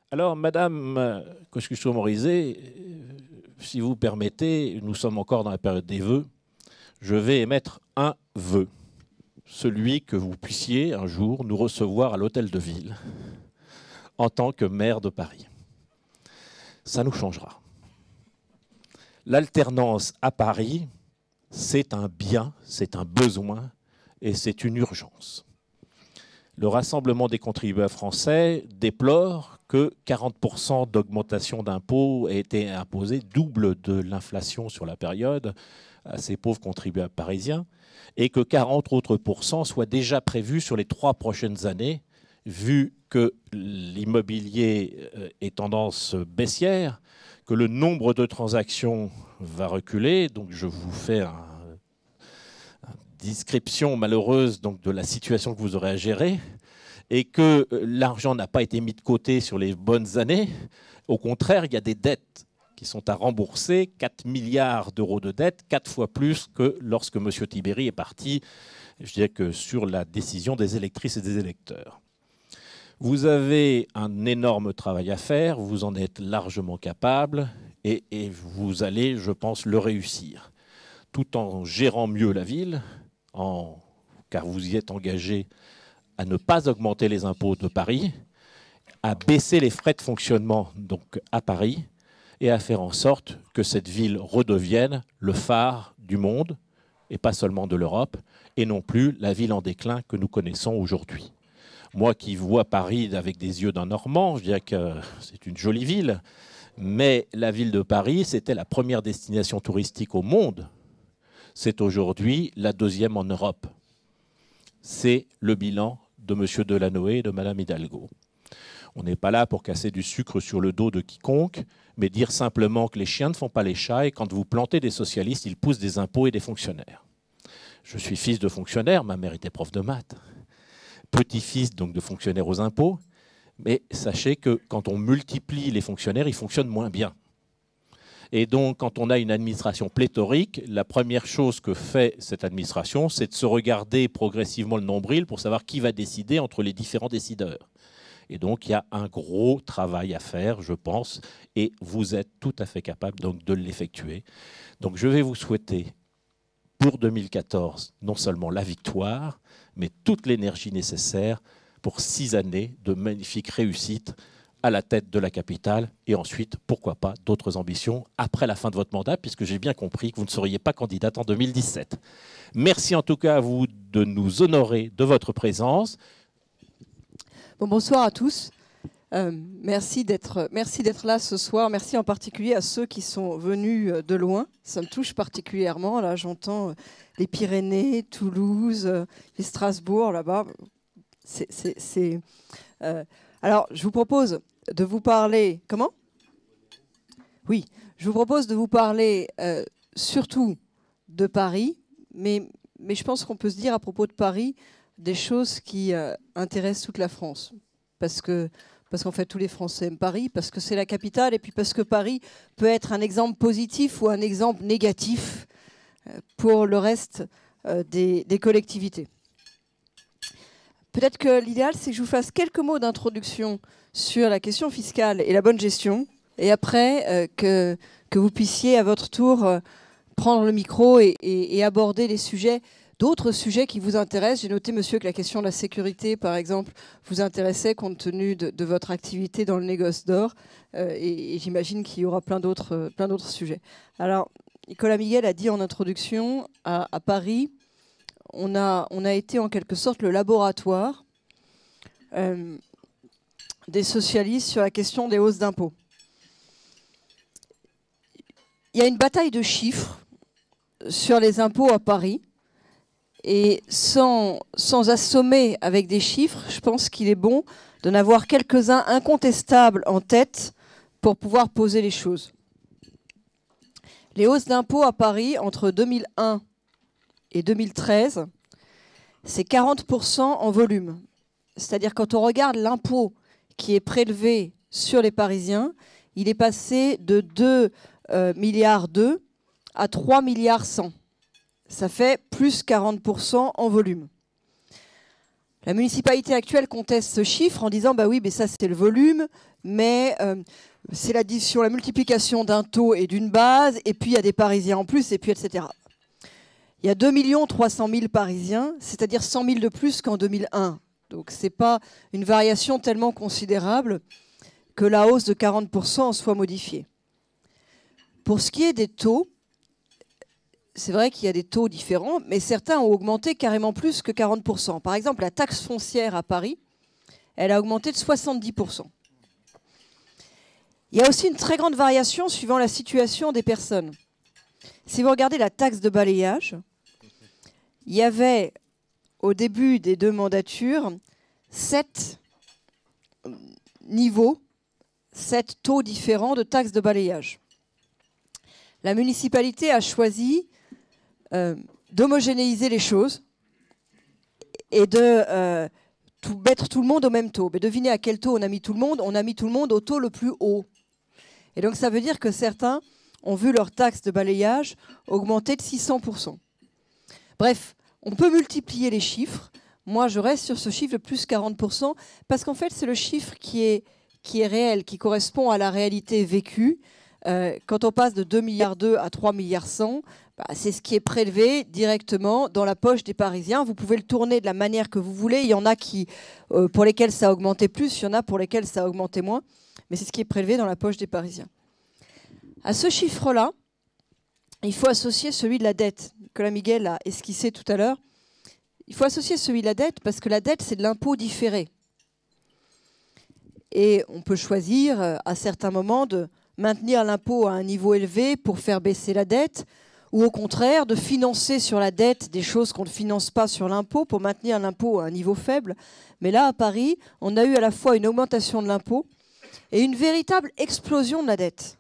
Alors, Madame Kosciusko-Morizet, si vous permettez, nous sommes encore dans la période des vœux. Je vais émettre un vœu, celui que vous puissiez un jour nous recevoir à l'Hôtel de Ville en tant que maire de Paris. Ça nous changera. L'alternance à Paris, c'est un bien, c'est un besoin et c'est une urgence. Le Rassemblement des contribuables français déplore que 40% d'augmentation d'impôts ait été imposée, double de l'inflation sur la période, à ces pauvres contribuables parisiens, et que 40 autres pourcents soient déjà prévus sur les 3 prochaines années, vu que l'immobilier est tendance baissière, que le nombre de transactions va reculer. Donc je vous fais une description malheureuse donc, de la situation que vous aurez à gérer, et que l'argent n'a pas été mis de côté sur les bonnes années. Au contraire, il y a des dettes qui sont à rembourser, 4 milliards d'euros de dettes, 4 fois plus que lorsque M. Tiberi est parti, je dirais que sur la décision des électrices et des électeurs. Vous avez un énorme travail à faire, vous en êtes largement capable et vous allez, je pense, le réussir. Tout en gérant mieux la ville, car vous y êtes engagé à ne pas augmenter les impôts de Paris, à baisser les frais de fonctionnement donc à Paris et à faire en sorte que cette ville redevienne le phare du monde, et pas seulement de l'Europe, et non plus la ville en déclin que nous connaissons aujourd'hui. Moi qui vois Paris avec des yeux d'un Normand, je dirais que c'est une jolie ville, mais la ville de Paris, c'était la première destination touristique au monde. C'est aujourd'hui la 2e en Europe. C'est le bilan de M. Delanoë et de Mme Hidalgo. On n'est pas là pour casser du sucre sur le dos de quiconque, mais dire simplement que les chiens ne font pas les chats et quand vous plantez des socialistes, ils poussent des impôts et des fonctionnaires. Je suis fils de fonctionnaire, ma mère était prof de maths. Petit-fils donc de fonctionnaires aux impôts, mais sachez que quand on multiplie les fonctionnaires, ils fonctionnent moins bien. Et donc, quand on a une administration pléthorique, la première chose que fait cette administration, c'est de se regarder progressivement le nombril pour savoir qui va décider entre les différents décideurs. Et donc, il y a un gros travail à faire, je pense, et vous êtes tout à fait capable donc, de l'effectuer. Donc, je vais vous souhaiter, pour 2014, non seulement la victoire, mais toute l'énergie nécessaire pour 6 années de magnifiques réussites à la tête de la capitale et ensuite, pourquoi pas, d'autres ambitions après la fin de votre mandat, puisque j'ai bien compris que vous ne seriez pas candidate en 2017. Merci en tout cas à vous de nous honorer de votre présence. Bon, bonsoir à tous. Merci d'être là ce soir. Merci en particulier à ceux qui sont venus de loin. Ça me touche particulièrement. Là, j'entends les Pyrénées, Toulouse, les Strasbourg, là-bas. Alors, je vous propose de vous parler... Comment ? Oui, je vous propose de vous parler surtout de Paris, mais je pense qu'on peut se dire à propos de Paris des choses qui intéressent toute la France. Parce qu'en fait, tous les Français aiment Paris, parce que c'est la capitale, et puis parce que Paris peut être un exemple positif ou un exemple négatif pour le reste des collectivités. Peut-être que l'idéal, c'est que je vous fasse quelques mots d'introduction sur la question fiscale et la bonne gestion, et après que vous puissiez à votre tour prendre le micro et aborder les sujets, d'autres sujets qui vous intéressent. J'ai noté, monsieur, que la question de la sécurité, par exemple, vous intéressait compte tenu de votre activité dans le négoce d'or, et j'imagine qu'il y aura plein d'autres sujets. Alors, Nicolas Miguel a dit en introduction, à Paris, on a été en quelque sorte le laboratoire des socialistes sur la question des hausses d'impôts. Il y a une bataille de chiffres sur les impôts à Paris. Et sans assommer avec des chiffres, je pense qu'il est bon d'en avoir quelques-uns incontestables en tête pour pouvoir poser les choses. Les hausses d'impôts à Paris entre 2001 et 2013, c'est 40% en volume. C'est-à-dire quand on regarde l'impôt qui est prélevé sur les Parisiens, il est passé de 2,2 milliards à 3,1 milliards. Ça fait plus 40% en volume. La municipalité actuelle conteste ce chiffre en disant bah oui, mais ça c'est le volume, mais c'est l'addition, la multiplication d'un taux et d'une base, et puis il y a des Parisiens en plus, et puis etc. Il y a 2 300 000 Parisiens, c'est-à-dire 100 000 de plus qu'en 2001. Donc ce n'est pas une variation tellement considérable que la hausse de 40% en soit modifiée. Pour ce qui est des taux, c'est vrai qu'il y a des taux différents, mais certains ont augmenté carrément plus que 40%. Par exemple, la taxe foncière à Paris, elle a augmenté de 70%. Il y a aussi une très grande variation suivant la situation des personnes. Si vous regardez la taxe de balayage, il y avait au début des 2 mandatures 7 niveaux, 7 taux différents de taxe de balayage. La municipalité a choisi d'homogénéiser les choses et de mettre tout le monde au même taux. Mais devinez à quel taux on a mis tout le monde? On a mis tout le monde au taux le plus haut. Et donc ça veut dire que certains ont vu leur taxe de balayage augmenter de 600%. Bref, on peut multiplier les chiffres. Moi, je reste sur ce chiffre de plus 40%, parce qu'en fait, c'est le chiffre qui est réel, qui correspond à la réalité vécue. Quand on passe de 2,2 milliards à 3,1 milliards, c'est ce qui est prélevé directement dans la poche des Parisiens. Vous pouvez le tourner de la manière que vous voulez. Il y en a pour lesquels ça a augmenté plus, il y en a pour lesquels ça a augmenté moins. Mais c'est ce qui est prélevé dans la poche des Parisiens. À ce chiffre-là, il faut associer celui de la dette, que la Miguel a esquissé tout à l'heure. Il faut associer celui de la dette, parce que la dette, c'est de l'impôt différé. Et on peut choisir, à certains moments, de maintenir l'impôt à un niveau élevé pour faire baisser la dette, ou au contraire, de financer sur la dette des choses qu'on ne finance pas sur l'impôt pour maintenir l'impôt à un niveau faible. Mais là, à Paris, on a eu à la fois une augmentation de l'impôt et une véritable explosion de la dette.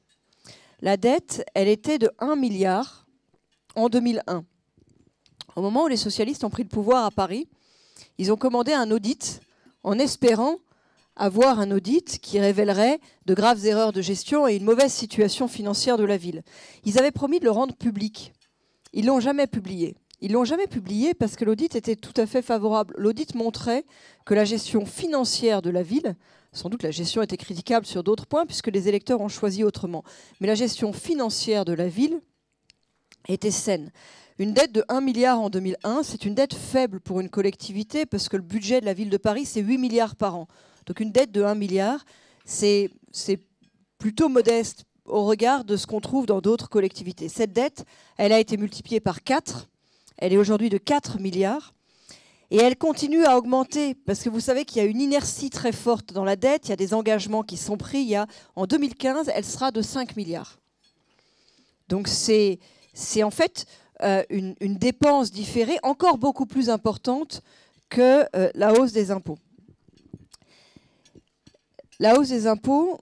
La dette, elle était de 1 milliard en 2001. Au moment où les socialistes ont pris le pouvoir à Paris, ils ont commandé un audit en espérant avoir un audit qui révélerait de graves erreurs de gestion et une mauvaise situation financière de la ville. Ils avaient promis de le rendre public. Ils ne l'ont jamais publié. Ils ne l'ont jamais publié parce que l'audit était tout à fait favorable. L'audit montrait que la gestion financière de la ville, sans doute la gestion était critiquable sur d'autres points puisque les électeurs ont choisi autrement, mais la gestion financière de la ville était saine. Une dette de 1 milliard en 2001, c'est une dette faible pour une collectivité parce que le budget de la ville de Paris, c'est 8 milliards par an. Donc une dette de 1 milliard, c'est plutôt modeste au regard de ce qu'on trouve dans d'autres collectivités. Cette dette, elle a été multipliée par 4. Elle est aujourd'hui de 4 milliards. Et elle continue à augmenter, parce que vous savez qu'il y a une inertie très forte dans la dette, il y a des engagements qui sont pris. En 2015, elle sera de 5 milliards. Donc c'est en fait une dépense différée encore beaucoup plus importante que la hausse des impôts. La hausse des impôts,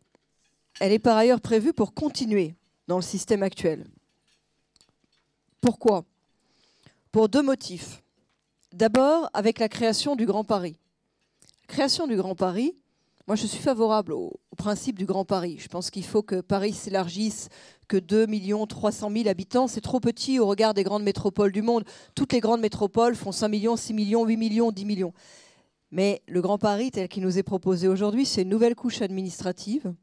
elle est par ailleurs prévue pour continuer dans le système actuel. Pourquoi? Pour 2 motifs. D'abord, avec la création du Grand Paris. La création du Grand Paris, moi je suis favorable au principe du Grand Paris. Je pense qu'il faut que Paris s'élargisse, que 2 300 000 habitants, c'est trop petit au regard des grandes métropoles du monde. Toutes les grandes métropoles font 5 millions, 6 millions, 8 millions, 10 millions. Mais le Grand Paris, tel qu'il nous est proposé aujourd'hui, c'est une nouvelle couche administrative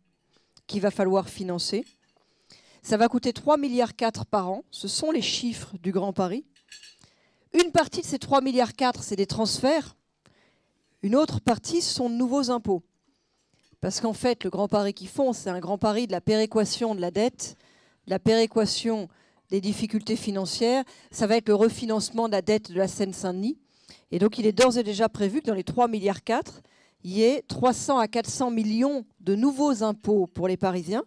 qu'il va falloir financer. Ça va coûter 3,4 milliards par an. Ce sont les chiffres du Grand Paris. Une partie de ces 3,4 milliards, c'est des transferts. Une autre partie, ce sont de nouveaux impôts. Parce qu'en fait, le Grand Paris qu'ils font, c'est un Grand Paris de la péréquation de la dette, de la péréquation des difficultés financières. Ça va être le refinancement de la dette de la Seine-Saint-Denis. Et donc, il est d'ores et déjà prévu que dans les 3,4 milliards, il y ait 300 à 400 millions de nouveaux impôts pour les Parisiens.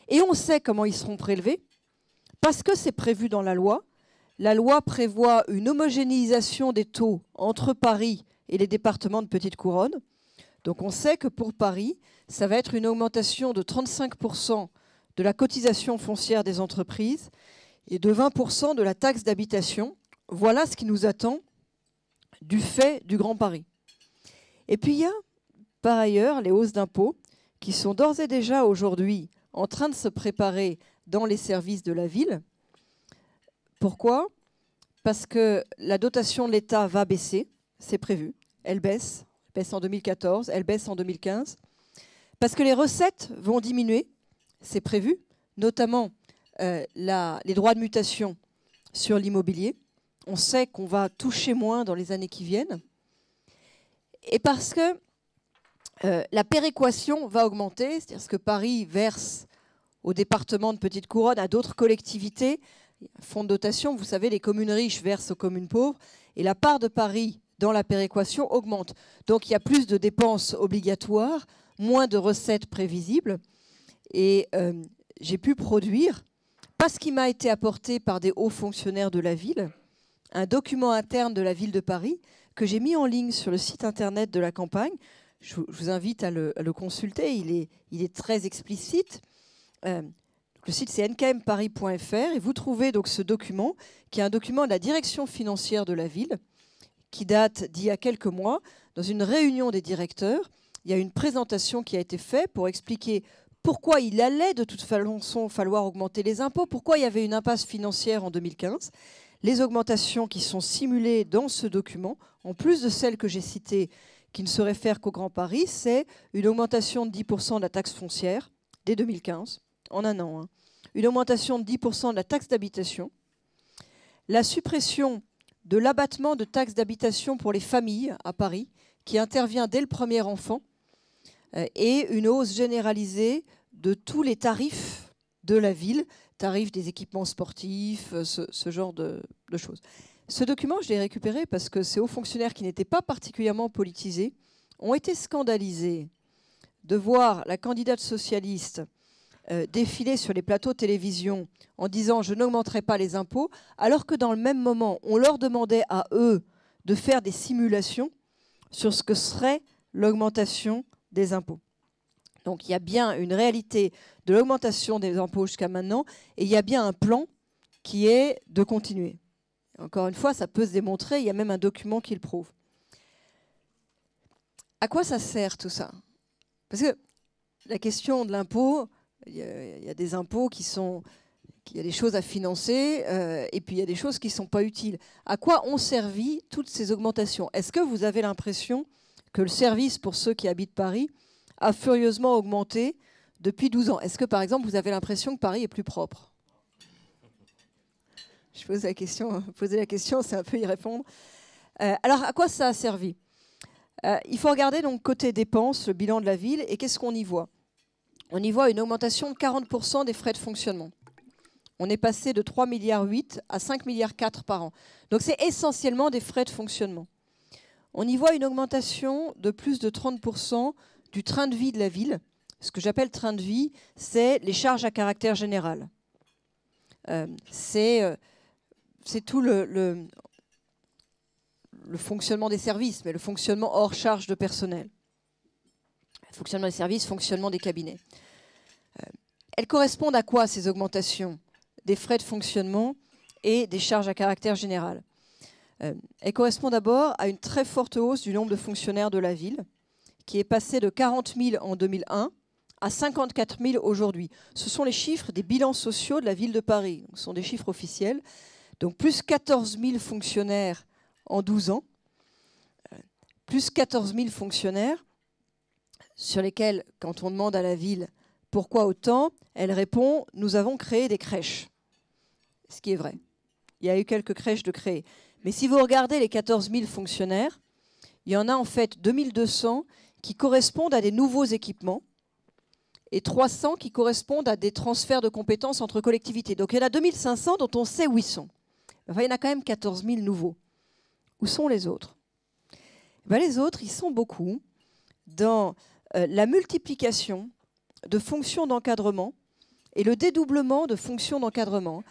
Et on sait comment ils seront prélevés, parce que c'est prévu dans la loi. La loi prévoit une homogénéisation des taux entre Paris et les départements de Petite Couronne. Donc, on sait que pour Paris, ça va être une augmentation de 35% de la cotisation foncière des entreprises et de 20% de la taxe d'habitation. Voilà ce qui nous attend du fait du Grand Paris. Et puis il y a par ailleurs les hausses d'impôts qui sont d'ores et déjà aujourd'hui en train de se préparer dans les services de la ville. Pourquoi? Parce que la dotation de l'État va baisser, c'est prévu. elle baisse en 2014, elle baisse en 2015, parce que les recettes vont diminuer, c'est prévu, notamment les droits de mutation sur l'immobilier. On sait qu'on va toucher moins dans les années qui viennent. Et parce que la péréquation va augmenter, c'est-à-dire ce que Paris verse au département de Petite Couronne, à d'autres collectivités, fonds de dotation, vous savez, les communes riches versent aux communes pauvres, et la part de Paris dans la péréquation augmente. Donc il y a plus de dépenses obligatoires, moins de recettes prévisibles, et j'ai pu produire, parce qu'il m'a été apporté par des hauts fonctionnaires de la ville, un document interne de la ville de Paris que j'ai mis en ligne sur le site internet de la campagne. Je vous invite à le consulter, il est très explicite. Le site c'est nkmparis.fr et vous trouvez donc ce document qui est un document de la direction financière de la ville qui date d'il y a quelques mois. Dans une réunion des directeurs, il y a une présentation qui a été faite pour expliquer pourquoi il allait de toute façon falloir augmenter les impôts, pourquoi il y avait une impasse financière en 2015. Les augmentations qui sont simulées dans ce document, en plus de celles que j'ai citées qui ne se réfèrent qu'au Grand Paris, c'est une augmentation de 10% de la taxe foncière dès 2015, en un an. Une augmentation de 10% de la taxe d'habitation, la suppression de l'abattement de taxe d'habitation pour les familles à Paris, qui intervient dès le premier enfant, et une hausse généralisée de tous les tarifs de la ville, tarifs des équipements sportifs, ce genre de choses. Ce document, je l'ai récupéré parce que ces hauts fonctionnaires qui n'étaient pas particulièrement politisés ont été scandalisés de voir la candidate socialiste défiler sur les plateaux de télévision en disant « je n'augmenterai pas les impôts », alors que dans le même moment, on leur demandait à eux de faire des simulations sur ce que serait l'augmentation des impôts. Donc il y a bien une réalité de l'augmentation des impôts jusqu'à maintenant, et il y a bien un plan qui est de continuer. Encore une fois, ça peut se démontrer, il y a même un document qui le prouve. À quoi ça sert tout ça? Parce que la question de l'impôt, il y a des impôts il y a des choses à financer, et puis il y a des choses qui ne sont pas utiles. À quoi ont servi toutes ces augmentations? Est-ce que vous avez l'impression que le service pour ceux qui habitent Paris a furieusement augmenté depuis 12 ans? Est-ce que, par exemple, vous avez l'impression que Paris est plus propre? Je pose la question, poser la question, c'est un peu y répondre. Alors, à quoi ça a servi? Il faut regarder donc côté dépenses, le bilan de la ville, et qu'est-ce qu'on y voit? On y voit une augmentation de 40% des frais de fonctionnement. On est passé de 3,8 milliards à 5,4 milliards par an. Donc c'est essentiellement des frais de fonctionnement. On y voit une augmentation de plus de 30% du train de vie de la ville. Ce que j'appelle train de vie, c'est les charges à caractère général. C'est tout le fonctionnement des services, mais le fonctionnement hors charge de personnel. Fonctionnement des services, fonctionnement des cabinets. Elles correspondent à quoi, ces augmentations des frais de fonctionnement et des charges à caractère général? Elles correspondent d'abord à une très forte hausse du nombre de fonctionnaires de la ville, qui est passé de 40 000 en 2001 à 54 000 aujourd'hui. Ce sont les chiffres des bilans sociaux de la ville de Paris. Ce sont des chiffres officiels. Donc plus 14 000 fonctionnaires en 12 ans, plus 14 000 fonctionnaires, sur lesquels, quand on demande à la ville pourquoi autant, elle répond « nous avons créé des crèches ». Ce qui est vrai. Il y a eu quelques crèches de créer. Mais si vous regardez les 14 000 fonctionnaires, il y en a en fait 2200 qui correspondent à des nouveaux équipements et 300 qui correspondent à des transferts de compétences entre collectivités. Donc il y en a 2500 dont on sait où ils sont. Enfin, il y en a quand même 14 000 nouveaux. Où sont les autres? Les autres, ils sont beaucoup dans la multiplication de fonctions d'encadrement et le dédoublement de fonctions d'encadrement.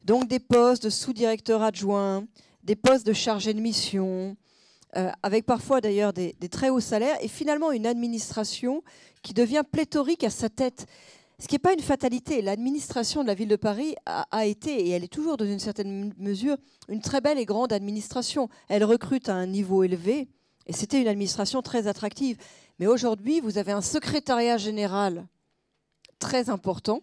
Donc des postes de sous-directeur adjoint, des postes de chargé de mission, avec parfois d'ailleurs des très hauts salaires, et finalement une administration qui devient pléthorique à sa tête. Ce qui n'est pas une fatalité. L'administration de la ville de Paris a été, et elle est toujours dans une certaine mesure, une très belle et grande administration. Elle recrute à un niveau élevé, et c'était une administration très attractive. Mais aujourd'hui, vous avez un secrétariat général très important,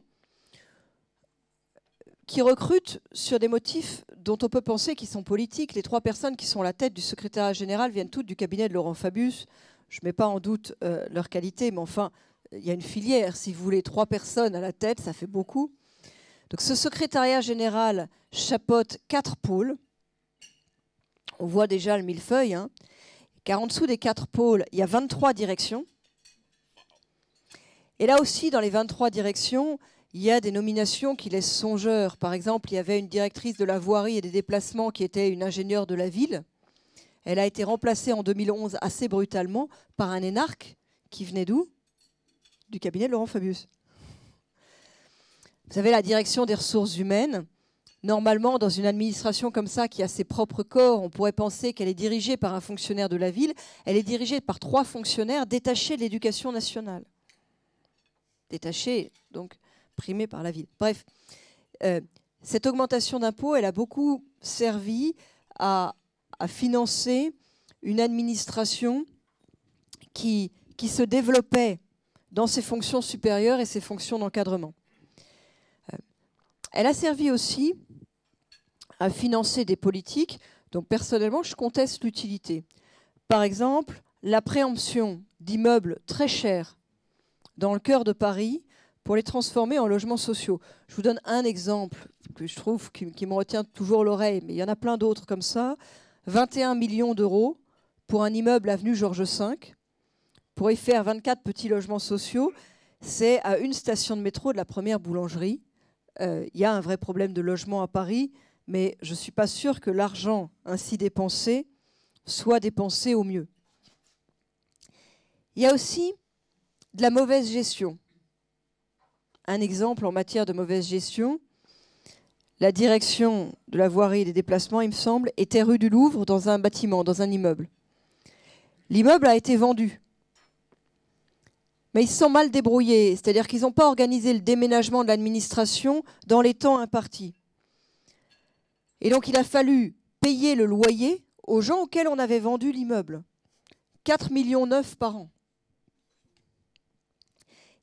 qui recrute sur des motifs dont on peut penser qu'ils sont politiques. Les 3 personnes qui sont à la tête du secrétariat général viennent toutes du cabinet de Laurent Fabius. Je ne mets pas en doute leur qualité, mais enfin, il y a une filière. Si vous voulez 3 personnes à la tête, ça fait beaucoup. Donc ce secrétariat général chapeaute 4 pôles. On voit déjà le millefeuille, hein, car en dessous des 4 pôles, il y a 23 directions. Et là aussi, dans les 23 directions, il y a des nominations qui laissent songeur. Par exemple, il y avait une directrice de la voirie et des déplacements qui était une ingénieure de la ville. Elle a été remplacée en 2011 assez brutalement par un énarque qui venait d'où? Du cabinet de Laurent Fabius. Vous avez la direction des ressources humaines. Normalement, dans une administration comme ça, qui a ses propres corps, on pourrait penser qu'elle est dirigée par un fonctionnaire de la ville. Elle est dirigée par 3 fonctionnaires détachés de l'éducation nationale. Détachés, donc primés par la ville. Bref, cette augmentation d'impôts, elle a beaucoup servi à financer une administration qui se développait dans ses fonctions supérieures et ses fonctions d'encadrement. Elle a servi aussi à financer des politiques dont personnellement je conteste l'utilité. Par exemple, la préemption d'immeubles très chers dans le cœur de Paris pour les transformer en logements sociaux. Je vous donne un exemple que je trouve qui me retient toujours l'oreille, mais il y en a plein d'autres comme ça. 21 millions d'euros pour un immeuble avenue Georges V, pour y faire 24 petits logements sociaux. C'est à une station de métro de la première boulangerie. Il y a un vrai problème de logement à Paris, mais je ne suis pas sûre que l'argent ainsi dépensé soit dépensé au mieux. Il y a aussi de la mauvaise gestion. Un exemple en matière de mauvaise gestion, la direction de la voirie et des déplacements, il me semble, était rue du Louvre dans un bâtiment, dans un immeuble. L'immeuble a été vendu. Mais ils se sont mal débrouillés, c'est-à-dire qu'ils n'ont pas organisé le déménagement de l'administration dans les temps impartis. Et donc il a fallu payer le loyer aux gens auxquels on avait vendu l'immeuble. 4,9 millions par an.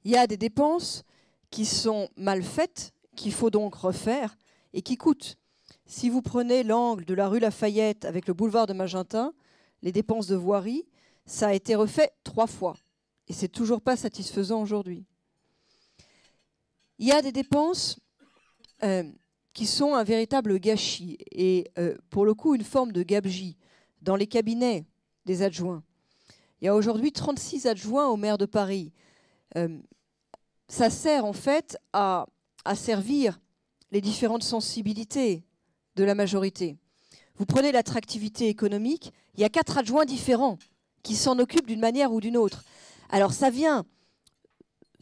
Il y a des dépenses qui sont mal faites, qu'il faut donc refaire et qui coûtent. Si vous prenez l'angle de la rue Lafayette avec le boulevard de Magenta, les dépenses de voirie, ça a été refait 3 fois. Et c'est toujours pas satisfaisant aujourd'hui. Il y a des dépenses qui sont un véritable gâchis et pour le coup une forme de gabegie dans les cabinets des adjoints. Il y a aujourd'hui 36 adjoints au maire de Paris. Ça sert en fait à servir les différentes sensibilités de la majorité. Vous prenez l'attractivité économique, il y a 4 adjoints différents qui s'en occupent d'une manière ou d'une autre. Alors ça vient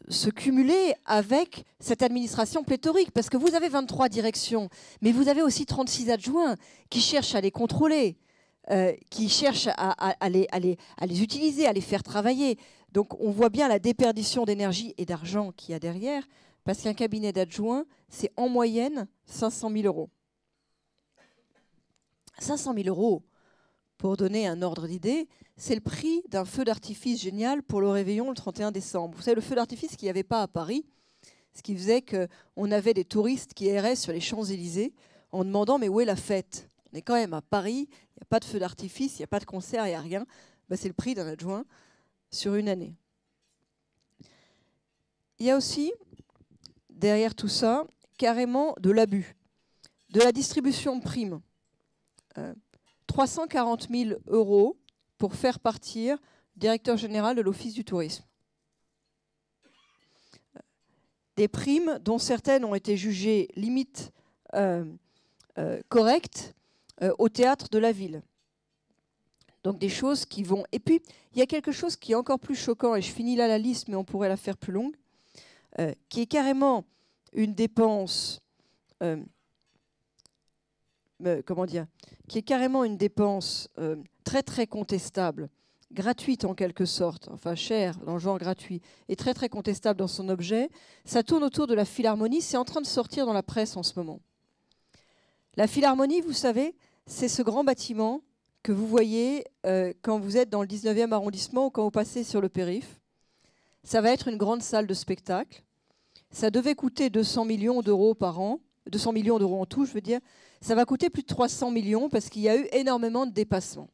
se cumuler avec cette administration pléthorique, parce que vous avez 23 directions, mais vous avez aussi 36 adjoints qui cherchent à les contrôler, qui cherchent à les utiliser, à les faire travailler. Donc on voit bien la déperdition d'énergie et d'argent qu'il y a derrière, parce qu'un cabinet d'adjoints, c'est en moyenne 500 000 euros. 500 000 euros, pour donner un ordre d'idée, c'est le prix d'un feu d'artifice génial pour le réveillon le 31 décembre. Vous savez, le feu d'artifice qu'il n'y avait pas à Paris, ce qui faisait qu'on avait des touristes qui erraient sur les Champs-Élysées en demandant « mais où est la fête ?» On est quand même à Paris, il n'y a pas de feu d'artifice, il n'y a pas de concert, il n'y a rien. Ben, c'est le prix d'un adjoint sur une année. Il y a aussi, derrière tout ça, carrément de l'abus, de la distribution de primes. 340 000 euros pour faire partir le directeur général de l'Office du tourisme. Des primes dont certaines ont été jugées limite correctes au théâtre de la ville. Donc des choses qui vont... Et puis, il y a quelque chose qui est encore plus choquant, et je finis là la liste, mais on pourrait la faire plus longue, qui est carrément une dépense... comment dire, qui est carrément une dépense très très contestable, gratuite en quelque sorte, enfin chère dans le genre gratuit, et très très contestable dans son objet. Ça tourne autour de la Philharmonie, c'est en train de sortir dans la presse en ce moment. La Philharmonie, vous savez, c'est ce grand bâtiment que vous voyez quand vous êtes dans le 19e arrondissement ou quand vous passez sur le périph'. Ça va être une grande salle de spectacle. Ça devait coûter 200 millions d'euros par an. 200 millions d'euros en tout, je veux dire, ça va coûter plus de 300 millions parce qu'il y a eu énormément de dépassements.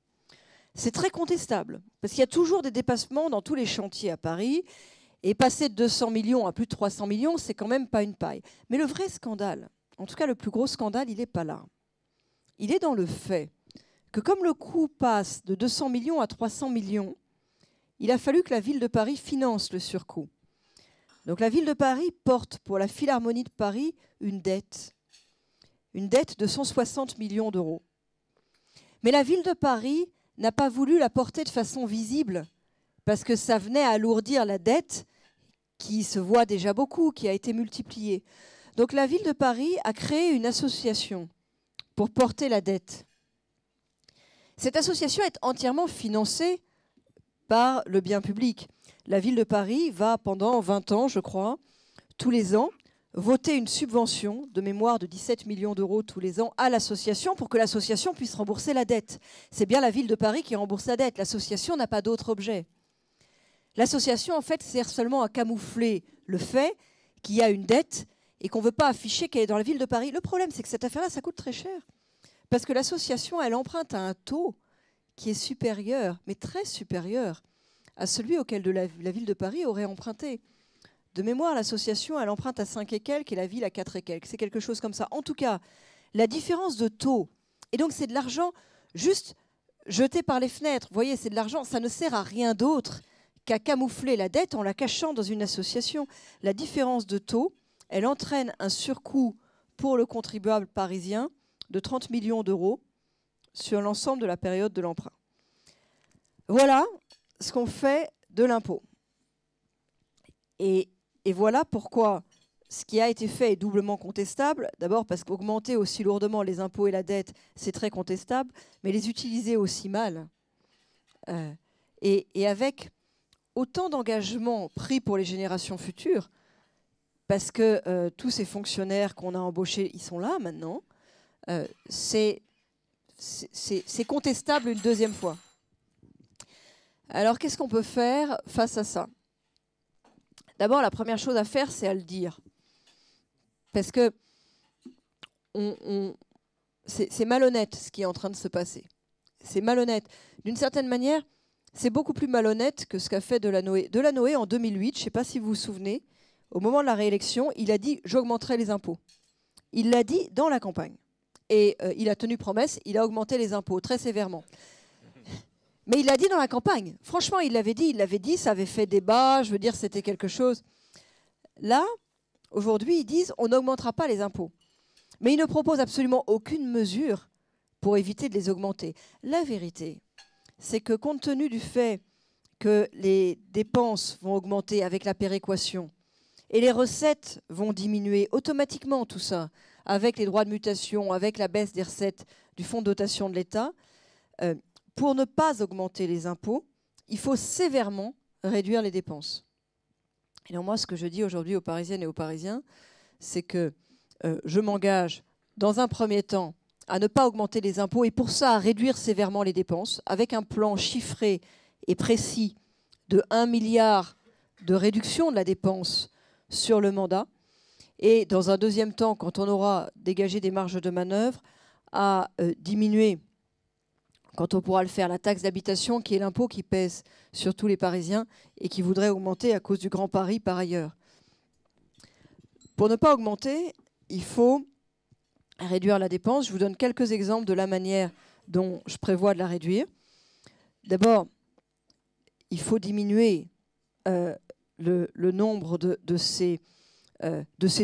C'est très contestable, parce qu'il y a toujours des dépassements dans tous les chantiers à Paris, et passer de 200 millions à plus de 300 millions, c'est quand même pas une paille. Mais le vrai scandale, en tout cas le plus gros scandale, il n'est pas là. Il est dans le fait que comme le coût passe de 200 millions à 300 millions, il a fallu que la ville de Paris finance le surcoût. Donc la ville de Paris porte pour la Philharmonie de Paris une dette de 160 millions d'euros. Mais la ville de Paris n'a pas voulu la porter de façon visible, parce que ça venait alourdir la dette qui se voit déjà beaucoup, qui a été multipliée. Donc la ville de Paris a créé une association pour porter la dette. Cette association est entièrement financée par le bien public. La ville de Paris va, pendant 20 ans, je crois, tous les ans, voter une subvention de mémoire de 17 millions d'euros tous les ans à l'association pour que l'association puisse rembourser la dette. C'est bien la ville de Paris qui rembourse la dette. L'association n'a pas d'autre objet. L'association, en fait, sert seulement à camoufler le fait qu'il y a une dette et qu'on ne veut pas afficher qu'elle est dans la ville de Paris. Le problème, c'est que cette affaire-là, ça coûte très cher. Parce que l'association, elle emprunte à un taux qui est supérieur, mais très supérieur, à celui auquel la ville de Paris aurait emprunté. De mémoire, l'association, elle emprunte à 5 et quelques et la ville à 4 et quelques. C'est quelque chose comme ça. En tout cas, la différence de taux, et donc c'est de l'argent juste jeté par les fenêtres. Vous voyez, c'est de l'argent, ça ne sert à rien d'autre qu'à camoufler la dette en la cachant dans une association. La différence de taux, elle entraîne un surcoût pour le contribuable parisien de 30 millions d'euros sur l'ensemble de la période de l'emprunt. Voilà ce qu'on fait de l'impôt. Et voilà pourquoi ce qui a été fait est doublement contestable. D'abord parce qu'augmenter aussi lourdement les impôts et la dette, c'est très contestable, mais les utiliser aussi mal, et avec autant d'engagements pris pour les générations futures, parce que tous ces fonctionnaires qu'on a embauchés, ils sont là maintenant, c'est contestable une deuxième fois. Alors qu'est-ce qu'on peut faire face à ça ? D'abord, la première chose à faire, c'est à le dire. Parce que c'est malhonnête ce qui est en train de se passer. C'est malhonnête. D'une certaine manière, c'est beaucoup plus malhonnête que ce qu'a fait Delanoë. Delanoë, en 2008, je ne sais pas si vous vous souvenez, au moment de la réélection, il a dit « j'augmenterai les impôts ». Il l'a dit dans la campagne. Et il a tenu promesse, il a augmenté les impôts très sévèrement. Mais il l'a dit dans la campagne. Franchement, il l'avait dit, ça avait fait débat, je veux dire, c'était quelque chose. Là, aujourd'hui, ils disent on n'augmentera pas les impôts. Mais ils ne proposent absolument aucune mesure pour éviter de les augmenter. La vérité, c'est que compte tenu du fait que les dépenses vont augmenter avec la péréquation et les recettes vont diminuer automatiquement, tout ça, avec les droits de mutation, avec la baisse des recettes du fonds de dotation de l'État, pour ne pas augmenter les impôts, il faut sévèrement réduire les dépenses. Et donc moi, ce que je dis aujourd'hui aux Parisiennes et aux Parisiens, c'est que je m'engage, dans un premier temps, à ne pas augmenter les impôts et pour ça, à réduire sévèrement les dépenses, avec un plan chiffré et précis de 1 milliard de réduction de la dépense sur le mandat. Et dans un deuxième temps, quand on aura dégagé des marges de manœuvre, à diminuer, quand on pourra le faire, la taxe d'habitation, qui est l'impôt qui pèse sur tous les Parisiens et qui voudrait augmenter à cause du Grand Paris par ailleurs. Pour ne pas augmenter, il faut réduire la dépense. Je vous donne quelques exemples de la manière dont je prévois de la réduire. D'abord, il faut diminuer le nombre de ces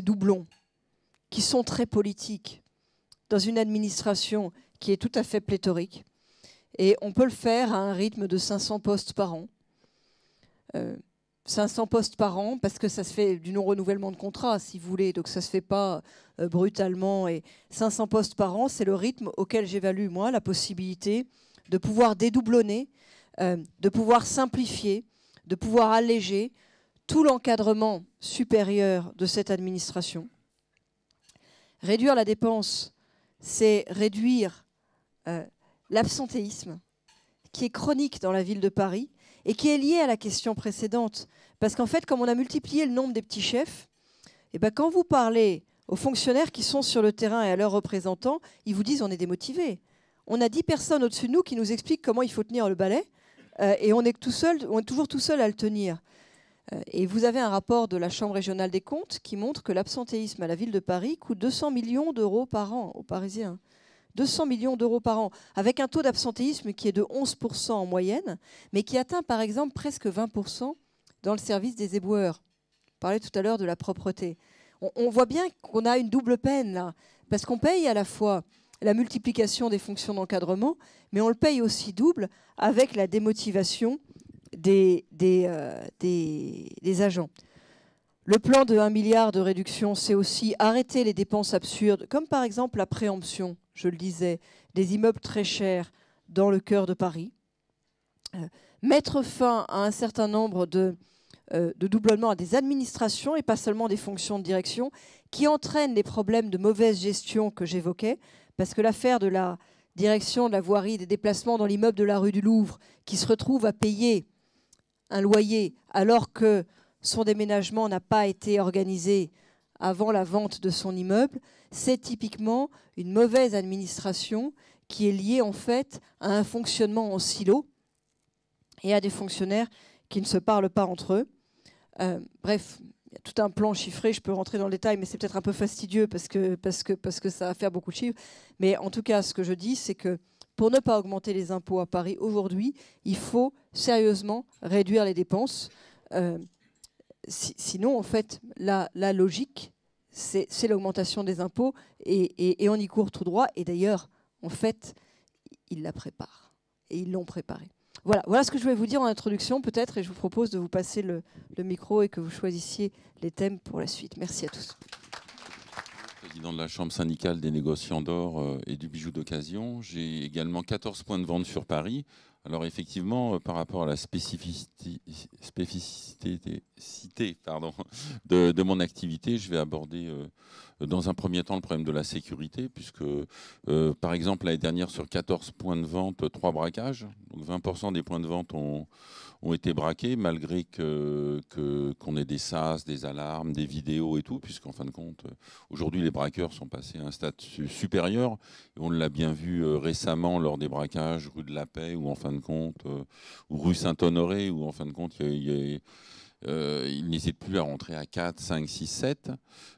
doublons qui sont très politiques dans une administration qui est tout à fait pléthorique. Et on peut le faire à un rythme de 500 postes par an. 500 postes par an, parce que ça se fait du non-renouvellement de contrat, si vous voulez, donc ça ne se fait pas brutalement. Et 500 postes par an, c'est le rythme auquel j'évalue, moi, la possibilité de pouvoir dédoublonner, de pouvoir simplifier, de pouvoir alléger tout l'encadrement supérieur de cette administration. Réduire la dépense, c'est réduire l'absentéisme, qui est chronique dans la ville de Paris et qui est lié à la question précédente. Parce qu'en fait, comme on a multiplié le nombre des petits chefs, et ben quand vous parlez aux fonctionnaires qui sont sur le terrain et à leurs représentants, ils vous disent on est démotivés. On a 10 personnes au-dessus de nous qui nous expliquent comment il faut tenir le balai et on est toujours tout seul à le tenir. Et vous avez un rapport de la Chambre régionale des comptes qui montre que l'absentéisme à la ville de Paris coûte 200 millions d'euros par an aux Parisiens. 200 millions d'euros par an, avec un taux d'absentéisme qui est de 11% en moyenne, mais qui atteint par exemple presque 20% dans le service des éboueurs. Je parlais tout à l'heure de la propreté. On voit bien qu'on a une double peine là, parce qu'on paye à la fois la multiplication des fonctions d'encadrement, mais on le paye aussi double avec la démotivation des agents. Le plan de 1 milliard de réduction, c'est aussi arrêter les dépenses absurdes, comme par exemple la préemption, je le disais, des immeubles très chers dans le cœur de Paris. Mettre fin à un certain nombre de doublements à des administrations et pas seulement des fonctions de direction qui entraînent les problèmes de mauvaise gestion que j'évoquais, parce que l'affaire de la direction de la voirie des déplacements dans l'immeuble de la rue du Louvre, qui se retrouve à payer un loyer alors que son déménagement n'a pas été organisé avant la vente de son immeuble, c'est typiquement une mauvaise administration qui est liée en fait à un fonctionnement en silo et à des fonctionnaires qui ne se parlent pas entre eux. Bref, il y a tout un plan chiffré, je peux rentrer dans le détail, mais c'est peut-être un peu fastidieux parce que ça va faire beaucoup de chiffres. Mais en tout cas, ce que je dis, c'est que pour ne pas augmenter les impôts à Paris aujourd'hui, il faut sérieusement réduire les dépenses. Sinon, en fait, la logique, c'est l'augmentation des impôts et on y court tout droit. Et d'ailleurs, en fait, ils la préparent et ils l'ont préparée. Voilà ce que je voulais vous dire en introduction peut-être, et je vous propose de vous passer le micro et que vous choisissiez les thèmes pour la suite. Merci à tous. Président de la Chambre syndicale des négociants d'or et du bijou d'occasion. J'ai également 14 points de vente sur Paris. Alors effectivement, par rapport à la spécificité de mon activité, je vais aborder dans un premier temps le problème de la sécurité, puisque par exemple l'année dernière sur 14 points de vente, 3 braquages, donc 20% des points de vente ont été braqués, malgré qu'on ait des SAS, des alarmes, des vidéos et tout, puisqu'en fin de compte, aujourd'hui les braqueurs sont passés à un stade supérieur, et on l'a bien vu récemment lors des braquages rue de la Paix, ou en fin de compte, ou rue Saint-Honoré, où en fin de compte, il n'hésite plus à rentrer à 4, 5, 6, 7.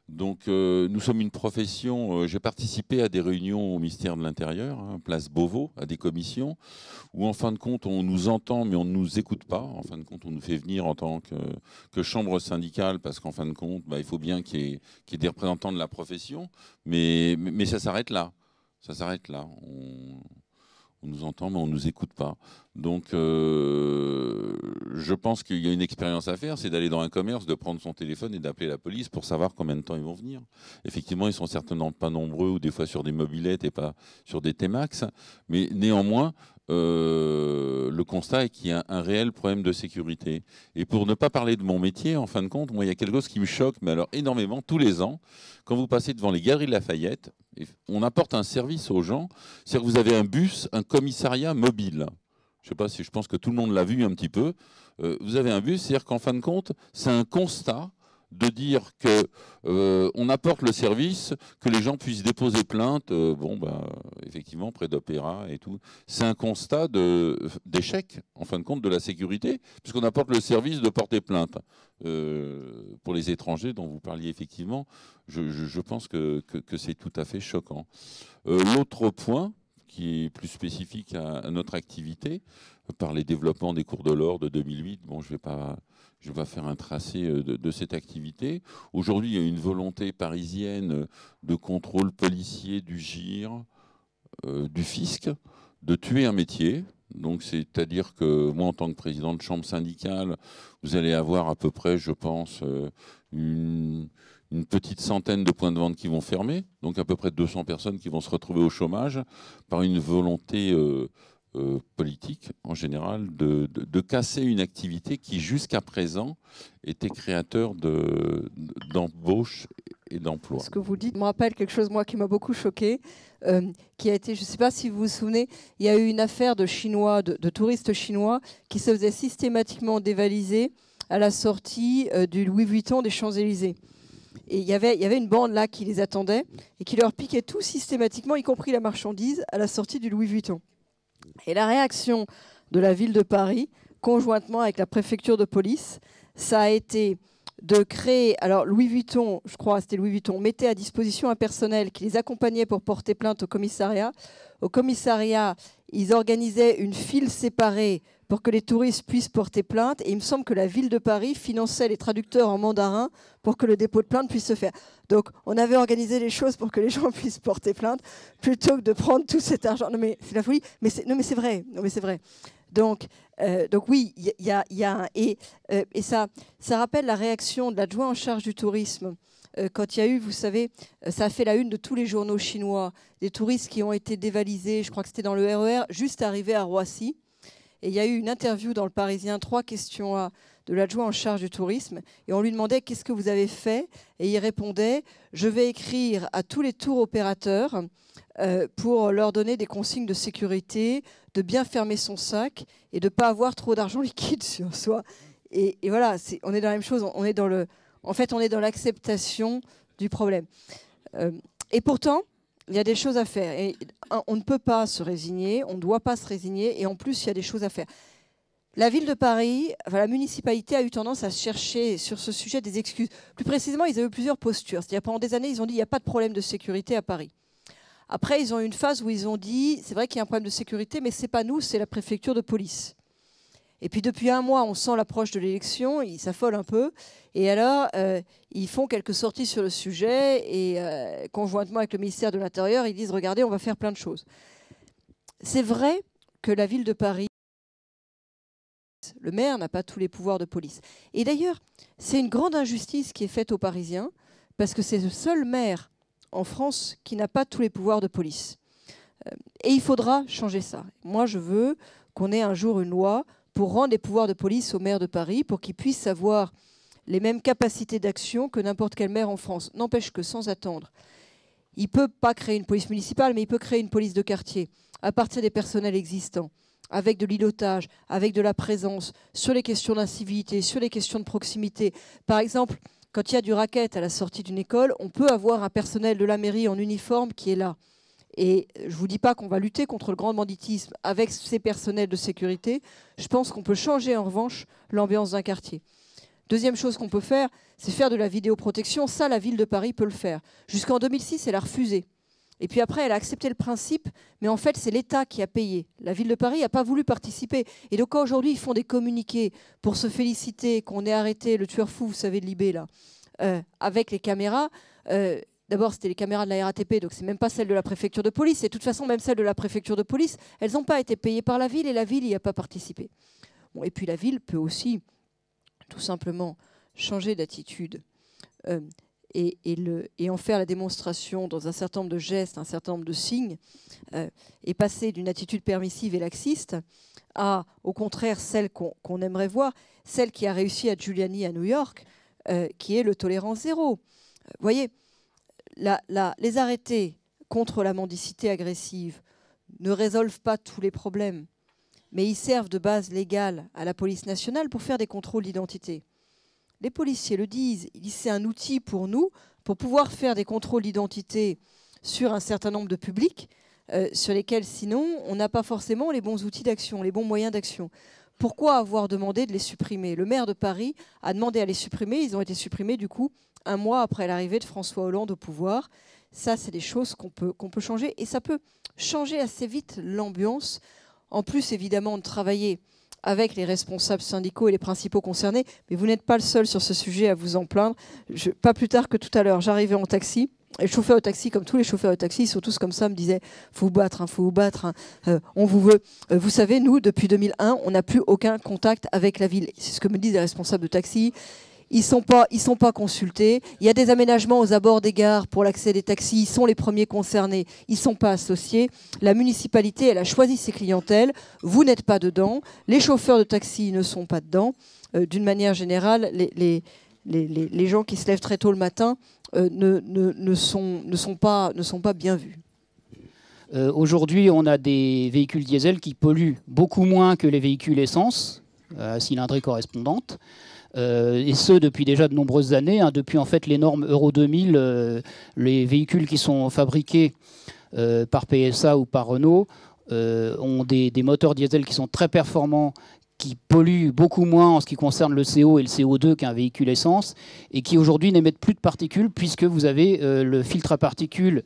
Donc nous sommes une profession, j'ai participé à des réunions au ministère de l'Intérieur, hein, place Beauvau, à des commissions, où en fin de compte on nous entend mais on ne nous écoute pas. En fin de compte on nous fait venir en tant que chambre syndicale, parce qu'en fin de compte il faut bien qu'il y ait des représentants de la profession, mais ça s'arrête là. Ça s'arrête là. On nous entend, mais on ne nous écoute pas. Donc, je pense qu'il y a une expérience à faire, c'est d'aller dans un commerce, de prendre son téléphone et d'appeler la police pour savoir combien de temps ils vont venir. Effectivement, ils sont certainement pas nombreux, ou des fois sur des mobylettes et pas sur des T-Max. Mais néanmoins, le constat est qu'il y a un réel problème de sécurité. Et pour ne pas parler de mon métier, en fin de compte, moi, il y a quelque chose qui me choque, mais alors énormément, tous les ans, quand vous passez devant les Galeries de Lafayette, on apporte un service aux gens, c'est-à-dire que vous avez un bus, un commissariat mobile. Je sais pas si, je pense que tout le monde l'a vu un petit peu. Vous avez un bus, c'est-à-dire qu'en fin de compte, c'est un constat de dire que on apporte le service, que les gens puissent déposer plainte, effectivement, près d'Opéra et tout. C'est un constat d'échec, en fin de compte, de la sécurité, puisqu'on apporte le service de porter plainte. Pour les étrangers dont vous parliez effectivement, je pense que c'est tout à fait choquant. L'autre point, qui est plus spécifique à notre activité, par les développements des cours de l'or de 2008. Bon, je vais pas faire un tracé de cette activité. Aujourd'hui, il y a une volonté parisienne de contrôle policier du GIR, du fisc, de tuer un métier. Donc, c'est-à-dire que moi, en tant que président de chambre syndicale, vous allez avoir à peu près, je pense, une petite centaine de points de vente qui vont fermer, donc à peu près 200 personnes qui vont se retrouver au chômage par une volonté politique, en général, de casser une activité qui, jusqu'à présent, était créateur d'embauches et d'emplois. Ce que vous dites me rappelle quelque chose, moi, qui m'a beaucoup choqué, qui a été, je ne sais pas si vous vous souvenez, il y a eu une affaire de Chinois, de touristes chinois qui se faisaient systématiquement dévaliser à la sortie du Louis Vuitton des Champs-Élysées. Et il y avait une bande là qui les attendait et qui leur piquait tout systématiquement, y compris la marchandise, à la sortie du Louis Vuitton. Et la réaction de la ville de Paris, conjointement avec la préfecture de police, ça a été de créer... Alors Louis Vuitton, je crois, c'était Louis Vuitton, mettait à disposition un personnel qui les accompagnait pour porter plainte au commissariat. Au commissariat, ils organisaient une file séparée pour que les touristes puissent porter plainte. Et il me semble que la ville de Paris finançait les traducteurs en mandarin pour que le dépôt de plainte puisse se faire. Donc, on avait organisé les choses pour que les gens puissent porter plainte plutôt que de prendre tout cet argent. Non, mais c'est la folie. Non, mais c'est vrai. Non, mais c'est vrai. Donc oui, il y a un... Et ça rappelle la réaction de l'adjoint en charge du tourisme. Quand il y a eu, vous savez, ça a fait la une de tous les journaux chinois, des touristes qui ont été dévalisés, je crois que c'était dans le RER, juste arrivés à Roissy. Et il y a eu une interview dans le Parisien, 3 questions A, de l'adjoint en charge du tourisme. Et on lui demandait « Qu'est-ce que vous avez fait ?» Et il répondait « Je vais écrire à tous les tours opérateurs pour leur donner des consignes de sécurité, de bien fermer son sac et de ne pas avoir trop d'argent liquide sur soi. » Et voilà, on est dans la même chose. On est dans l'acceptation du problème. Et pourtant, il y a des choses à faire. Et on ne peut pas se résigner, on ne doit pas se résigner. Et en plus, il y a des choses à faire. La ville de Paris, enfin, la municipalité a eu tendance à chercher sur ce sujet des excuses. Plus précisément, ils avaient eu plusieurs postures. C'est-à-dire pendant des années, ils ont dit qu'il n'y a pas de problème de sécurité à Paris. Après, ils ont eu une phase où ils ont dit c'est vrai qu'il y a un problème de sécurité, mais ce n'est pas nous, c'est la préfecture de police. Et puis depuis un mois, on sent l'approche de l'élection, ils s'affolent un peu. Et alors, ils font quelques sorties sur le sujet et conjointement avec le ministère de l'Intérieur, ils disent regardez, on va faire plein de choses. C'est vrai que la ville de Paris, le maire n'a pas tous les pouvoirs de police. Et d'ailleurs, c'est une grande injustice qui est faite aux Parisiens parce que c'est le seul maire en France qui n'a pas tous les pouvoirs de police. Et il faudra changer ça. Moi, je veux qu'on ait un jour une loi pour rendre les pouvoirs de police au maire de Paris, pour qu'il puisse avoir les mêmes capacités d'action que n'importe quel maire en France. N'empêche que, sans attendre, il ne peut pas créer une police municipale, mais il peut créer une police de quartier à partir des personnels existants, avec de l'îlotage, avec de la présence, sur les questions d'incivilité, sur les questions de proximité. Par exemple, quand il y a du racket à la sortie d'une école, on peut avoir un personnel de la mairie en uniforme qui est là. Et je ne vous dis pas qu'on va lutter contre le grand banditisme avec ces personnels de sécurité. Je pense qu'on peut changer en revanche l'ambiance d'un quartier. Deuxième chose qu'on peut faire, c'est faire de la vidéoprotection. Ça, la ville de Paris peut le faire. Jusqu'en 2006, elle a refusé. Et puis après, elle a accepté le principe, mais en fait, c'est l'État qui a payé. La ville de Paris n'a pas voulu participer. Et donc, quand aujourd'hui, ils font des communiqués pour se féliciter qu'on ait arrêté le tueur fou, vous savez, de Libé, là, avec les caméras... D'abord, c'était les caméras de la RATP, donc c'est même pas celle de la préfecture de police. Et de toute façon, même celles de la préfecture de police, elles n'ont pas été payées par la ville et la ville n'y a pas participé. Bon, et puis la ville peut aussi, tout simplement, changer d'attitude et en faire la démonstration dans un certain nombre de gestes, un certain nombre de signes, et passer d'une attitude permissive et laxiste à, au contraire, celle qu'on aimerait voir, celle qui a réussi à Giuliani à New York, qui est le tolérance zéro. Vous voyez, les arrêtés contre la mendicité agressive ne résolvent pas tous les problèmes, mais ils servent de base légale à la police nationale pour faire des contrôles d'identité. Les policiers le disent, c'est un outil pour nous, pour pouvoir faire des contrôles d'identité sur un certain nombre de publics, sur lesquels sinon on n'a pas forcément les bons outils d'action, les bons moyens d'action. Pourquoi avoir demandé de les supprimer? Le maire de Paris a demandé à les supprimer, ils ont été supprimés du coup un mois après l'arrivée de François Hollande au pouvoir. Ça, c'est des choses qu'on peut changer. Et ça peut changer assez vite l'ambiance. En plus, évidemment, de travailler avec les responsables syndicaux et les principaux concernés. Mais vous n'êtes pas le seul sur ce sujet à vous en plaindre. Pas plus tard que tout à l'heure, j'arrivais en taxi. Et le chauffeur de taxi, comme tous les chauffeurs de taxi, ils sont tous comme ça, me disaient « faut vous battre, hein, faut vous battre, hein, on vous veut ». Vous savez, nous, depuis 2001, on n'a plus aucun contact avec la ville. C'est ce que me disent les responsables de taxi. Ils sont pas consultés. Il y a des aménagements aux abords des gares pour l'accès des taxis. Ils sont les premiers concernés. Ils ne sont pas associés. La municipalité, elle a choisi ses clientèles. Vous n'êtes pas dedans. Les chauffeurs de taxi ne sont pas dedans. D'une manière générale, les gens qui se lèvent très tôt le matin ne sont pas bien vus. Aujourd'hui, on a des véhicules diesel qui polluent beaucoup moins que les véhicules essence, à cylindrée correspondante. et ce depuis déjà de nombreuses années, hein, depuis en fait les normes Euro 2000, les véhicules qui sont fabriqués par PSA ou par Renault ont des moteurs diesel qui sont très performants, qui polluent beaucoup moins en ce qui concerne le CO et le CO2 qu'un véhicule essence, et qui aujourd'hui n'émettent plus de particules, puisque vous avez le filtre à particules,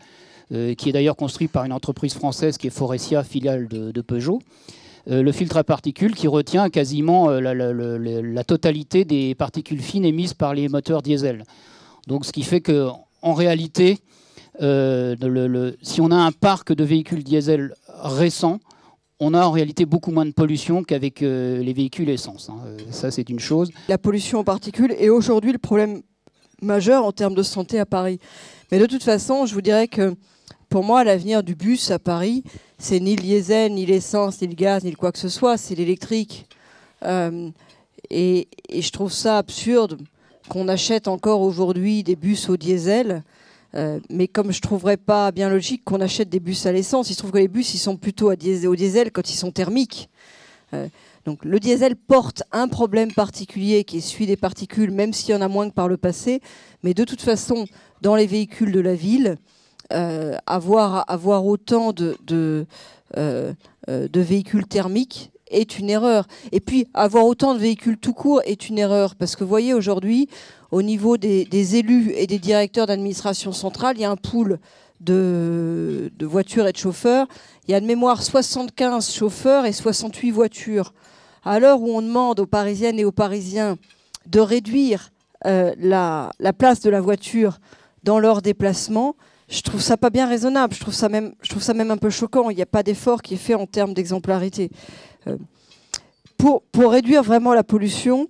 qui est d'ailleurs construit par une entreprise française qui est Faurecia, filiale de Peugeot. Le filtre à particules qui retient quasiment la totalité des particules fines émises par les moteurs diesel. Donc ce qui fait qu'en réalité, si on a un parc de véhicules diesel récents, on a en réalité beaucoup moins de pollution qu'avec les véhicules essence. Hein. Ça, c'est une chose. La pollution en particules est aujourd'hui le problème majeur en termes de santé à Paris. Mais de toute façon, je vous dirais que pour moi, l'avenir du bus à Paris, c'est ni le diesel, ni l'essence, ni le gaz, ni le quoi que ce soit, c'est l'électrique. Et je trouve ça absurde qu'on achète encore aujourd'hui des bus au diesel. Mais comme je ne trouverais pas bien logique qu'on achète des bus à l'essence, il se trouve que les bus ils sont plutôt au diesel quand ils sont thermiques. Donc le diesel porte un problème particulier qui est celui des particules, même s'il y en a moins que par le passé. Mais de toute façon, dans les véhicules de la ville, avoir autant de véhicules thermiques est une erreur. Et puis, avoir autant de véhicules tout court est une erreur. Parce que vous voyez, aujourd'hui, au niveau des élus et des directeurs d'administration centrale, il y a un pool de voitures et de chauffeurs. Il y a de mémoire 75 chauffeurs et 68 voitures. À l'heure où on demande aux Parisiennes et aux Parisiens de réduire la place de la voiture dans leur déplacement, je trouve ça pas bien raisonnable. Je trouve ça même un peu choquant. Il n'y a pas d'effort qui est fait en termes d'exemplarité. Pour réduire vraiment la pollution,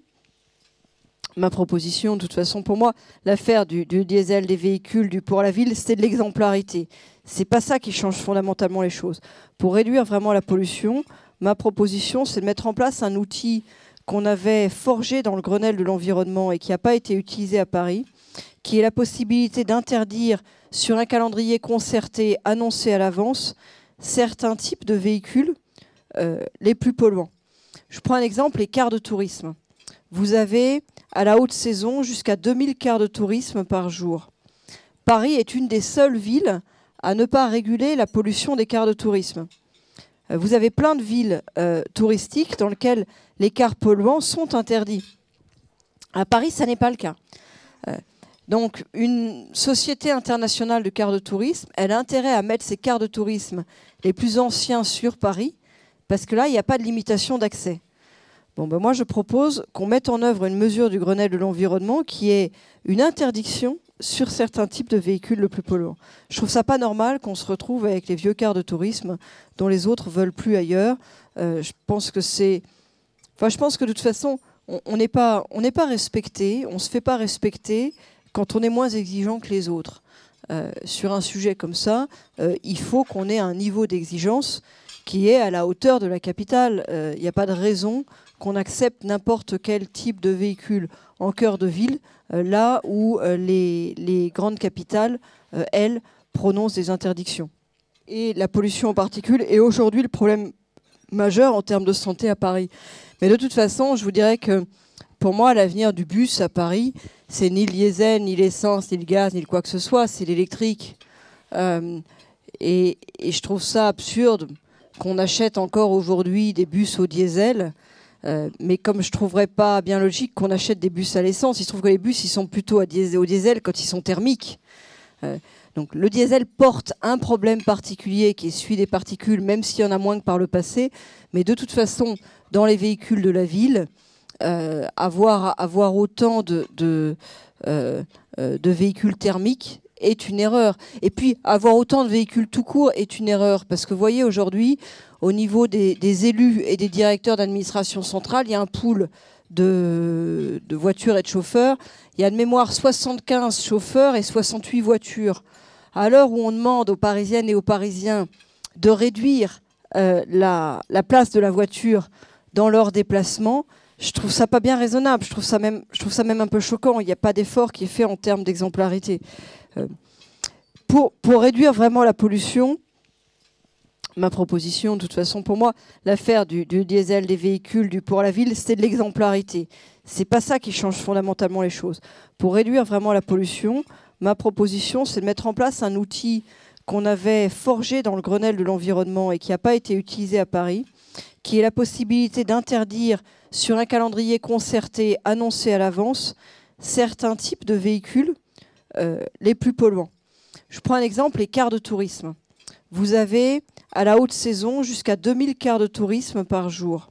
ma proposition, de toute façon, pour moi, l'affaire du diesel, des véhicules, pour la ville, c'est de l'exemplarité. C'est pas ça qui change fondamentalement les choses. Pour réduire vraiment la pollution, ma proposition, c'est de mettre en place un outil qu'on avait forgé dans le Grenelle de l'environnement et qui n'a pas été utilisé à Paris, qui est la possibilité d'interdire sur un calendrier concerté, annoncé à l'avance, certains types de véhicules les plus polluants. Je prends un exemple, les cars de tourisme. Vous avez, à la haute saison, jusqu'à 2000 cars de tourisme par jour. Paris est une des seules villes à ne pas réguler la pollution des cars de tourisme. Vous avez plein de villes touristiques dans lesquelles les cars polluants sont interdits. À Paris, ça n'est pas le cas. Donc, une société internationale de cars de tourisme, elle a intérêt à mettre ses cars de tourisme les plus anciens sur Paris, parce que là, il n'y a pas de limitation d'accès. Bon, ben moi, je propose qu'on mette en œuvre une mesure du Grenelle de l'environnement qui est une interdiction sur certains types de véhicules le plus polluants. Je trouve ça pas normal qu'on se retrouve avec les vieux cars de tourisme dont les autres veulent plus ailleurs. Je pense que de toute façon, on n'est pas respecté, on se fait pas respecter quand on est moins exigeant que les autres. Sur un sujet comme ça, il faut qu'on ait un niveau d'exigence qui est à la hauteur de la capitale. Il n'y a pas de raison qu'on accepte n'importe quel type de véhicule en cœur de ville, là où les grandes capitales, elles, prononcent des interdictions. Et la pollution en particules est aujourd'hui le problème majeur en termes de santé à Paris. Mais de toute façon, je vous dirais que pour moi, l'avenir du bus à Paris, c'est ni le diesel, ni l'essence, ni le gaz, ni le quoi que ce soit, c'est l'électrique. Et je trouve ça absurde qu'on achète encore aujourd'hui des bus au diesel, mais comme je ne trouverais pas bien logique qu'on achète des bus à l'essence, il se trouve que les bus ils sont plutôt au diesel quand ils sont thermiques. Donc le diesel porte un problème particulier qui est celui des particules, même s'il y en a moins que par le passé. Mais de toute façon, dans les véhicules de la ville, avoir autant de véhicules thermiques est une erreur. Et puis, avoir autant de véhicules tout court est une erreur. Parce que vous voyez, aujourd'hui, au niveau des élus et des directeurs d'administration centrale, il y a un pool de voitures et de chauffeurs. Il y a de mémoire 75 chauffeurs et 68 voitures. À l'heure où on demande aux Parisiennes et aux Parisiens de réduire la place de la voiture dans leur déplacement, je trouve ça pas bien raisonnable. Je trouve ça même un peu choquant. Il n'y a pas d'effort qui est fait en termes d'exemplarité. Pour réduire vraiment la pollution, ma proposition, de toute façon, pour moi, l'affaire du diesel, des véhicules, pour la ville, c'est de l'exemplarité. C'est pas ça qui change fondamentalement les choses. Pour réduire vraiment la pollution, ma proposition, c'est de mettre en place un outil qu'on avait forgé dans le Grenelle de l'environnement et qui n'a pas été utilisé à Paris, qui est la possibilité d'interdire sur un calendrier concerté, annoncé à l'avance, certains types de véhicules les plus polluants. Je prends un exemple, les cars de tourisme. Vous avez, à la haute saison, jusqu'à 2000 cars de tourisme par jour.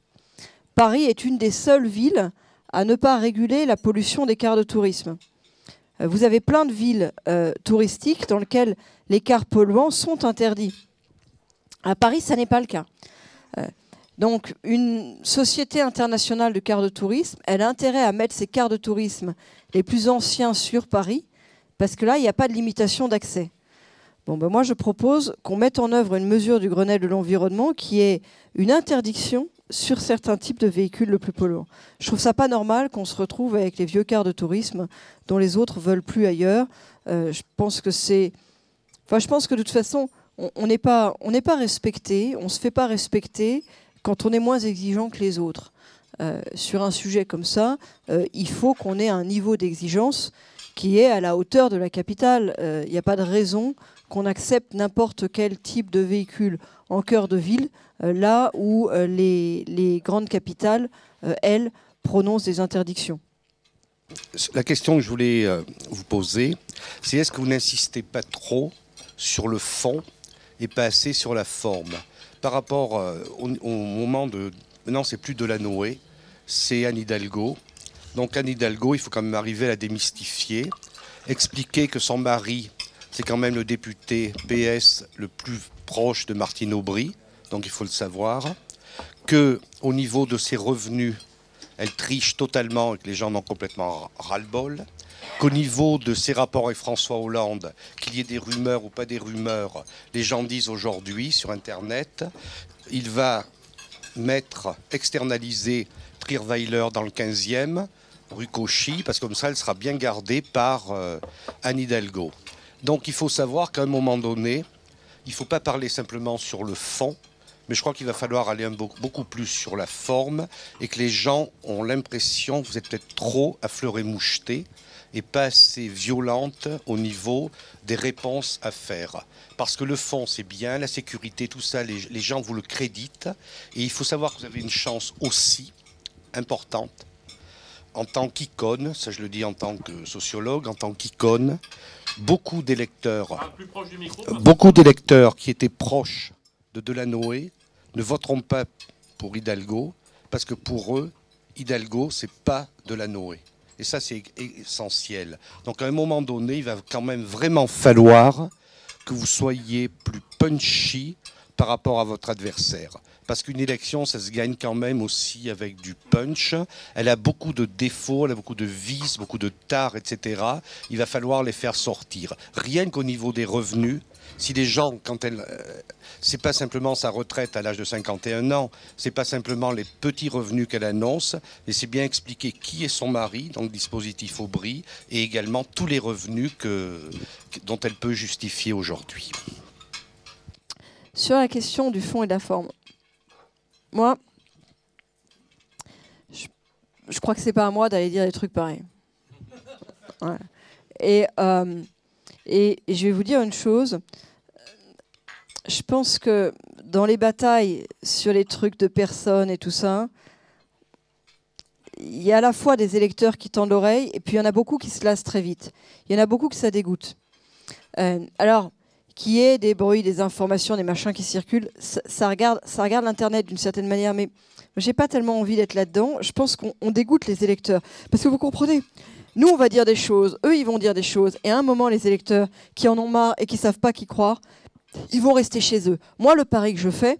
Paris est une des seules villes à ne pas réguler la pollution des cars de tourisme. Vous avez plein de villes touristiques dans lesquelles les cars polluants sont interdits. À Paris, ça n'est pas le cas. Donc, une société internationale de cars de tourisme, elle a intérêt à mettre ses cars de tourisme les plus anciens sur Paris, parce que là, il n'y a pas de limitation d'accès. Bon, ben moi, je propose qu'on mette en œuvre une mesure du Grenelle de l'environnement qui est une interdiction sur certains types de véhicules le plus polluants. Je trouve ça pas normal qu'on se retrouve avec les vieux cars de tourisme dont les autres veulent plus ailleurs. Je pense que de toute façon, on n'est pas respecté, on se fait pas respecter quand on est moins exigeant que les autres. Sur un sujet comme ça, il faut qu'on ait un niveau d'exigence qui est à la hauteur de la capitale. Il n'y a pas de raison qu'on accepte n'importe quel type de véhicule en cœur de ville, là où les grandes capitales, elles, prononcent des interdictions. La question que je voulais vous poser, c'est est-ce que vous n'insistez pas trop sur le fond et pas assez sur la forme? Par rapport au moment de... Maintenant, c'est plus Delanoë, c'est Anne Hidalgo. Donc Anne Hidalgo, il faut quand même arriver à la démystifier, expliquer que son mari, c'est quand même le député PS le plus proche de Martine Aubry, donc il faut le savoir, qu'au niveau de ses revenus, elle triche totalement et que les gens en ont complètement ras-le-bol, qu'au niveau de ses rapports avec François Hollande, qu'il y ait des rumeurs ou pas des rumeurs, les gens disent aujourd'hui sur Internet, il va externaliser Trierweiler dans le 15e, rue Cauchy, parce que comme ça, elle sera bien gardée par Anne Hidalgo. Donc il faut savoir qu'à un moment donné, il ne faut pas parler simplement sur le fond, mais je crois qu'il va falloir aller beaucoup plus sur la forme et que les gens ont l'impression que vous êtes peut-être trop à fleur et moucheté et pas assez violente au niveau des réponses à faire. Parce que le fond, c'est bien, la sécurité, tout ça, les gens vous le créditent. Et il faut savoir que vous avez une chance aussi importante en tant qu'icône, ça je le dis en tant que sociologue, en tant qu'icône, beaucoup d'électeurs qui étaient proches de Delanoë ne voteront pas pour Hidalgo, parce que pour eux, Hidalgo, c'est pas Delanoë. Et ça, c'est essentiel. Donc, à un moment donné, il va quand même vraiment falloir que vous soyez plus punchy par rapport à votre adversaire. Parce qu'une élection, ça se gagne quand même aussi avec du punch. Elle a beaucoup de défauts, elle a beaucoup de vices, beaucoup de tares, etc. Il va falloir les faire sortir. Rien qu'au niveau des revenus, si les gens, quand elles... c'est pas simplement sa retraite à l'âge de 51 ans, c'est pas simplement les petits revenus qu'elle annonce, mais c'est bien expliquer qui est son mari, dans le dispositif Aubry, et également tous les revenus dont elle peut justifier aujourd'hui. Sur la question du fond et de la forme, moi, je crois que c'est pas à moi d'aller dire des trucs pareils. Ouais. Et je vais vous dire une chose. Je pense que dans les batailles sur les trucs de personnes et tout ça, il y a à la fois des électeurs qui tendent l'oreille et puis il y en a beaucoup qui se lassent très vite. Il y en a beaucoup que ça dégoûte. Alors, qu'il y ait des bruits, des informations, des machins qui circulent, ça regarde l'Internet d'une certaine manière, mais j'ai pas tellement envie d'être là-dedans. Je pense qu'on dégoûte les électeurs. Parce que vous comprenez, nous, on va dire des choses, eux, ils vont dire des choses, et à un moment, les électeurs qui en ont marre et qui savent pas qui croire, ils vont rester chez eux. Moi, le pari que je fais,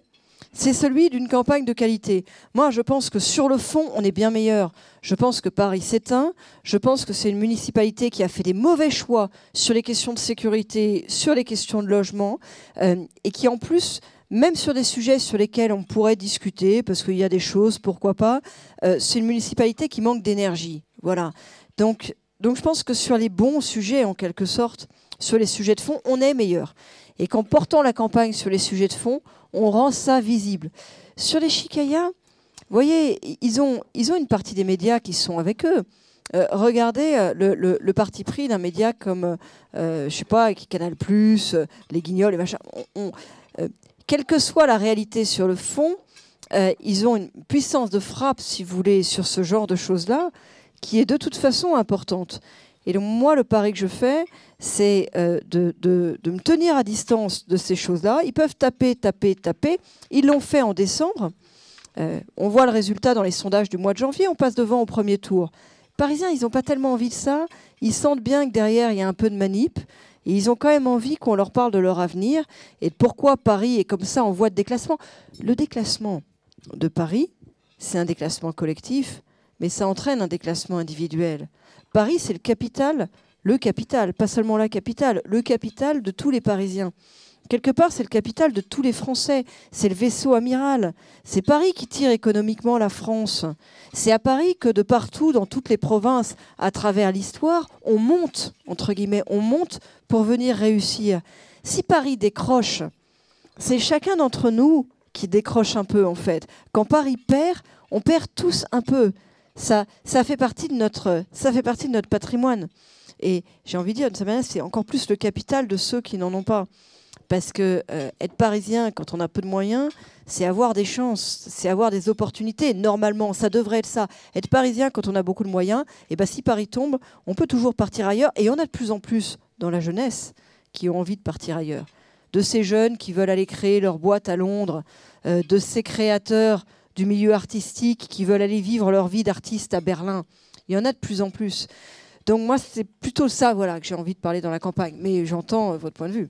c'est celui d'une campagne de qualité. Moi, je pense que sur le fond, on est bien meilleur. Je pense que Paris s'éteint. Je pense que c'est une municipalité qui a fait des mauvais choix sur les questions de sécurité, sur les questions de logement, et qui, en plus, même sur des sujets sur lesquels on pourrait discuter, parce qu'il y a des choses, pourquoi pas, c'est une municipalité qui manque d'énergie. Voilà. Donc, je pense que sur les bons sujets, en quelque sorte, sur les sujets de fond, on est meilleur. Et qu'en portant la campagne sur les sujets de fond, on rend ça visible. Sur les chicayas, vous voyez, ils ont une partie des médias qui sont avec eux. Regardez le parti pris d'un média comme, je sais pas, Canal+, les Guignols, les machins. Quelle que soit la réalité sur le fond, ils ont une puissance de frappe, si vous voulez, sur ce genre de choses-là, qui est de toute façon importante. Et donc moi, le pari que je fais, c'est de me tenir à distance de ces choses-là. Ils peuvent taper. Ils l'ont fait en décembre. On voit le résultat dans les sondages du mois de janvier. On passe devant au premier tour. Les Parisiens, ils n'ont pas tellement envie de ça. Ils sentent bien que derrière, il y a un peu de manip. Et ils ont quand même envie qu'on leur parle de leur avenir et de pourquoi Paris est comme ça en voie de déclassement. Le déclassement de Paris, c'est un déclassement collectif, mais ça entraîne un déclassement individuel. Paris, c'est le capital, pas seulement la capitale, le capital de tous les Parisiens. Quelque part, c'est le capital de tous les Français. C'est le vaisseau amiral. C'est Paris qui tire économiquement la France. C'est à Paris que de partout, dans toutes les provinces, à travers l'histoire, on monte, entre guillemets, on monte pour venir réussir. Si Paris décroche, c'est chacun d'entre nous qui décroche un peu, en fait. Quand Paris perd, on perd tous un peu. Ça fait partie de notre patrimoine. Et j'ai envie de dire, c'est encore plus le capital de ceux qui n'en ont pas. Parce que être parisien, quand on a peu de moyens, c'est avoir des chances, c'est avoir des opportunités. Normalement, ça devrait être ça. Être parisien, quand on a beaucoup de moyens, et ben, si Paris tombe, on peut toujours partir ailleurs. Et il y en a de plus en plus dans la jeunesse qui ont envie de partir ailleurs. De ces jeunes qui veulent aller créer leur boîte à Londres, de ces créateurs du milieu artistique qui veulent aller vivre leur vie d'artiste à Berlin. Il y en a de plus en plus. Donc moi, c'est plutôt ça, voilà, que j'ai envie de parler dans la campagne. Mais j'entends votre point de vue.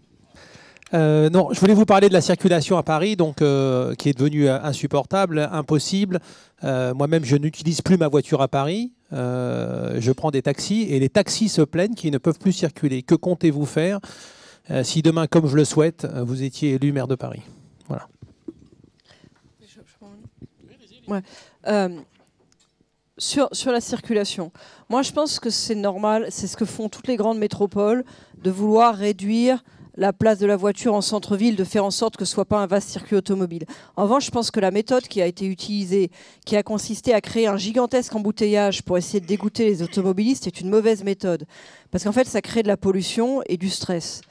Non, je voulais vous parler de la circulation à Paris, donc, qui est devenue insupportable, impossible. Moi-même, je n'utilise plus ma voiture à Paris. Je prends des taxis et les taxis se plaignent qu'ils ne peuvent plus circuler. Que comptez-vous faire si demain, comme je le souhaite, vous étiez élu maire de Paris? Voilà. Ouais. Sur la circulation, moi je pense que c'est normal, c'est ce que font toutes les grandes métropoles, de vouloir réduire la place de la voiture en centre-ville, de faire en sorte que ce ne soit pas un vaste circuit automobile. En revanche, je pense que la méthode qui a été utilisée, qui a consisté à créer un gigantesque embouteillage pour essayer de dégoûter les automobilistes, est une mauvaise méthode. Parce qu'en fait, ça crée de la pollution et du stress.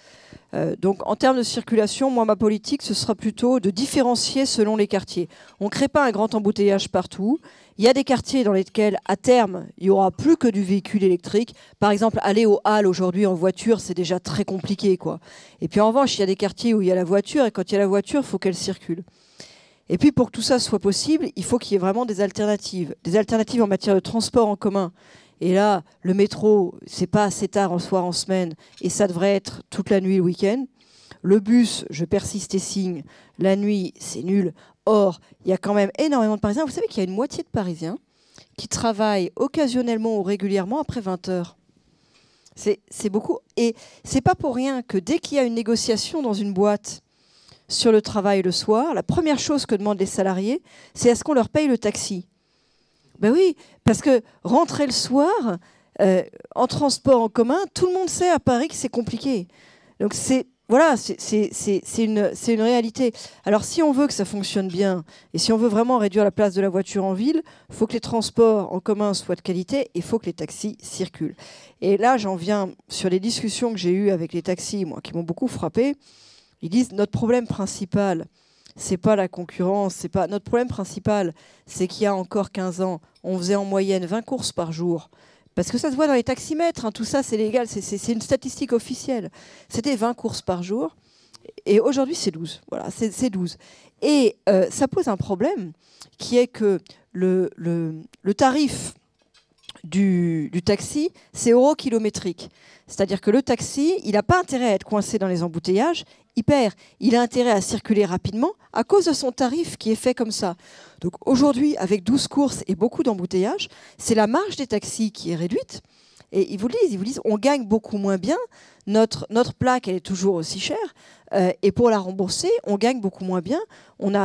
Donc en termes de circulation, moi ma politique ce sera plutôt de différencier selon les quartiers. On ne crée pas un grand embouteillage partout. Il y a des quartiers dans lesquels à terme il n'y aura plus que du véhicule électrique. Par exemple, aller aux Halles aujourd'hui en voiture c'est déjà très compliqué, quoi. Et puis en revanche il y a des quartiers où il y a la voiture et quand il y a la voiture il faut qu'elle circule. Et puis pour que tout ça soit possible, il faut qu'il y ait vraiment des alternatives en matière de transport en commun. Et là, le métro, c'est pas assez tard en soir, en semaine, et ça devrait être toute la nuit, le week-end. Le bus, je persiste et signe, la nuit, c'est nul. Or, il y a quand même énormément de Parisiens. Vous savez qu'il y a une moitié de Parisiens qui travaillent occasionnellement ou régulièrement après 20 heures. C'est beaucoup. Et c'est pas pour rien que dès qu'il y a une négociation dans une boîte sur le travail le soir, la première chose que demandent les salariés, c'est est-ce qu'on leur paye le taxi ? Ben oui, parce que rentrer le soir, en transport en commun, tout le monde sait à Paris que c'est compliqué. Donc c'est une réalité. Alors si on veut que ça fonctionne bien, et si on veut vraiment réduire la place de la voiture en ville, il faut que les transports en commun soient de qualité, et il faut que les taxis circulent. Et là, j'en viens sur les discussions que j'ai eues avec les taxis, moi, qui m'ont beaucoup frappé. Ils disent, notre problème principal, c'est pas la concurrence, c'est pas notre problème principal, c'est qu'il y a encore 15 ans, on faisait en moyenne 20 courses par jour. Parce que ça se voit dans les taximètres, hein, tout ça c'est légal, c'est une statistique officielle. C'était 20 courses par jour, et aujourd'hui c'est 12. Voilà, c'est 12. Et ça pose un problème, qui est que le tarif du taxi, c'est euro-kilométrique. C'est-à-dire que le taxi, il n'a pas intérêt à être coincé dans les embouteillages, il a intérêt à circuler rapidement à cause de son tarif qui est fait comme ça. Donc aujourd'hui, avec 12 courses et beaucoup d'embouteillages, c'est la marge des taxis qui est réduite. Et ils vous le disent, on gagne beaucoup moins bien. Notre plaque, elle est toujours aussi chère. Et pour la rembourser, on gagne beaucoup moins bien.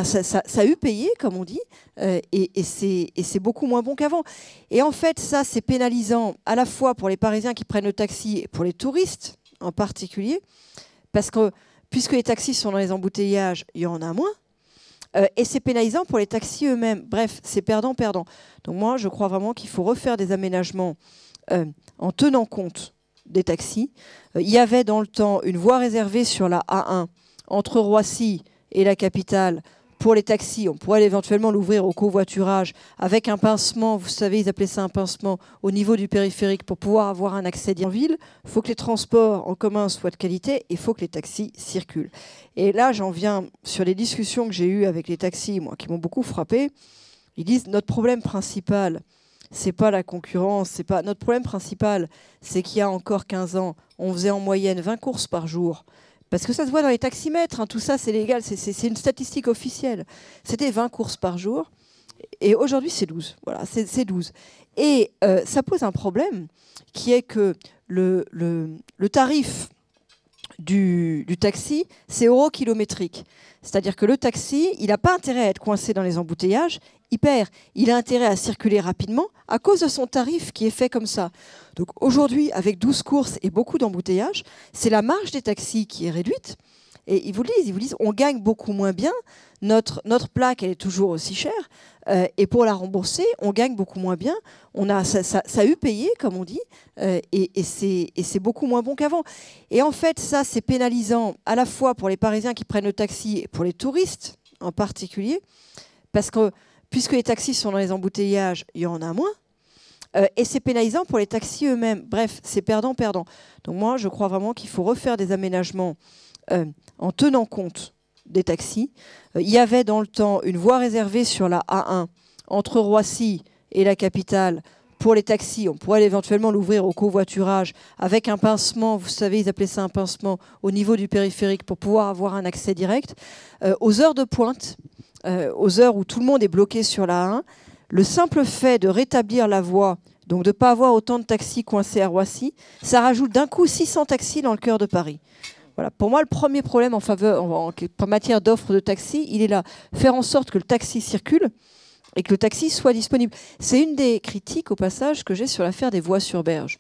Ça a eu payé, comme on dit, et c'est beaucoup moins bon qu'avant. Et en fait, ça, c'est pénalisant à la fois pour les Parisiens qui prennent le taxi et pour les touristes en particulier, parce que puisque les taxis sont dans les embouteillages, il y en a moins. Et c'est pénalisant pour les taxis eux-mêmes. Bref, c'est perdant-perdant. Donc moi, je crois vraiment qu'il faut refaire des aménagements en tenant compte des taxis. Il y avait dans le temps une voie réservée sur la A1 entre Roissy et la capitale pour les taxis. On pourrait éventuellement l'ouvrir au covoiturage avec un pincement, vous savez, ils appelaient ça un pincement au niveau du périphérique pour pouvoir avoir un accès en ville. Il faut que les transports en commun soient de qualité et il faut que les taxis circulent. Et là, j'en viens sur les discussions que j'ai eues avec les taxis, moi, qui m'ont beaucoup frappé. Ils disent notre problème principal, c'est pas la concurrence, c'est pas notre problème principal, c'est qu'il y a encore 15 ans, on faisait en moyenne 20 courses par jour. Parce que ça se voit dans les taximètres, hein, tout ça c'est légal, c'est une statistique officielle. C'était 20 courses par jour et aujourd'hui c'est 12. Voilà, c'est 12. Et ça pose un problème qui est que le tarif du taxi, c'est euro-kilométrique. C'est-à-dire que le taxi, il n'a pas intérêt à être coincé dans les embouteillages, il perd. Il a intérêt à circuler rapidement à cause de son tarif qui est fait comme ça. Donc aujourd'hui, avec 12 courses et beaucoup d'embouteillages, c'est la marge des taxis qui est réduite. Et ils vous le disent, on gagne beaucoup moins bien. Notre plaque, elle est toujours aussi chère. Et pour la rembourser, on gagne beaucoup moins bien. Ça a eu payé, comme on dit, et c'est beaucoup moins bon qu'avant. Et en fait, ça, c'est pénalisant à la fois pour les Parisiens qui prennent le taxi et pour les touristes en particulier, parce que puisque les taxis sont dans les embouteillages, il y en a moins. Et c'est pénalisant pour les taxis eux-mêmes. Bref, c'est perdant-perdant. Donc moi, je crois vraiment qu'il faut refaire des aménagements en tenant compte des taxis. Il y avait dans le temps une voie réservée sur la A1 entre Roissy et la capitale pour les taxis. On pourrait éventuellement l'ouvrir au covoiturage avec un pincement, vous savez, ils appelaient ça un pincement au niveau du périphérique pour pouvoir avoir un accès direct. Aux heures de pointe, aux heures où tout le monde est bloqué sur la A1, le simple fait de rétablir la voie, donc de ne pas avoir autant de taxis coincés à Roissy, ça rajoute d'un coup 600 taxis dans le cœur de Paris. Voilà. Pour moi, le premier problème en matière d'offre de taxi, il est là. Faire en sorte que le taxi circule et que le taxi soit disponible. C'est une des critiques, au passage, que j'ai sur l'affaire des voies sur berge.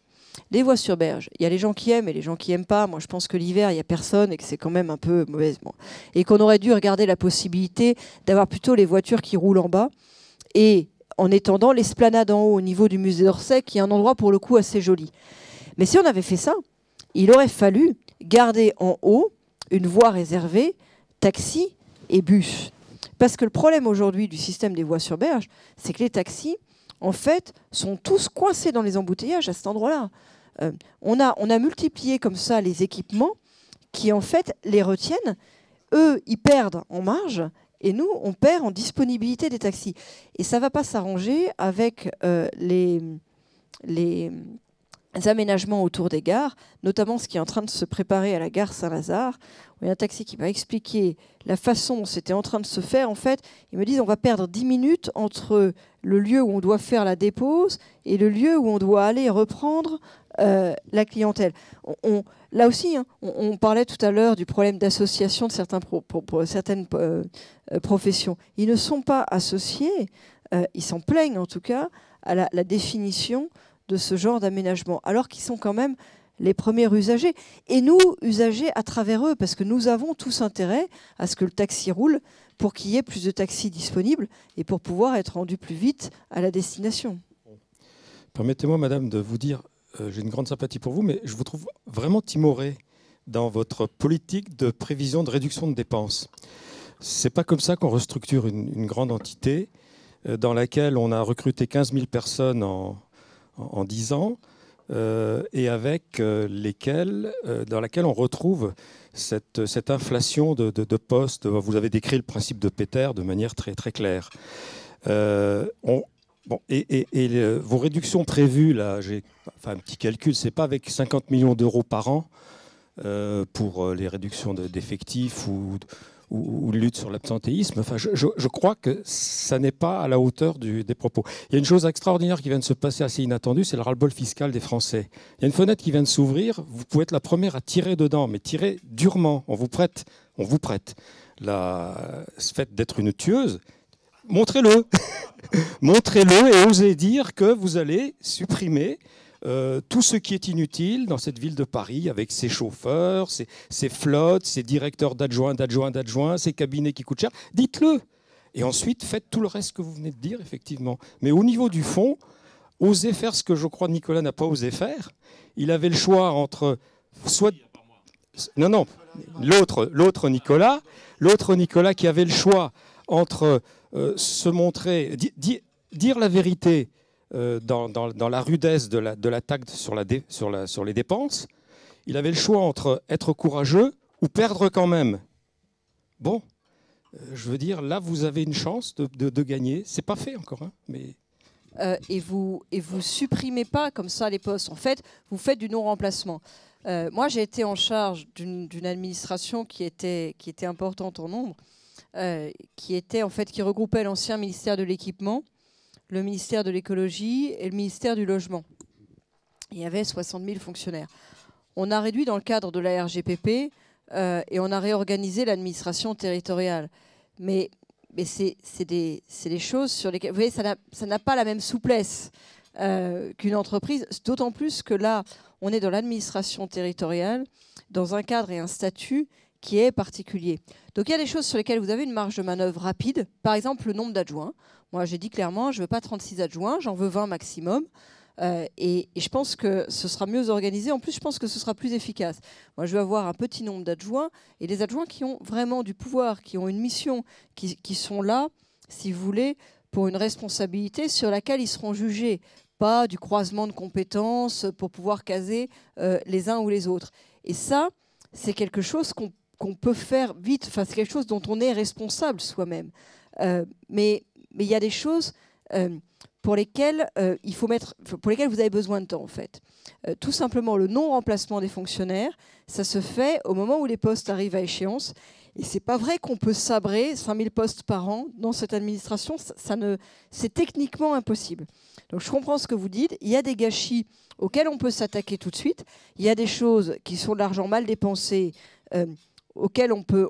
Les voies sur berge, il y a les gens qui aiment et les gens qui n'aiment pas. Moi, je pense que l'hiver, il n'y a personne et que c'est quand même un peu mauvais. Bon. Et qu'on aurait dû regarder la possibilité d'avoir plutôt les voitures qui roulent en bas et en étendant l'esplanade en haut au niveau du musée d'Orsay, qui est un endroit pour le coup assez joli. Mais si on avait fait ça, il aurait fallu garder en haut une voie réservée taxi et bus. Parce que le problème aujourd'hui du système des voies sur berge, c'est que les taxis, en fait, sont tous coincés dans les embouteillages à cet endroit-là. On a multiplié comme ça les équipements qui, en fait, les retiennent. Eux, ils perdent en marge et nous, on perd en disponibilité des taxis. Et ça ne va pas s'arranger avec les aménagements autour des gares, notamment ce qui est en train de se préparer à la gare Saint-Lazare. Il y a un taxi qui m'a expliqué la façon dont c'était en train de se faire. En fait, ils me disent on va perdre 10 minutes entre le lieu où on doit faire la dépose et le lieu où on doit aller reprendre la clientèle. Là aussi, hein, on parlait tout à l'heure du problème d'association de certaines professions. Ils ne sont pas associés, ils s'en plaignent en tout cas, à la définition de ce genre d'aménagement, alors qu'ils sont quand même les premiers usagers. Et nous, usagers à travers eux, parce que nous avons tous intérêt à ce que le taxi roule pour qu'il y ait plus de taxis disponibles et pour pouvoir être rendu plus vite à la destination. Permettez-moi, madame, de vous dire, j'ai une grande sympathie pour vous, mais je vous trouve vraiment timoré dans votre politique de prévision de réduction de dépenses. C'est pas comme ça qu'on restructure une grande entité dans laquelle on a recruté 15 000 personnes en 10 ans et avec dans laquelle on retrouve cette inflation de postes. Vous avez décrit le principe de Peter de manière très, très claire. Vos réductions prévues, là, j'ai un petit calcul, c'est pas avec 50 millions d'euros par an pour les réductions d'effectifs ou lutte sur l'absentéisme. Enfin, je crois que ça n'est pas à la hauteur des propos. Il y a une chose extraordinaire qui vient de se passer, assez inattendue, c'est le ras-le-bol fiscal des Français. Il y a une fenêtre qui vient de s'ouvrir, vous pouvez être la première à tirer dedans, mais tirer durement. On vous prête le fait d'être une tueuse. Montrez-le. Montrez-le et osez dire que vous allez supprimer tout ce qui est inutile dans cette ville de Paris, avec ses chauffeurs, ses flottes, ses directeurs d'adjoints, ses cabinets qui coûtent cher. Dites-le. Et ensuite, faites tout le reste que vous venez de dire, effectivement. Mais au niveau du fond, osez faire ce que je crois Nicolas n'a pas osé faire. Il avait le choix entre soit... Non, l'autre Nicolas qui avait le choix entre se montrer, dire la vérité dans la rudesse de l'attaque sur les dépenses. Il avait le choix entre être courageux ou perdre quand même. Bon, je veux dire, là, vous avez une chance de gagner. C'est pas fait encore, hein, mais... Et vous supprimez pas comme ça les postes. En fait, vous faites du non-remplacement. Moi, j'ai été en charge d'une administration qui était importante en nombre, qui regroupait l'ancien ministère de l'Équipement, le ministère de l'Écologie et le ministère du Logement. Il y avait 60 000 fonctionnaires. On a réduit dans le cadre de la RGPP et on a réorganisé l'administration territoriale. Mais c'est des choses sur lesquelles... Vous voyez, ça n'a pas la même souplesse qu'une entreprise, d'autant plus que là, on est dans l'administration territoriale, dans un cadre et un statut qui est particulier. Donc il y a des choses sur lesquelles vous avez une marge de manœuvre rapide. Par exemple, le nombre d'adjoints. Moi, j'ai dit clairement, je ne veux pas 36 adjoints, j'en veux 20 maximum. Et je pense que ce sera mieux organisé. En plus, je pense que ce sera plus efficace. Moi, je veux avoir un petit nombre d'adjoints et des adjoints qui ont vraiment du pouvoir, qui ont une mission, qui sont là, si vous voulez, pour une responsabilité sur laquelle ils seront jugés. Pas du croisement de compétences pour pouvoir caser les uns ou les autres. Et ça, c'est quelque chose qu'on peut faire vite. Enfin, c'est quelque chose dont on est responsable soi-même. Mais il y a des choses... pour lesquels pour lesquels vous avez besoin de temps, en fait. Tout simplement, le non-remplacement des fonctionnaires, ça se fait au moment où les postes arrivent à échéance. Et c'est pas vrai qu'on peut sabrer 5000 postes par an dans cette administration. C'est techniquement impossible. Donc, je comprends ce que vous dites. Il y a des gâchis auxquels on peut s'attaquer tout de suite. Il y a des choses qui sont de l'argent mal dépensé, auxquels on peut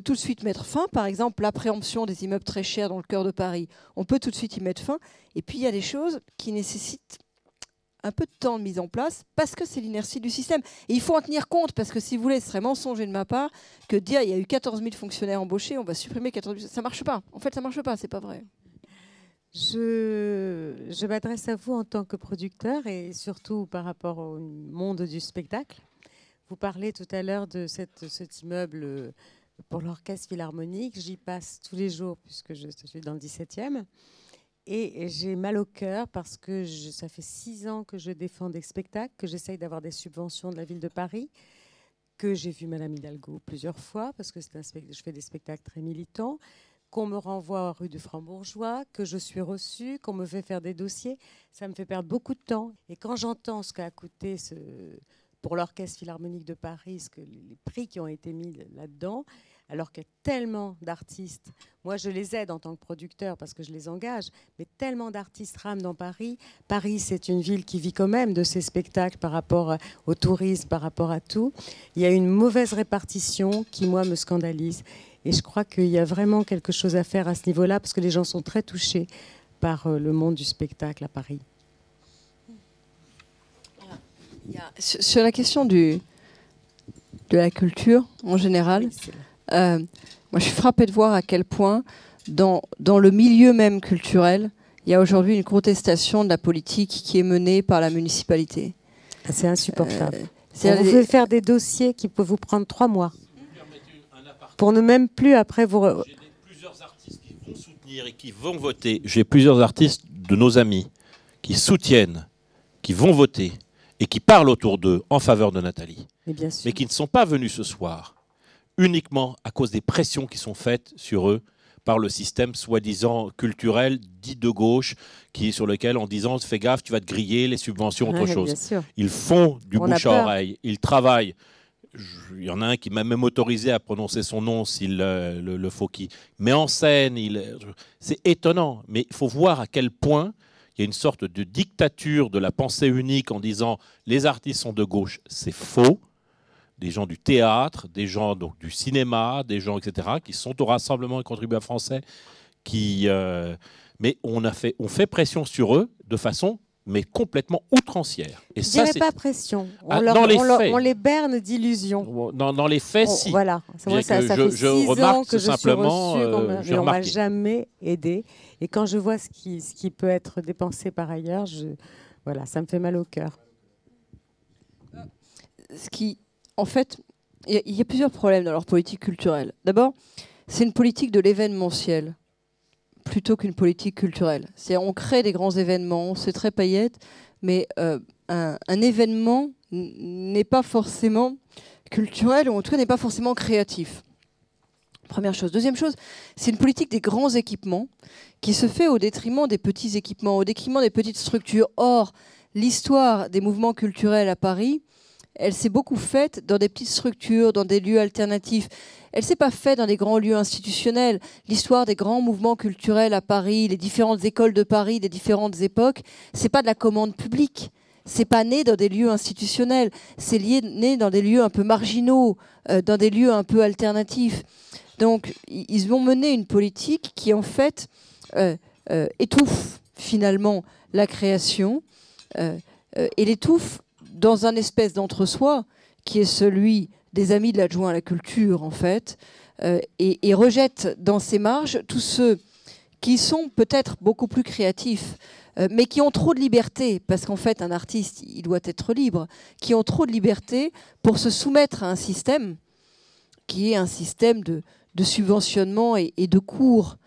tout de suite mettre fin. Par exemple, la préemption des immeubles très chers dans le cœur de Paris, on peut tout de suite y mettre fin. Et puis, il y a des choses qui nécessitent un peu de temps de mise en place parce que c'est l'inertie du système. Et il faut en tenir compte parce que, si vous voulez, ce serait mensonger de ma part que de dire il y a eu 14 000 fonctionnaires embauchés, on va supprimer 14 000. Ça ne marche pas. En fait, ça ne marche pas, c'est pas vrai. Je m'adresse à vous en tant que producteur et surtout par rapport au monde du spectacle. Vous parlez tout à l'heure de cet immeuble pour l'Orchestre Philharmonique. J'y passe tous les jours puisque je suis dans le 17e. Et j'ai mal au cœur parce que ça fait 6 ans que je défends des spectacles, que j'essaye d'avoir des subventions de la ville de Paris, que j'ai vu Madame Hidalgo plusieurs fois parce que je fais des spectacles très militants, qu'on me renvoie à rue du Franc-Bourgeois, que je suis reçue, qu'on me fait faire des dossiers. Ça me fait perdre beaucoup de temps. Et quand j'entends ce qu'a coûté pour l'Orchestre Philharmonique de Paris, les prix qui ont été mis là-dedans, alors qu'il y a tellement d'artistes, moi je les aide en tant que producteur parce que je les engage, mais tellement d'artistes rament dans Paris. Paris, c'est une ville qui vit quand même de ses spectacles par rapport au tourisme, par rapport à tout. Il y a une mauvaise répartition qui, moi, me scandalise. Et je crois qu'il y a vraiment quelque chose à faire à ce niveau-là parce que les gens sont très touchés par le monde du spectacle à Paris. Sur la question de la culture en général, moi je suis frappée de voir à quel point dans le milieu même culturel, il y a aujourd'hui une contestation de la politique qui est menée par la municipalité. C'est insupportable. Vous pouvez faire des dossiers qui peuvent vous prendre 3 mois. Pour ne même plus après vous... J'ai plusieurs artistes qui vont soutenir et qui vont voter. J'ai plusieurs artistes de nos amis qui soutiennent, qui vont voter et qui parlent autour d'eux en faveur de Nathalie, mais qui ne sont pas venus ce soir uniquement à cause des pressions qui sont faites sur eux par le système soi-disant culturel dit de gauche, sur lequel en disant fais gaffe, tu vas te griller les subventions, autre chose. Ils font du bouche à oreille, ils travaillent. Il y en a un qui m'a même autorisé à prononcer son nom s'il le faut, qui met en scène. C'est étonnant, mais il faut voir à quel point il y a une sorte de dictature de la pensée unique en disant les artistes sont de gauche. C'est faux. Des gens du théâtre, des gens donc, du cinéma, des gens, etc., qui sont au Rassemblement des contribuables français, mais on fait pression sur eux de façon mais complètement outrancière. Et Je ça, dirais pas pression. dans On les berne d'illusions. dans les faits, si. Voilà. Moi, Bien ça que fait je 6 remarque ans que je simplement, suis reçue, j'ai mais on m'a remarqué. jamais aidé. Et quand je vois ce qui peut être dépensé par ailleurs, voilà, ça me fait mal au cœur. En fait, il y a plusieurs problèmes dans leur politique culturelle. D'abord, c'est une politique de l'événementiel plutôt qu'une politique culturelle. On crée des grands événements, c'est très paillette, mais un événement n'est pas forcément culturel, ou en tout cas n'est pas forcément créatif. Première chose. Deuxième chose, c'est une politique des grands équipements qui se fait au détriment des petits équipements, au détriment des petites structures. Or, l'histoire des mouvements culturels à Paris, elle s'est beaucoup faite dans des petites structures, dans des lieux alternatifs. Elle ne s'est pas faite dans des grands lieux institutionnels. L'histoire des grands mouvements culturels à Paris, les différentes écoles de Paris des différentes époques, c'est pas de la commande publique. C'est pas né dans des lieux institutionnels. C'est né dans des lieux un peu marginaux, dans des lieux un peu alternatifs. Donc, ils ont mené une politique qui, en fait, étouffe finalement la création et l'étouffe dans un espèce d'entre-soi qui est celui des amis de l'adjoint à la culture, en fait, et rejette dans ses marges tous ceux qui sont peut-être beaucoup plus créatifs, mais qui ont trop de liberté, parce qu'en fait, un artiste, il doit être libre, qui ont trop de liberté pour se soumettre à un système qui est un système de subventionnement et de cours.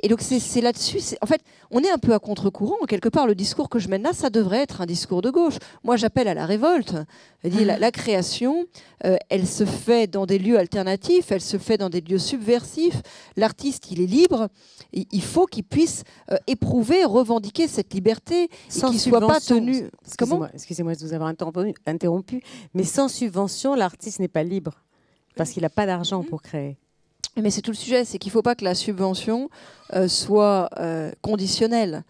Et donc c'est là-dessus, en fait, on est un peu à contre-courant. Quelque part, le discours que je mène là, ça devrait être un discours de gauche. Moi, j'appelle à la révolte. La création, elle se fait dans des lieux alternatifs, elle se fait dans des lieux subversifs. L'artiste, il est libre. Il faut qu'il puisse éprouver, revendiquer cette liberté, et qu'il ne soit pas tenu... Excusez-moi de vous avoir interrompu, mais sans subvention, l'artiste n'est pas libre, parce qu'il n'a pas d'argent pour créer. Mais c'est tout le sujet, c'est qu'il ne faut pas que la subvention soit conditionnelle.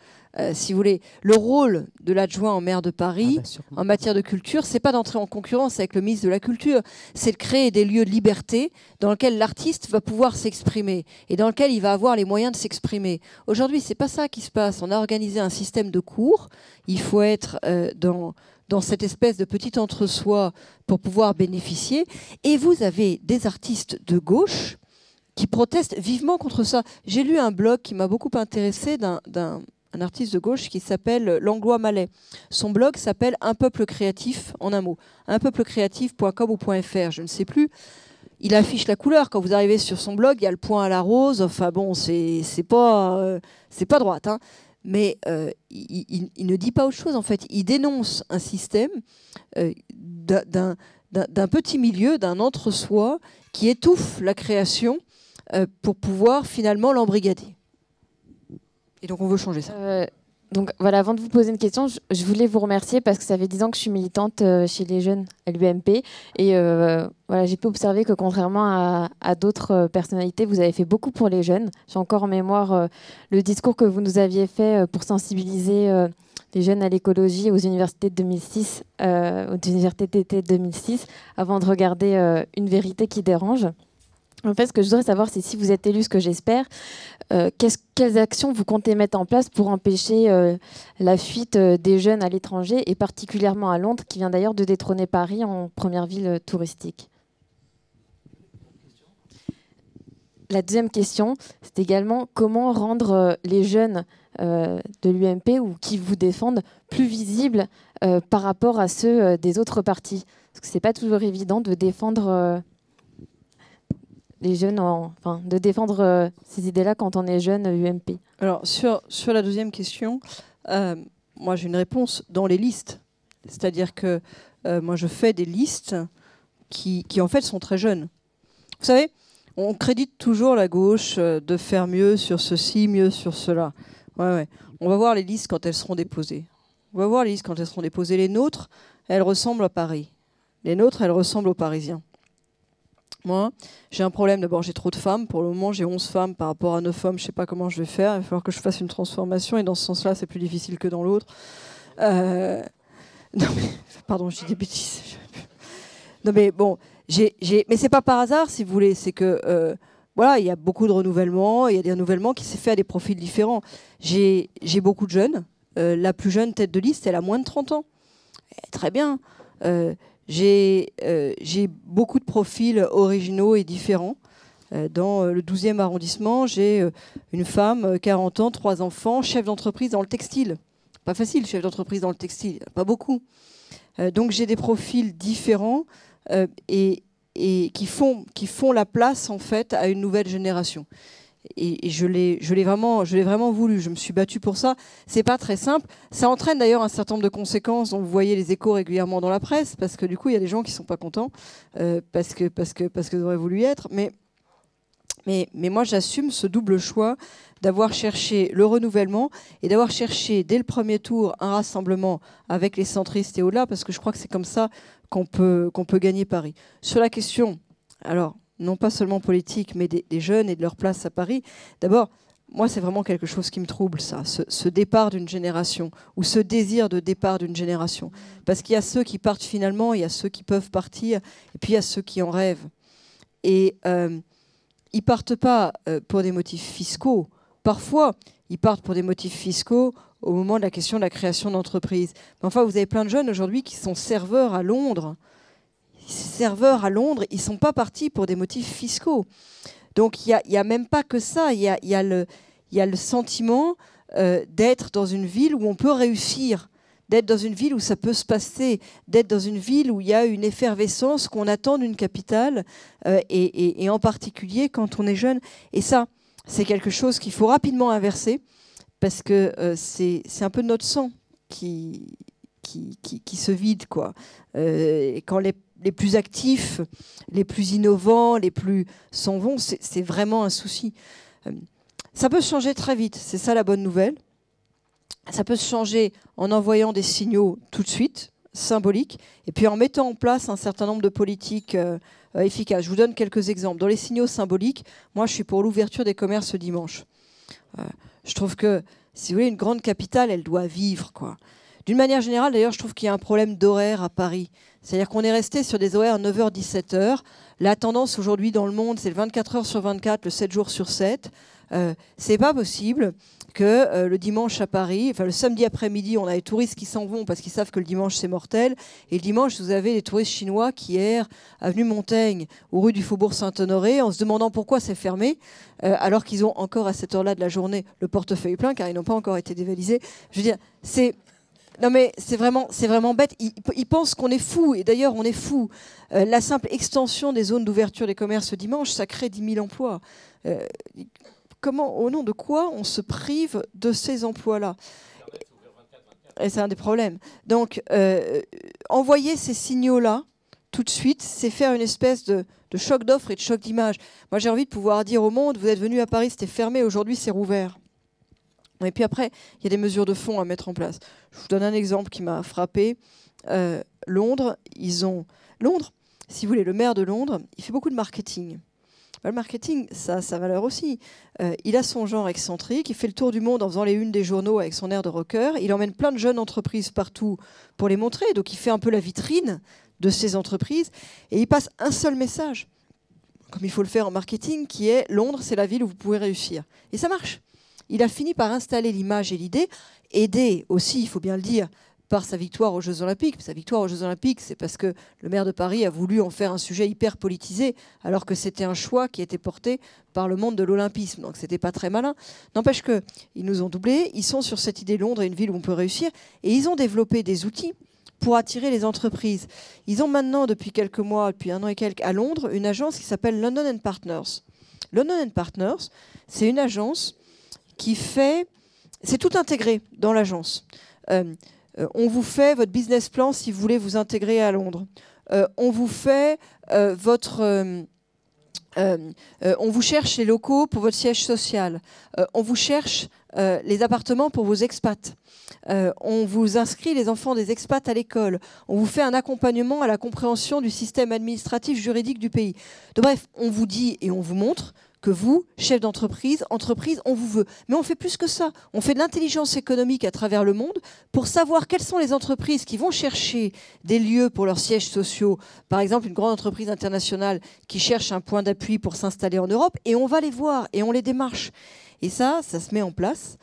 Si vous voulez, le rôle de l'adjoint au maire de Paris en matière de culture, c'est pas d'entrer en concurrence avec le ministre de la Culture, c'est de créer des lieux de liberté dans lesquels l'artiste va pouvoir s'exprimer et dans lesquels il va avoir les moyens de s'exprimer. Aujourd'hui, c'est pas ça qui se passe. On a organisé un système de cours. Il faut être dans cette espèce de petit entre-soi pour pouvoir bénéficier. Et vous avez des artistes de gauche qui protestent vivement contre ça. J'ai lu un blog qui m'a beaucoup intéressé d'un artiste de gauche qui s'appelle Langlois Mallet. Son blog s'appelle Un peuple créatif, en un mot. unpeuplecreatif.com ou .fr, je ne sais plus. Il affiche la couleur. Quand vous arrivez sur son blog, il y a le point à la rose. Enfin bon, c'est pas droite, hein. Mais il ne dit pas autre chose, en fait. Il dénonce un système d'un petit milieu, d'un entre-soi, qui étouffe la création pour pouvoir finalement l'embrigader. Et donc on veut changer ça. Donc voilà, avant de vous poser une question, je voulais vous remercier parce que ça fait 10 ans que je suis militante chez les jeunes à l'UMP. Et voilà, j'ai pu observer que contrairement à d'autres personnalités, vous avez fait beaucoup pour les jeunes. J'ai encore en mémoire le discours que vous nous aviez fait pour sensibiliser les jeunes à l'écologie aux universités de 2006, aux universités d'été 2006, avant de regarder Une vérité qui dérange. En fait, ce que je voudrais savoir, c'est si vous êtes élu, ce que j'espère, quelles actions vous comptez mettre en place pour empêcher la fuite des jeunes à l'étranger, et particulièrement à Londres, qui vient d'ailleurs de détrôner Paris en première ville touristique. La deuxième question, c'est également comment rendre les jeunes de l'UMP ou qui vous défendent plus visibles par rapport à ceux des autres partis. Parce que ce n'est pas toujours évident de défendre... les jeunes, de défendre ces idées-là quand on est jeune UMP. Alors, sur la deuxième question, moi j'ai une réponse dans les listes. C'est-à-dire que moi je fais des listes qui en fait sont très jeunes. Vous savez, on crédite toujours la gauche de faire mieux sur ceci, mieux sur cela. Ouais. On va voir les listes quand elles seront déposées. On va voir les listes quand elles seront déposées. Les nôtres, elles ressemblent à Paris. Les nôtres, elles ressemblent aux Parisiens. Moi, j'ai un problème. D'abord, j'ai trop de femmes. Pour le moment, j'ai 11 femmes par rapport à 9 hommes. Je ne sais pas comment je vais faire. Il va falloir que je fasse une transformation. Et dans ce sens-là, c'est plus difficile que dans l'autre. Non, mais, pardon, je dis des bêtises. Non, mais bon, mais c'est pas par hasard, si vous voulez. C'est que, voilà, il y a beaucoup de renouvellement. Il y a des renouvellements qui s'est fait à des profils différents. J'ai beaucoup de jeunes. la plus jeune tête de liste, elle a moins de 30 ans. Très bien. J'ai beaucoup de profils originaux et différents. Dans le 12e arrondissement, j'ai une femme, 40 ans, 3 enfants, chef d'entreprise dans le textile. Pas facile, chef d'entreprise dans le textile, pas beaucoup. Donc j'ai des profils différents et qui font la place en fait à une nouvelle génération. Et je l'ai vraiment voulu. Je me suis battue pour ça. C'est pas très simple. Ça entraîne d'ailleurs un certain nombre de conséquences dont vous voyez les échos régulièrement dans la presse, parce que du coup il y a des gens qui sont pas contents parce que j'aurais voulu y être. Mais moi, j'assume ce double choix d'avoir cherché le renouvellement et d'avoir cherché, dès le premier tour, un rassemblement avec les centristes et au-delà, parce que je crois que c'est comme ça qu'on peut gagner Paris. Sur la question, alors, non pas seulement politique, mais des jeunes et de leur place à Paris, d'abord, moi, c'est vraiment quelque chose qui me trouble, ça, ce départ d'une génération, ou ce désir de départ d'une génération. Parce qu'il y a ceux qui partent finalement, il y a ceux qui peuvent partir, et puis il y a ceux qui en rêvent. Et ils partent pas pour des motifs fiscaux. Parfois, ils partent pour des motifs fiscaux au moment de la question de la création d'entreprises. Mais enfin, vous avez plein de jeunes aujourd'hui qui sont serveurs à Londres. Serveurs à Londres, ils ne sont pas partis pour des motifs fiscaux. Donc, il n'y a même pas que ça. Il y a le sentiment d'être dans une ville où on peut réussir, d'être dans une ville où ça peut se passer, d'être dans une ville où il y a une effervescence qu'on attend d'une capitale, et en particulier quand on est jeune. Et ça, c'est quelque chose qu'il faut rapidement inverser, parce que c'est un peu notre sang qui se vide, quoi. Et quand les plus actifs, les plus innovants, les plus s'en vont, c'est vraiment un souci. Ça peut se changer très vite, c'est ça la bonne nouvelle. Ça peut se changer en envoyant des signaux tout de suite, symboliques, et puis en mettant en place un certain nombre de politiques efficaces. Je vous donne quelques exemples. Dans les signaux symboliques, moi je suis pour l'ouverture des commerces ce dimanche. Je trouve que, si vous voulez, une grande capitale, elle doit vivre, quoi. D'une manière générale, d'ailleurs, je trouve qu'il y a un problème d'horaire à Paris. C'est-à-dire qu'on est resté sur des horaires 9h-17h. La tendance aujourd'hui dans le monde, c'est le 24h sur 24, le 7 jours sur 7. C'est pas possible que le dimanche à Paris, enfin le samedi après-midi, on a les touristes qui s'en vont parce qu'ils savent que le dimanche c'est mortel, et le dimanche vous avez les touristes chinois qui errent avenue Montaigne ou rue du Faubourg Saint-Honoré en se demandant pourquoi c'est fermé, alors qu'ils ont encore à cette heure-là de la journée le portefeuille plein car ils n'ont pas encore été dévalisés. Je veux dire, non mais c'est vraiment bête. Ils pensent qu'on est fou, et d'ailleurs on est fou. La simple extension des zones d'ouverture des commerces ce dimanche, ça crée 10 000 emplois. Comment, au nom de quoi on se prive de ces emplois-là? Et c'est un des problèmes. Donc, envoyer ces signaux-là, tout de suite, c'est faire une espèce de choc d'offre et de choc d'image. Moi, j'ai envie de pouvoir dire au monde, vous êtes venu à Paris, c'était fermé, aujourd'hui, c'est rouvert. Et puis après, il y a des mesures de fond à mettre en place. Je vous donne un exemple qui m'a frappé. Londres, Londres, si vous voulez, le maire de Londres, il fait beaucoup de marketing. Le marketing, ça a sa valeur aussi. Il a son genre excentrique, il fait le tour du monde en faisant les unes des journaux avec son air de rocker. Il emmène plein de jeunes entreprises partout pour les montrer. Donc il fait un peu la vitrine de ces entreprises. Et il passe un seul message, comme il faut le faire en marketing, qui est « Londres, c'est la ville où vous pouvez réussir ». Et ça marche. Il a fini par installer l'image et l'idée, aidé aussi, il faut bien le dire, par sa victoire aux Jeux Olympiques. Sa victoire aux Jeux Olympiques, c'est parce que le maire de Paris a voulu en faire un sujet hyper politisé, alors que c'était un choix qui était porté par le monde de l'olympisme. Donc c'était pas très malin. N'empêche qu'ils nous ont doublés, ils sont sur cette idée Londres est une ville où on peut réussir, et ils ont développé des outils pour attirer les entreprises. Ils ont maintenant, depuis quelques mois, depuis 1 an et quelques, à Londres, une agence qui s'appelle London & Partners. London & Partners, c'est une agence qui fait... C'est tout intégré dans l'agence. On vous fait votre business plan si vous voulez vous intégrer à Londres. On vous fait on vous cherche les locaux pour votre siège social. On vous cherche les appartements pour vos expats. On vous inscrit les enfants des expats à l'école. On vous fait un accompagnement à la compréhension du système administratif juridique du pays. Donc, bref, on vous dit et on vous montre que vous, chef d'entreprise, entreprise, on vous veut. Mais on fait plus que ça. On fait de l'intelligence économique à travers le monde pour savoir quelles sont les entreprises qui vont chercher des lieux pour leurs sièges sociaux. Par exemple, une grande entreprise internationale qui cherche un point d'appui pour s'installer en Europe, et on va les voir et on les démarche. Et ça se met en place,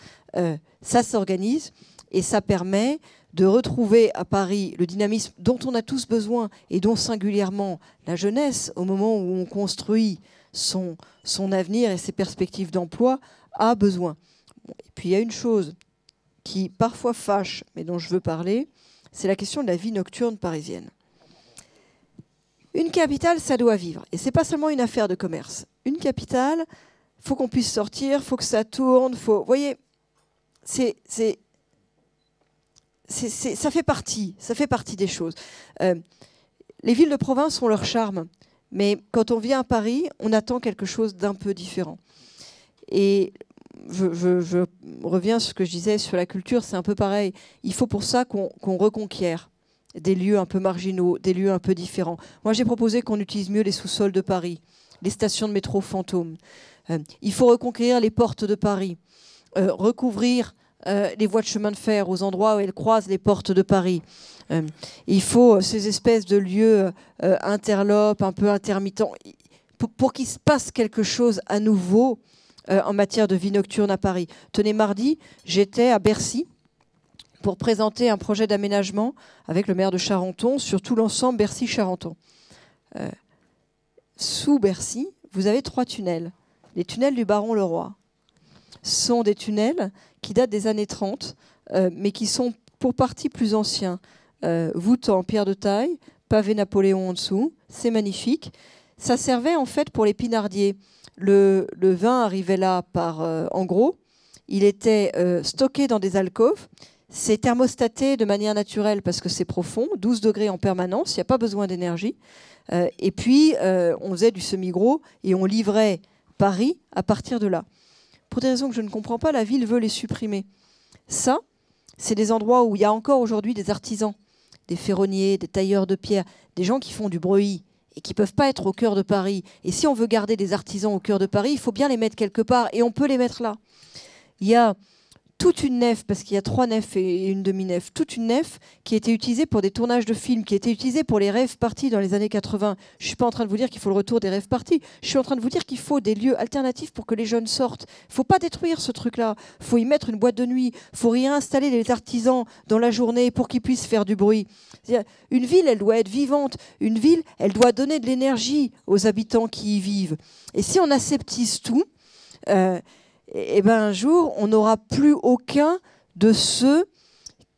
ça s'organise. Et ça permet de retrouver à Paris le dynamisme dont on a tous besoin et dont singulièrement la jeunesse, au moment où on construit son avenir et ses perspectives d'emploi, a besoin. Et puis il y a une chose qui parfois fâche, mais dont je veux parler, c'est la question de la vie nocturne parisienne. Une capitale, ça doit vivre. Et ce n'est pas seulement une affaire de commerce. Une capitale, il faut qu'on puisse sortir, il faut que ça tourne. Vous voyez, ça fait partie des choses. Les villes de province ont leur charme. Mais quand on vient à Paris, on attend quelque chose d'un peu différent. Et je reviens sur ce que je disais sur la culture, c'est un peu pareil. Il faut pour ça qu'on reconquiert des lieux un peu marginaux, des lieux un peu différents. Moi, j'ai proposé qu'on utilise mieux les sous-sols de Paris, les stations de métro fantômes. Il faut reconquérir les portes de Paris, recouvrir les voies de chemin de fer aux endroits où elles croisent les portes de Paris. Il faut ces espèces de lieux interlopes, un peu intermittents, pour qu'il se passe quelque chose à nouveau en matière de vie nocturne à Paris. Tenez, mardi, j'étais à Bercy pour présenter un projet d'aménagement avec le maire de Charenton sur tout l'ensemble Bercy-Charenton. Sous Bercy, vous avez 3 tunnels. Les tunnels du baron Leroy sont des tunnels qui datent des années 30, mais qui sont pour partie plus anciens. Voûte en pierre de taille, pavé Napoléon en dessous, c'est magnifique. Ça servait en fait pour les pinardiers. Le vin arrivait là en gros, il était stocké dans des alcôves. C'est thermostaté de manière naturelle parce que c'est profond, 12 degrés en permanence, il n'y a pas besoin d'énergie. Et puis, on faisait du semi-gros et on livrait Paris à partir de là. Pour des raisons que je ne comprends pas, la ville veut les supprimer. Ça, c'est des endroits où il y a encore aujourd'hui des artisans, des ferronniers, des tailleurs de pierre, des gens qui font du bruit et qui ne peuvent pas être au cœur de Paris. Et si on veut garder des artisans au cœur de Paris, il faut bien les mettre quelque part, et on peut les mettre là. Il y a toute une nef, parce qu'il y a 3 nefs et une demi-nef, toute une nef qui a été utilisée pour des tournages de films, qui a été utilisée pour les rave parties dans les années 80. Je ne suis pas en train de vous dire qu'il faut le retour des rave parties, je suis en train de vous dire qu'il faut des lieux alternatifs pour que les jeunes sortent. Il ne faut pas détruire ce truc-là, il faut y mettre une boîte de nuit, il faut y installer les artisans dans la journée pour qu'ils puissent faire du bruit. Une ville, elle doit être vivante, une ville, elle doit donner de l'énergie aux habitants qui y vivent. Et si on aseptise tout, et ben un jour, on n'aura plus aucun de ceux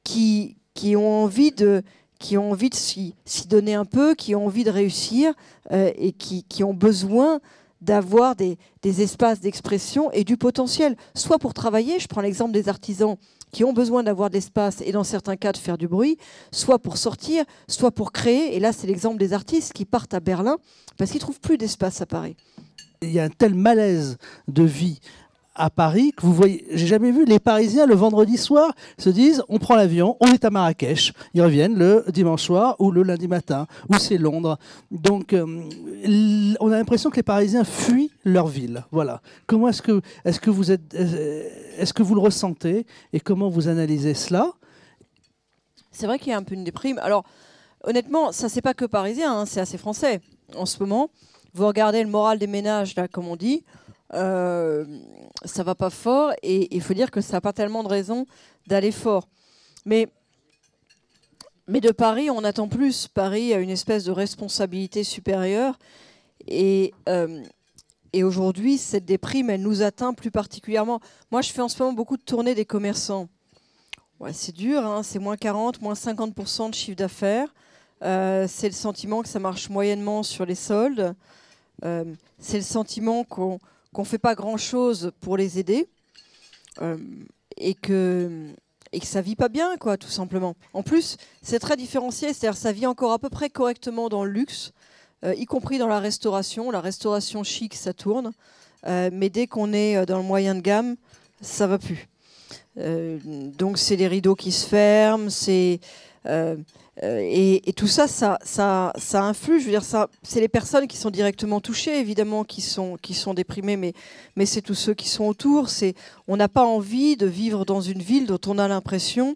qui ont envie de s'y donner un peu, qui ont envie de réussir et qui ont besoin d'avoir des espaces d'expression et du potentiel. Soit pour travailler, je prends l'exemple des artisans qui ont besoin d'avoir de l'espace et dans certains cas de faire du bruit, soit pour sortir, soit pour créer. Et là, c'est l'exemple des artistes qui partent à Berlin parce qu'ils ne trouvent plus d'espace à Paris. Il y a un tel malaise de vie à Paris que vous voyez, j'ai jamais vu les Parisiens le vendredi soir se disent on prend l'avion, on est à Marrakech, ils reviennent le dimanche soir ou le lundi matin, ou c'est Londres. Donc on a l'impression que les Parisiens fuient leur ville. Voilà. Comment est-ce que vous le ressentez et comment vous analysez cela? C'est vrai qu'il y a un peu une déprime. Alors honnêtement, ça c'est pas que parisien, hein, c'est assez français en ce moment. Vous regardez le moral des ménages là, comme on dit. Ça va pas fort et il faut dire que ça n'a pas tellement de raison d'aller fort. Mais de Paris, on attend plus. Paris a une espèce de responsabilité supérieure et aujourd'hui, cette déprime, elle nous atteint plus particulièrement. Moi, je fais en ce moment beaucoup de tournées des commerçants. Ouais, c'est dur, hein, c'est moins 40, moins 50% de chiffre d'affaires. C'est le sentiment que ça marche moyennement sur les soldes. C'est le sentiment qu'on ne fait pas grand-chose pour les aider et que ça ne vit pas bien, quoi, tout simplement. En plus, c'est très différencié, c'est-à-dire ça vit encore à peu près correctement dans le luxe, y compris dans la restauration. La restauration chic, ça tourne, mais dès qu'on est dans le moyen de gamme, ça ne va plus. Donc c'est les rideaux qui se ferment, c'est... Et tout ça, ça influe. Je veux dire, c'est les personnes qui sont directement touchées, évidemment, qui sont déprimées, mais c'est tous ceux qui sont autour. On n'a pas envie de vivre dans une ville dont on a l'impression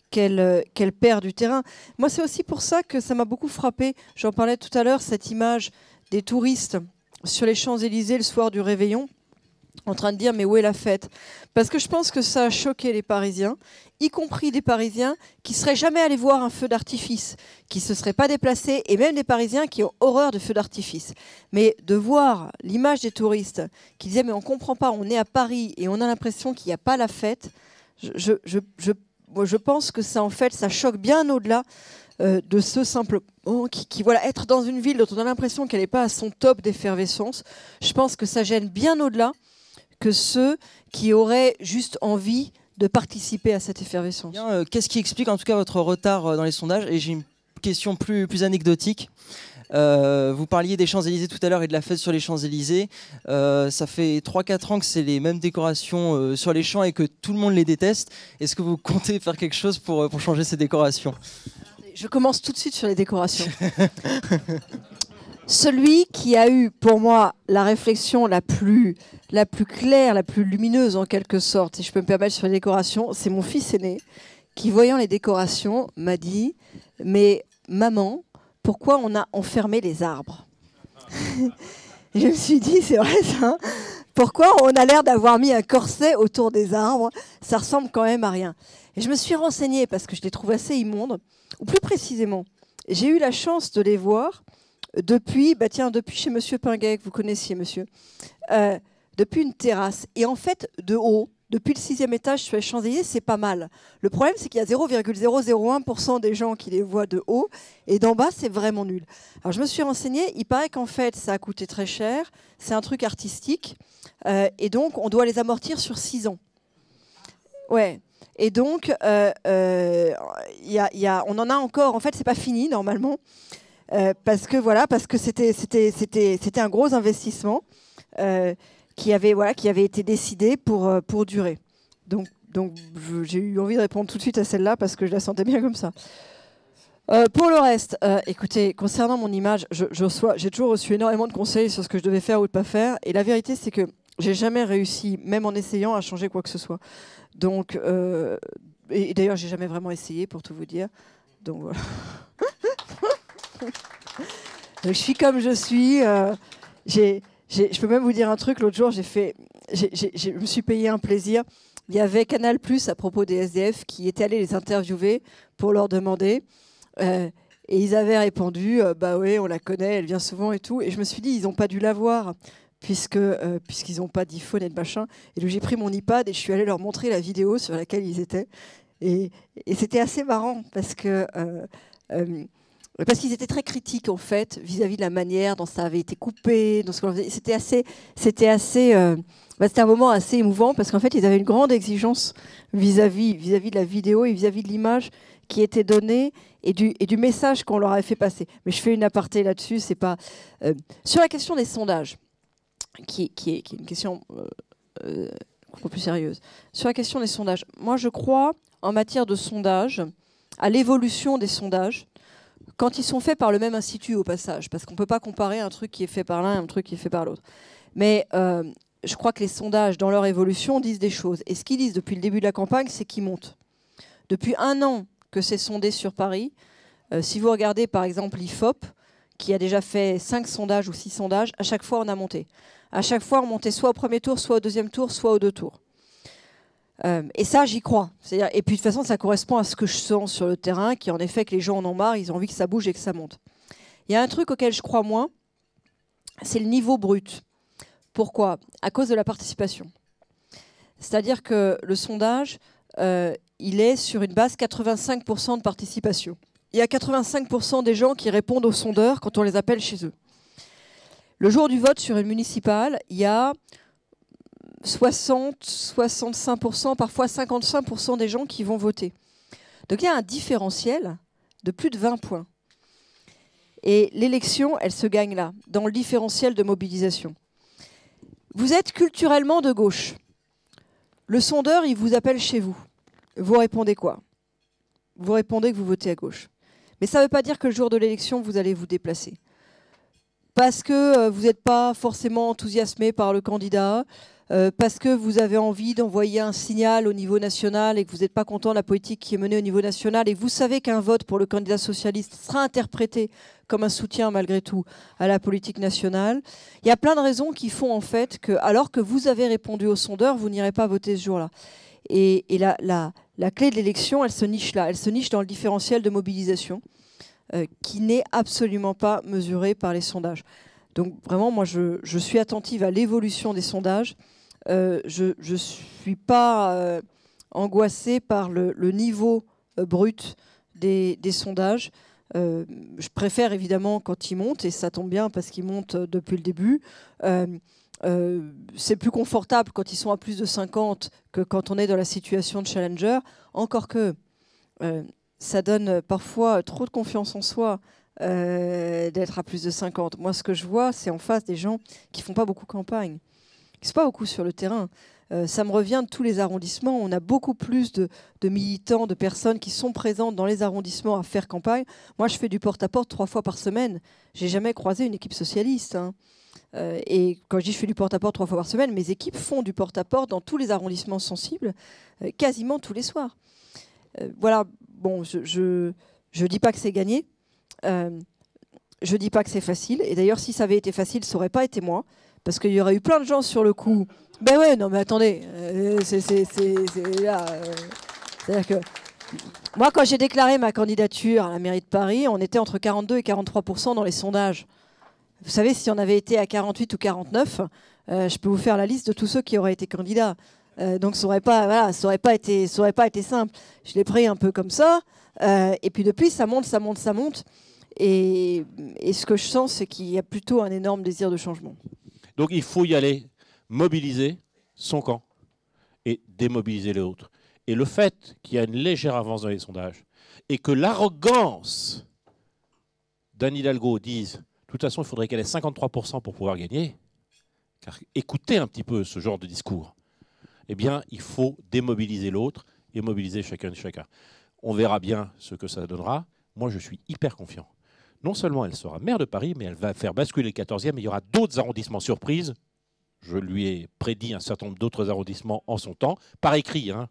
qu'elle perd du terrain. Moi, c'est aussi pour ça que ça m'a beaucoup frappé. J'en parlais tout à l'heure, cette image des touristes sur les Champs-Élysées le soir du réveillon. en train de dire mais où est la fête? Parce que je pense que ça a choqué les Parisiens, y compris des Parisiens qui ne seraient jamais allés voir un feu d'artifice, qui ne se seraient pas déplacés, et même des Parisiens qui ont horreur de feux d'artifice. Mais de voir l'image des touristes qui disaient mais on ne comprend pas, on est à Paris et on a l'impression qu'il n'y a pas la fête, je pense que ça, en fait, ça choque bien au-delà de ce simple qui voilà, être dans une ville dont on a l'impression qu'elle n'est pas à son top d'effervescence. Je pense que ça gêne bien au-delà que ceux qui auraient juste envie de participer à cette effervescence. Qu'est-ce qui explique en tout cas votre retard dans les sondages? Et j'ai une question plus anecdotique. Vous parliez des Champs-Élysées tout à l'heure et de la fête sur les Champs-Élysées. Ça fait 3-4 ans que c'est les mêmes décorations sur les champs et que tout le monde les déteste. Est-ce que vous comptez faire quelque chose pour changer ces décorations? Je commence tout de suite sur les décorations. Celui qui a eu, pour moi, la réflexion la plus claire, la plus lumineuse en quelque sorte, si je peux me permettre, sur les décorations, c'est mon fils aîné, qui, voyant les décorations, m'a dit « Mais maman, pourquoi on a enfermé les arbres ?» Je me suis dit « C'est vrai ça, pourquoi on a l'air d'avoir mis un corset autour des arbres? Ça ressemble quand même à rien. » Et je me suis renseignée parce que je les trouve assez immondes. Ou plus précisément, j'ai eu la chance de les voir depuis chez Monsieur Pinguet, que vous connaissiez, monsieur, depuis une terrasse. Et en fait, de haut, depuis le 6e étage sur les Champs-Élysées, c'est pas mal. Le problème, c'est qu'il y a 0,001% des gens qui les voient de haut, et d'en bas, c'est vraiment nul. Alors, je me suis renseignée, il paraît qu'en fait, ça a coûté très cher, c'est un truc artistique, et donc, on doit les amortir sur 6 ans. Ouais. Et donc, on en a encore, en fait, c'est pas fini, normalement, parce que c'était un gros investissement qui avait été décidé pour durer. Donc j'ai eu envie de répondre tout de suite à celle-là parce que je la sentais bien comme ça. Pour le reste, écoutez, concernant mon image, j'ai toujours reçu énormément de conseils sur ce que je devais faire ou ne pas faire, et la vérité c'est que j'ai jamais réussi, même en essayant, à changer quoi que ce soit. Donc, et d'ailleurs, j'ai jamais vraiment essayé, pour tout vous dire. Donc voilà. Donc, je suis comme je suis. Je peux même vous dire un truc. L'autre jour, je me suis payé un plaisir. Il y avait Canal+ à propos des SDF qui étaient allés les interviewer pour leur demander. Et ils avaient répondu, bah oui, on la connaît, elle vient souvent et tout. Et je me suis dit, ils n'ont pas dû la voir. Puisqu'ils n'ont pas d'iPhone et de machin. Et donc j'ai pris mon iPad et je suis allée leur montrer la vidéo sur laquelle ils étaient. Et c'était assez marrant parce qu'ils étaient très critiques en fait vis-à-vis de la manière dont ça avait été coupé. C'était un moment assez émouvant parce qu'en fait ils avaient une grande exigence vis-à-vis de la vidéo et vis-à-vis de l'image qui était donnée et du message qu'on leur avait fait passer. Mais je fais une aparté là-dessus. C'est pas sur la question des sondages. Qui est une question beaucoup plus sérieuse. Sur la question des sondages, moi je crois en matière de sondage à l'évolution des sondages quand ils sont faits par le même institut au passage, parce qu'on ne peut pas comparer un truc qui est fait par l'un et un truc qui est fait par l'autre. Mais je crois que les sondages, dans leur évolution, disent des choses. Et ce qu'ils disent depuis le début de la campagne, c'est qu'ils montent. Depuis 1 an que c'est sondé sur Paris, si vous regardez par exemple l'IFOP, qui a déjà fait 5 sondages ou 6 sondages, à chaque fois on a monté. À chaque fois on montait soit au premier tour, soit au deuxième tour, soit aux 2 tours. Et ça, j'y crois. Et puis de toute façon, ça correspond à ce que je sens sur le terrain, qui est en effet que les gens en ont marre, ils ont envie que ça bouge et que ça monte. Il y a un truc auquel je crois moins, c'est le niveau brut. Pourquoi? À cause de la participation. C'est-à-dire que le sondage, il est sur une base 85% de participation. Il y a 85% des gens qui répondent aux sondeurs quand on les appelle chez eux. Le jour du vote sur une municipale, il y a 60, 65%, parfois 55% des gens qui vont voter. Donc il y a un différentiel de plus de 20 points. Et l'élection, elle se gagne là, dans le différentiel de mobilisation. Vous êtes culturellement de gauche. Le sondeur, il vous appelle chez vous. Vous répondez quoi? Vous répondez que vous votez à gauche. Mais ça ne veut pas dire que le jour de l'élection, vous allez vous déplacer. Parce que vous n'êtes pas forcément enthousiasmé par le candidat, parce que vous avez envie d'envoyer un signal au niveau national et que vous n'êtes pas content de la politique qui est menée au niveau national et que vous savez qu'un vote pour le candidat socialiste sera interprété comme un soutien malgré tout à la politique nationale. Il y a plein de raisons qui font en fait que, alors que vous avez répondu aux sondeurs, vous n'irez pas voter ce jour-là. Et la clé de l'élection, elle se niche là. Elle se niche dans le différentiel de mobilisation qui n'est absolument pas mesuré par les sondages. Donc vraiment, moi, je suis attentive à l'évolution des sondages. Je ne suis pas angoissée par le niveau brut des sondages. Je préfère évidemment quand ils montent, et ça tombe bien parce qu'ils montent depuis le début. C'est plus confortable quand ils sont à plus de 50 que quand on est dans la situation de challenger. Encore que ça donne parfois trop de confiance en soi d'être à plus de 50. Moi, ce que je vois, c'est en face des gens qui font pas beaucoup campagne, qui sont pas beaucoup sur le terrain. Ça me revient de tous les arrondissements. On a beaucoup plus de militants, de personnes qui sont présentes dans les arrondissements à faire campagne. Moi, je fais du porte-à-porte 3 fois par semaine. J'ai jamais croisé une équipe socialiste. Hein. Et quand je dis je fais du porte-à-porte 3 fois par semaine, mes équipes font du porte-à-porte dans tous les arrondissements sensibles, quasiment tous les soirs. Voilà. Bon, je dis pas que c'est gagné. Je dis pas que c'est facile. Et d'ailleurs, si ça avait été facile, ça aurait pas été moi. Parce qu'il y aurait eu plein de gens sur le coup. Ben ouais, non mais attendez, c'est là. C'est-à-dire que moi, quand j'ai déclaré ma candidature à la mairie de Paris, on était entre 42 et 43% dans les sondages. Vous savez, si on avait été à 48 ou 49, je peux vous faire la liste de tous ceux qui auraient été candidats. Donc ça aurait pas été simple. Je l'ai pris un peu comme ça. Et puis depuis, ça monte. Et ce que je sens, c'est qu'il y a plutôt un énorme désir de changement. Donc il faut y aller, mobiliser son camp et démobiliser les autres. Et le fait qu'il y a une légère avance dans les sondages et que l'arrogance d'Anne Hidalgo dise de toute façon il faudrait qu'elle ait 53% pour pouvoir gagner, car écoutez un petit peu ce genre de discours, eh bien il faut démobiliser l'autre et mobiliser chacun. On verra bien ce que ça donnera. Moi je suis hyper confiant. Non seulement elle sera maire de Paris, mais elle va faire basculer le 14e. Et il y aura d'autres arrondissements surprises. Je lui ai prédit un certain nombre d'autres arrondissements en son temps, par écrit, hein,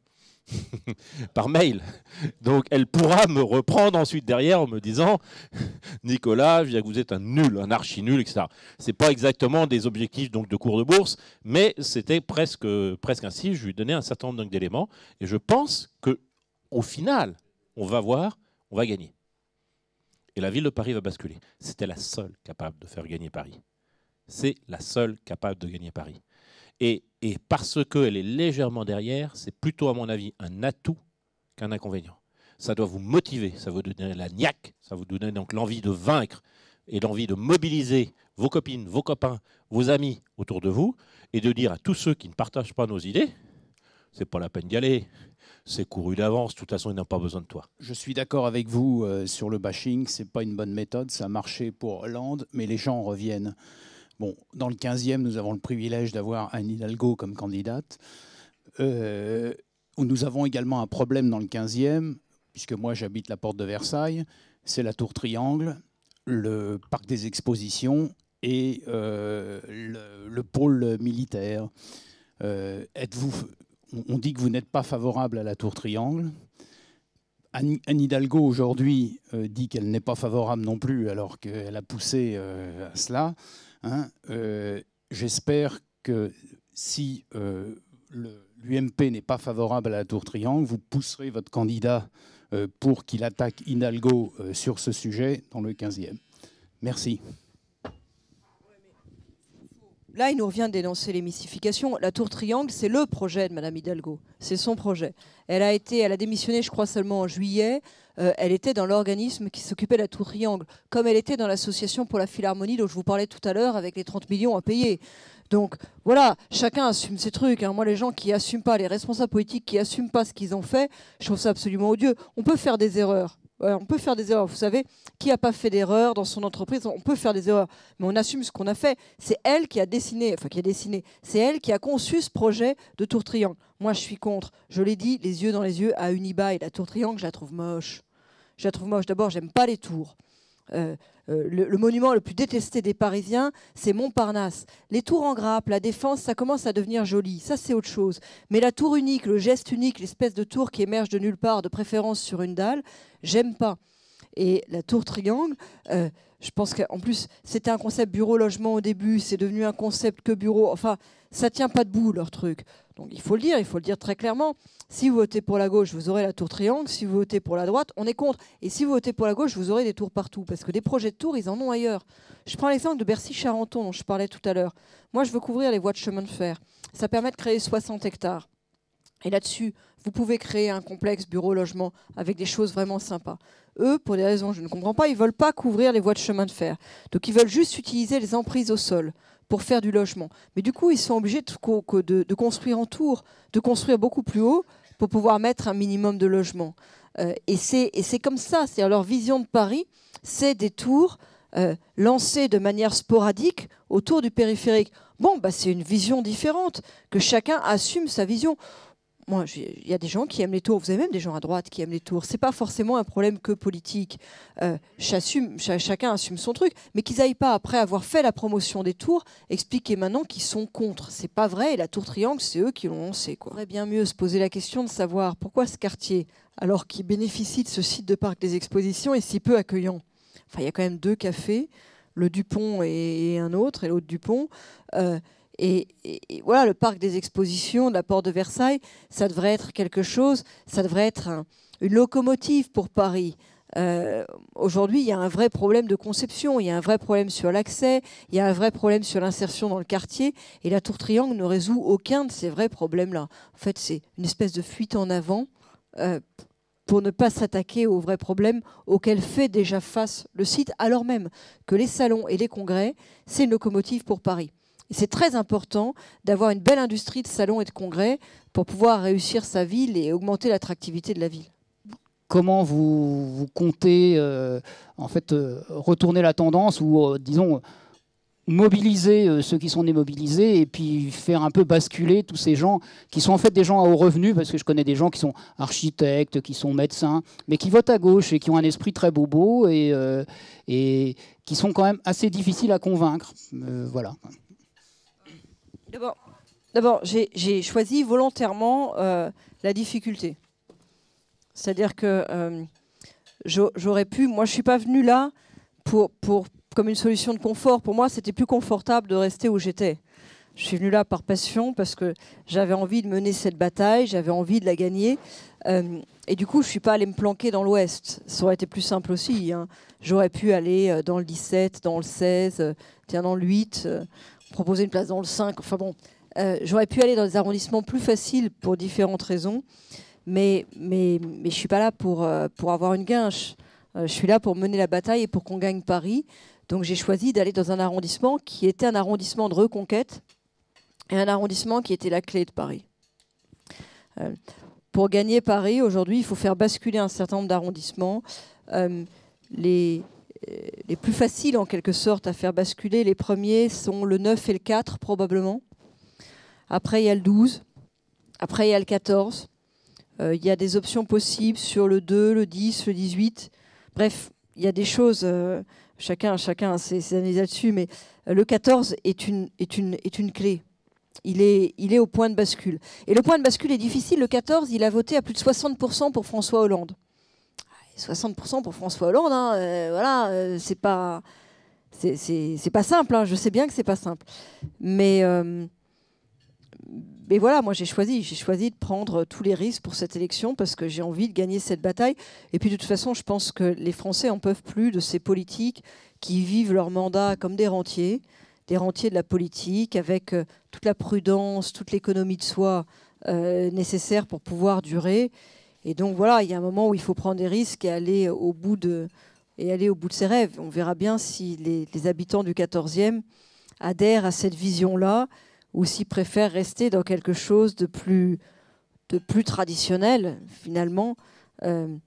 par mail. Donc elle pourra me reprendre ensuite derrière en me disant « Nicolas, vous êtes un nul, un archi-nul, etc. » Ce n'est pas exactement des objectifs donc, de cours de bourse, mais c'était presque ainsi. Je lui ai donné un certain nombre d'éléments. Et je pense qu'au final, on va gagner. Et la ville de Paris va basculer. C'était la seule capable de faire gagner Paris. C'est la seule capable de gagner Paris. Et parce qu'elle est légèrement derrière, c'est plutôt, à mon avis, un atout qu'un inconvénient. Ça doit vous motiver, ça vous donner la niaque, ça vous donner donc l'envie de vaincre et l'envie de mobiliser vos copines, vos copains, vos amis autour de vous et de dire à tous ceux qui ne partagent pas nos idées, c'est pas la peine d'y aller. C'est couru d'avance, de toute façon, ils n'ont pas besoin de toi. Je suis d'accord avec vous sur le bashing, c'est pas une bonne méthode, ça a marché pour Hollande, mais les gens reviennent. Bon, dans le 15e, nous avons le privilège d'avoir Anne Hidalgo comme candidate. Nous avons également un problème dans le 15e, puisque moi j'habite la porte de Versailles, c'est la tour Triangle, le parc des expositions et le pôle militaire. On dit que vous n'êtes pas favorable à la tour Triangle. Anne Hidalgo, aujourd'hui, dit qu'elle n'est pas favorable non plus, alors qu'elle a poussé à cela. Hein. J'espère que si l'UMP n'est pas favorable à la tour Triangle, vous pousserez votre candidat pour qu'il attaque Hidalgo sur ce sujet dans le 15e. Merci. Là, il nous revient de dénoncer les mystifications. La tour Triangle, c'est le projet de Mme Hidalgo. C'est son projet. Elle a démissionné, je crois, seulement en juillet. Elle était dans l'organisme qui s'occupait de la tour Triangle, comme elle était dans l'association pour la Philharmonie dont je vous parlais tout à l'heure, avec les 30 millions à payer. Donc voilà, chacun assume ses trucs. Hein. Moi, les gens qui n'assument pas, les responsables politiques qui n'assument pas ce qu'ils ont fait, je trouve ça absolument odieux. On peut faire des erreurs. On peut faire des erreurs. Vous savez, qui n'a pas fait d'erreur dans son entreprise? On peut faire des erreurs, mais on assume ce qu'on a fait. C'est elle qui a dessiné, c'est elle qui a conçu ce projet de tour Triangle. Moi, je suis contre. Je l'ai dit, les yeux dans les yeux à Unibail. La tour Triangle, je la trouve moche. Je la trouve moche. D'abord, j'aime pas les tours. le monument le plus détesté des Parisiens, c'est Montparnasse. Les tours en grappe, la Défense, ça commence à devenir joli. Ça, c'est autre chose. Mais la tour unique, le geste unique, l'espèce de tour qui émerge de nulle part, de préférence sur une dalle, j'aime pas. Et la tour triangle, je pense qu'en plus, c'était un concept bureau-logement au début, c'est devenu un concept que bureau. Enfin, ça tient pas debout, leur truc. Donc il faut le dire très clairement. Si vous votez pour la gauche, vous aurez la tour triangle. Si vous votez pour la droite, on est contre. Et si vous votez pour la gauche, vous aurez des tours partout. Parce que des projets de tours, ils en ont ailleurs. Je prends l'exemple de Bercy-Charenton, dont je parlais tout à l'heure. Moi, je veux couvrir les voies de chemin de fer. Ça permet de créer 60 hectares. Et là-dessus, vous pouvez créer un complexe bureau-logement avec des choses vraiment sympas. Eux, pour des raisons que je ne comprends pas, ils ne veulent pas couvrir les voies de chemin de fer. Donc, ils veulent juste utiliser les emprises au sol pour faire du logement. Mais du coup, ils sont obligés de construire en tour, de construire beaucoup plus haut pour pouvoir mettre un minimum de logement. Et c'est comme ça. C'est-à-dire leur vision de Paris, c'est des tours lancées de manière sporadique autour du périphérique. Bon, bah, c'est une vision différente, que chacun assume sa vision. Moi, il y a des gens qui aiment les tours. Vous avez même des gens à droite qui aiment les tours. C'est pas forcément un problème que politique. Chacun assume son truc, mais qu'ils n'aillent pas, après avoir fait la promotion des tours, expliquer maintenant qu'ils sont contre. C'est pas vrai. Et la tour triangle, c'est eux qui l'ont lancé. Il faudrait bien mieux se poser la question de savoir pourquoi ce quartier, alors qu'il bénéficie de ce site de parc des expositions, est si peu accueillant. Enfin, il y a quand même 2 cafés, le Dupont et un autre, et l'autre Dupont. Et voilà, le parc des expositions de la Porte de Versailles, ça devrait être quelque chose, ça devrait être une locomotive pour Paris. Aujourd'hui, il y a un vrai problème de conception, il y a un vrai problème sur l'accès, il y a un vrai problème sur l'insertion dans le quartier, et la Tour Triangle ne résout aucun de ces vrais problèmes-là. En fait, c'est une espèce de fuite en avant pour ne pas s'attaquer aux vrais problèmes auxquels fait déjà face le site, alors même que les salons et les congrès, c'est une locomotive pour Paris. C'est très important d'avoir une belle industrie de salons et de congrès pour pouvoir réussir sa ville et augmenter l'attractivité de la ville. Comment vous comptez en fait, retourner la tendance ou, disons, mobiliser ceux qui sont démobilisés et puis faire un peu basculer tous ces gens qui sont en fait des gens à haut revenu, parce que je connais des gens qui sont architectes, qui sont médecins, mais qui votent à gauche et qui ont un esprit très bobo et qui sont quand même assez difficiles à convaincre. Voilà. D'abord, j'ai choisi volontairement la difficulté. C'est-à-dire que j'aurais pu... Moi, je ne suis pas venue là comme une solution de confort. Pour moi, c'était plus confortable de rester où j'étais. Je suis venue là par passion parce que j'avais envie de mener cette bataille, j'avais envie de la gagner. Et du coup, je ne suis pas allée me planquer dans l'Ouest. Ça aurait été plus simple aussi. Hein. J'aurais pu aller dans le 17, dans le 16, dans le 8... proposer une place dans le 5, enfin bon, j'aurais pu aller dans des arrondissements plus faciles pour différentes raisons, mais je ne suis pas là pour avoir une guinche. Je suis là pour mener la bataille et pour qu'on gagne Paris. Donc j'ai choisi d'aller dans un arrondissement qui était un arrondissement de reconquête et un arrondissement qui était la clé de Paris. Pour gagner Paris, aujourd'hui, il faut faire basculer un certain nombre d'arrondissements. Les plus faciles, en quelque sorte, à faire basculer, les premiers sont le 9 et le 4, probablement. Après, il y a le 12. Après, il y a le 14. Il y a des options possibles sur le 2, le 10, le 18. Bref, il y a des choses... chacun a ses analyses là-dessus, mais le 14 est une clé. Il est au point de bascule. Et le point de bascule est difficile. Le 14, il a voté à plus de 60% pour François Hollande. 60% pour François Hollande, hein, voilà, c'est pas simple. Hein, je sais bien que c'est pas simple, mais voilà, moi j'ai choisi de prendre tous les risques pour cette élection parce que j'ai envie de gagner cette bataille. Et puis de toute façon, je pense que les Français en peuvent plus de ces politiques qui vivent leur mandat comme des rentiers de la politique, avec toute la prudence, toute l'économie de soi nécessaire pour pouvoir durer. Et donc voilà, il y a un moment où il faut prendre des risques et aller au bout de ses rêves. On verra bien si les habitants du 14e adhèrent à cette vision-là ou s'ils préfèrent rester dans quelque chose de plus traditionnel, finalement. Vous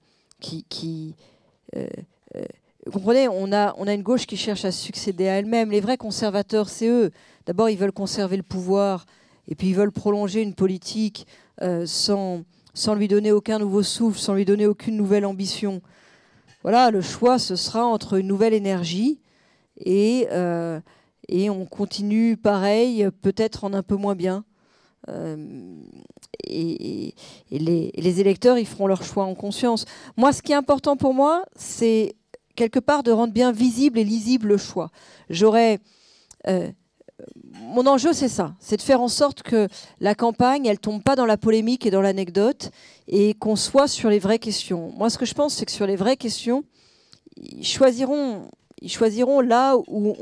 comprenez, on a une gauche qui cherche à succéder à elle-même. Les vrais conservateurs, c'est eux. D'abord, ils veulent conserver le pouvoir et puis ils veulent prolonger une politique sans lui donner aucun nouveau souffle, sans lui donner aucune nouvelle ambition. voilà, le choix, ce sera entre une nouvelle énergie et on continue pareil, peut-être en un peu moins bien. Et les électeurs, ils feront leur choix en conscience. Moi, ce qui est important pour moi, c'est quelque part de rendre bien visible et lisible le choix. Mon enjeu, c'est ça, c'est de faire en sorte que la campagne, elle tombe pas dans la polémique et dans l'anecdote, et qu'on soit sur les vraies questions. Moi, ce que je pense, c'est que sur les vraies questions, ils choisiront là où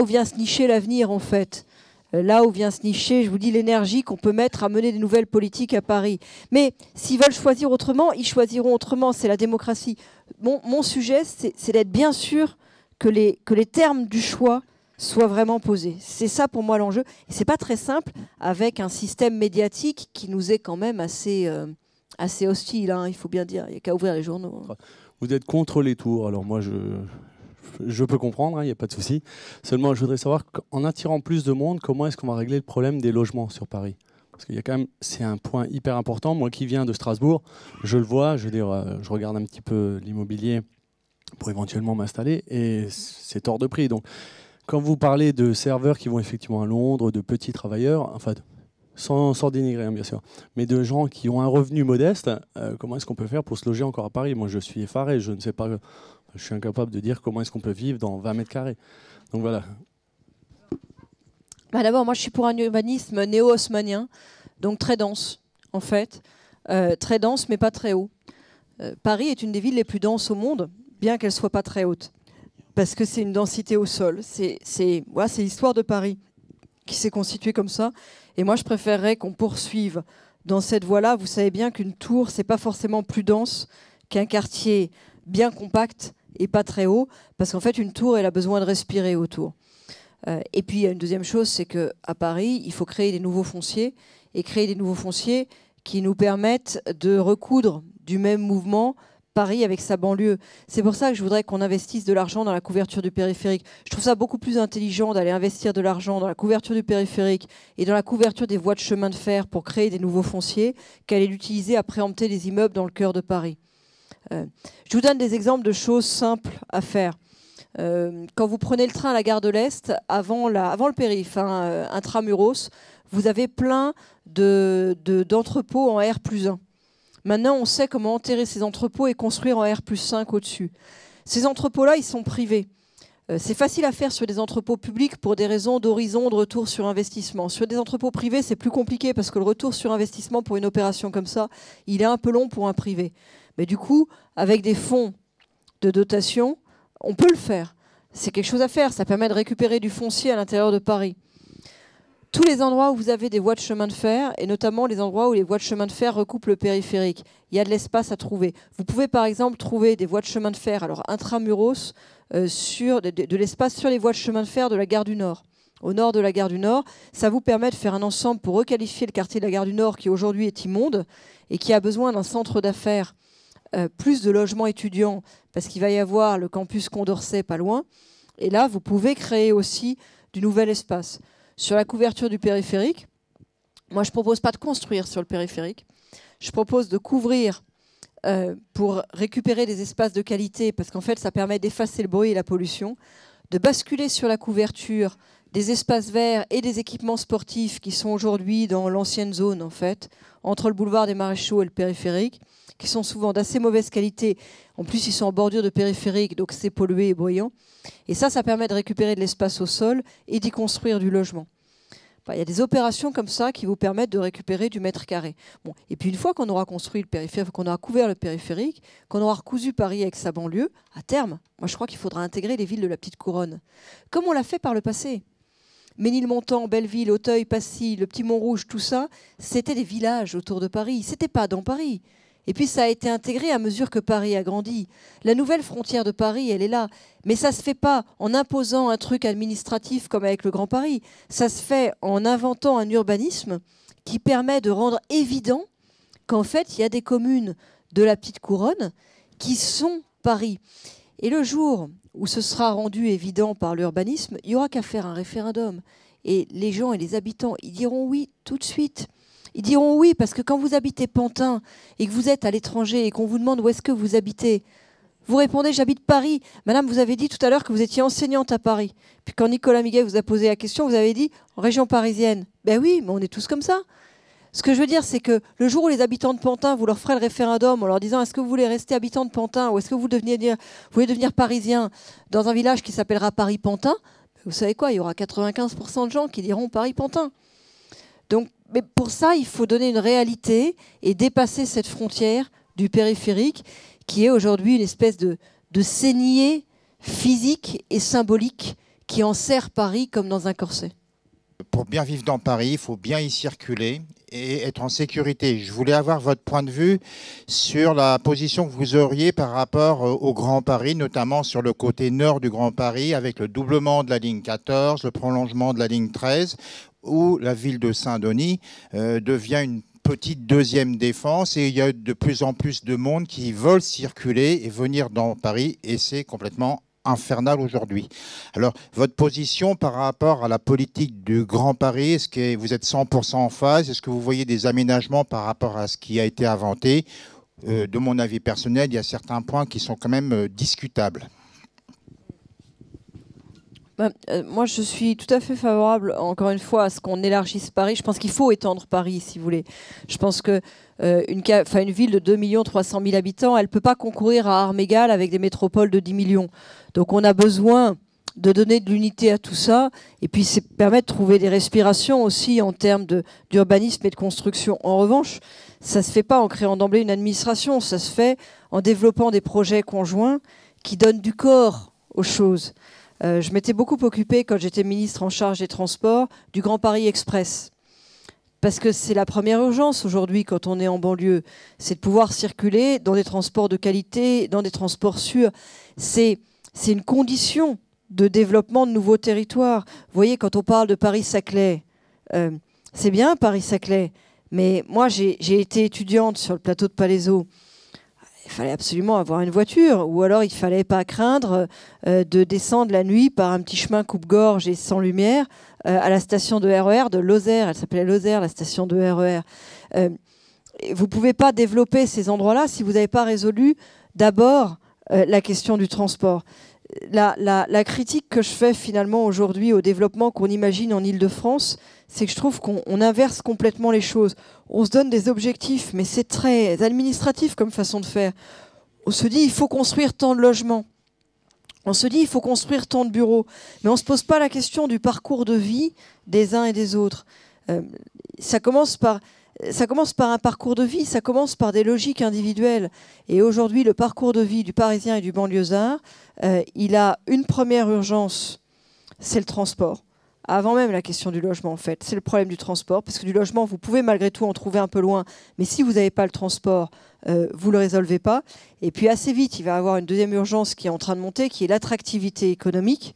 vient se nicher l'avenir, en fait. Là où vient se nicher, je vous dis, l'énergie qu'on peut mettre à mener des nouvelles politiques à Paris. Mais s'ils veulent choisir autrement, ils choisiront autrement. C'est la démocratie. Mon sujet, c'est d'être bien sûr que les termes du choix soient vraiment posés. C'est ça pour moi l'enjeu. Et c'est pas très simple avec un système médiatique qui nous est quand même assez hostile, hein, il faut bien dire. Il n'y a qu'à ouvrir les journaux. Hein. Vous êtes contre les tours. Alors moi, je peux comprendre, il n'y a pas de souci. Seulement, je voudrais savoir, en attirant plus de monde, comment est-ce qu'on va régler le problème des logements sur Paris? Parce qu'il y a quand même, c'est un point hyper important. Moi qui viens de Strasbourg, je le vois, je regarde un petit peu l'immobilier pour éventuellement m'installer, et c'est hors de prix. Donc, quand vous parlez de serveurs qui vont effectivement à Londres, de petits travailleurs, enfin, sans dénigrer, hein, bien sûr, mais de gens qui ont un revenu modeste, comment est-ce qu'on peut faire pour se loger encore à Paris? Moi, je suis effaré, je ne sais pas, je suis incapable de dire comment est-ce qu'on peut vivre dans 20 mètres carrés. Donc voilà. D'abord, moi, je suis pour un urbanisme néo-haussmannien, donc très dense, en fait. Très dense, mais pas très haut. Paris est une des villes les plus denses au monde, bien qu'elle ne soit pas très haute. Parce que c'est une densité au sol. C'est l'histoire de Paris qui s'est constituée comme ça. Et moi, je préférerais qu'on poursuive dans cette voie-là. Vous savez bien qu'une tour, c'est pas forcément plus dense qu'un quartier bien compact et pas très haut. Parce qu'en fait, une tour, elle a besoin de respirer autour. Et puis, il y a une deuxième chose, c'est qu'à Paris, il faut créer des nouveaux fonciers. Et créer des nouveaux fonciers qui nous permettent de recoudre du même mouvement Paris avec sa banlieue. C'est pour ça que je voudrais qu'on investisse de l'argent dans la couverture du périphérique. Je trouve ça beaucoup plus intelligent d'aller investir de l'argent dans la couverture du périphérique et dans la couverture des voies de chemin de fer pour créer des nouveaux fonciers qu'aller l'utiliser à préempter des immeubles dans le cœur de Paris. Je vous donne des exemples de choses simples à faire. Quand vous prenez le train à la gare de l'Est, avant le périph', intramuros, vous avez plein d'entrepôts en R+1. Maintenant, on sait comment enterrer ces entrepôts et construire en R+5 au-dessus. Ces entrepôts-là, ils sont privés. C'est facile à faire sur des entrepôts publics pour des raisons d'horizon, de retour sur investissement. Sur des entrepôts privés, c'est plus compliqué parce que le retour sur investissement pour une opération comme ça, il est un peu long pour un privé. Mais du coup, avec des fonds de dotation, on peut le faire. C'est quelque chose à faire. Ça permet de récupérer du foncier à l'intérieur de Paris. Tous les endroits où vous avez des voies de chemin de fer, et notamment les endroits où les voies de chemin de fer recoupent le périphérique, il y a de l'espace à trouver. Vous pouvez par exemple trouver des voies de chemin de fer, alors intramuros, de l'espace sur les voies de chemin de fer de la gare du Nord. Au nord de la gare du Nord, ça vous permet de faire un ensemble pour requalifier le quartier de la gare du Nord qui aujourd'hui est immonde et qui a besoin d'un centre d'affaires, plus de logements étudiants, parce qu'il va y avoir le campus Condorcet pas loin. Et là, vous pouvez créer aussi du nouvel espace. Sur la couverture du périphérique, moi je ne propose pas de construire sur le périphérique, je propose de couvrir pour récupérer des espaces de qualité, parce qu'en fait ça permet d'effacer le bruit et la pollution, de basculer sur la couverture des espaces verts et des équipements sportifs qui sont aujourd'hui dans l'ancienne zone en fait, entre le boulevard des Maréchaux et le périphérique, qui sont souvent d'assez mauvaise qualité. En plus, ils sont en bordure de périphérique, donc c'est pollué et bruyant. Et ça permet de récupérer de l'espace au sol et d'y construire du logement. Enfin, il y a des opérations comme ça qui vous permettent de récupérer du mètre carré. Bon. Et puis une fois qu'on aura construit le périphérique, qu'on aura couvert le périphérique, qu'on aura recousu Paris avec sa banlieue, à terme, moi je crois qu'il faudra intégrer les villes de la petite couronne. Comme on l'a fait par le passé. Ménilmontant, Belleville, Auteuil, Passy, le Petit Montrouge, tout ça, c'était des villages autour de Paris. C'était pas dans Paris. Et puis ça a été intégré à mesure que Paris a grandi. La nouvelle frontière de Paris, elle est là. Mais ça ne se fait pas en imposant un truc administratif comme avec le Grand Paris. Ça se fait en inventant un urbanisme qui permet de rendre évident qu'en fait, il y a des communes de la petite couronne qui sont Paris. Et le jour où ce sera rendu évident par l'urbanisme, il n'y aura qu'à faire un référendum. Et les gens et les habitants, ils diront oui tout de suite. Ils diront oui, parce que quand vous habitez Pantin et que vous êtes à l'étranger et qu'on vous demande où est-ce que vous habitez, Vous répondez, j'habite Paris. Madame, vous avez dit tout à l'heure que vous étiez enseignante à Paris. Puis quand Nicolas Miguel vous a posé la question, vous avez dit en région parisienne. Ben oui, mais on est tous comme ça. Ce que je veux dire, c'est que le jour où les habitants de Pantin, vous leur ferez le référendum en leur disant est-ce que vous voulez rester habitant de Pantin ou est-ce que vous voulez devenir parisien dans un village qui s'appellera Paris-Pantin, vous savez quoi, il y aura 95% de gens qui diront Paris-Pantin. Donc, mais pour ça, il faut donner une réalité et dépasser cette frontière du périphérique qui est aujourd'hui une espèce de saignée physique et symbolique qui enserre Paris comme dans un corset. Pour bien vivre dans Paris, il faut bien y circuler et être en sécurité. Je voulais avoir votre point de vue sur la position que vous auriez par rapport au Grand Paris, notamment sur le côté nord du Grand Paris, avec le doublement de la ligne 14, le prolongement de la ligne 13, où la ville de Saint-Denis devient une petite deuxième défense et il y a de plus en plus de monde qui veulent circuler et venir dans Paris et c'est complètement infernal aujourd'hui. Alors, votre position par rapport à la politique du Grand Paris, est-ce que vous êtes 100% en phase? Est-ce que vous voyez des aménagements par rapport à ce qui a été inventé? De mon avis personnel, il y a certains points qui sont quand même discutables. Moi, je suis tout à fait favorable, encore une fois, à ce qu'on élargisse Paris. Je pense qu'il faut étendre Paris, si vous voulez. Je pense que une ville de 2 300 000 habitants, elle ne peut pas concourir à armes égales avec des métropoles de 10 millions. Donc on a besoin de donner de l'unité à tout ça, et puis c'est permettre de trouver des respirations aussi en termes d'urbanisme et de construction. En revanche, ça ne se fait pas en créant d'emblée une administration, ça se fait en développant des projets conjoints qui donnent du corps aux choses. Je m'étais beaucoup occupée, quand j'étais ministre en charge des transports, du Grand Paris Express. Parce que c'est la première urgence aujourd'hui quand on est en banlieue. C'est de pouvoir circuler dans des transports de qualité, dans des transports sûrs. C'est une condition de développement de nouveaux territoires. Vous voyez, quand on parle de Paris-Saclay, c'est bien Paris-Saclay, mais moi j'ai été étudiante sur le plateau de Palaiseau. Il fallait absolument avoir une voiture, ou alors il ne fallait pas craindre de descendre la nuit par un petit chemin coupe-gorge et sans lumière à la station de RER de Lozère. Elle s'appelait Lozère, la station de RER. Vous ne pouvez pas développer ces endroits-là si vous n'avez pas résolu d'abord la question du transport. La critique que je fais finalement aujourd'hui au développement qu'on imagine en Île-de-France, c'est que je trouve qu'on inverse complètement les choses. On se donne des objectifs, mais c'est très administratif comme façon de faire. On se dit il faut construire tant de logements. On se dit il faut construire tant de bureaux. Mais on ne se pose pas la question du parcours de vie des uns et des autres. Ça commence par un parcours de vie, ça commence par des logiques individuelles. Et aujourd'hui, le parcours de vie du Parisien et du banlieusard, il a une première urgence, c'est le transport. Avant même la question du logement, en fait. C'est le problème du transport, parce que du logement, vous pouvez malgré tout en trouver un peu loin, mais si vous n'avez pas le transport, vous ne le résolvez pas. Et puis assez vite, il va y avoir une deuxième urgence qui est en train de monter, qui est l'attractivité économique,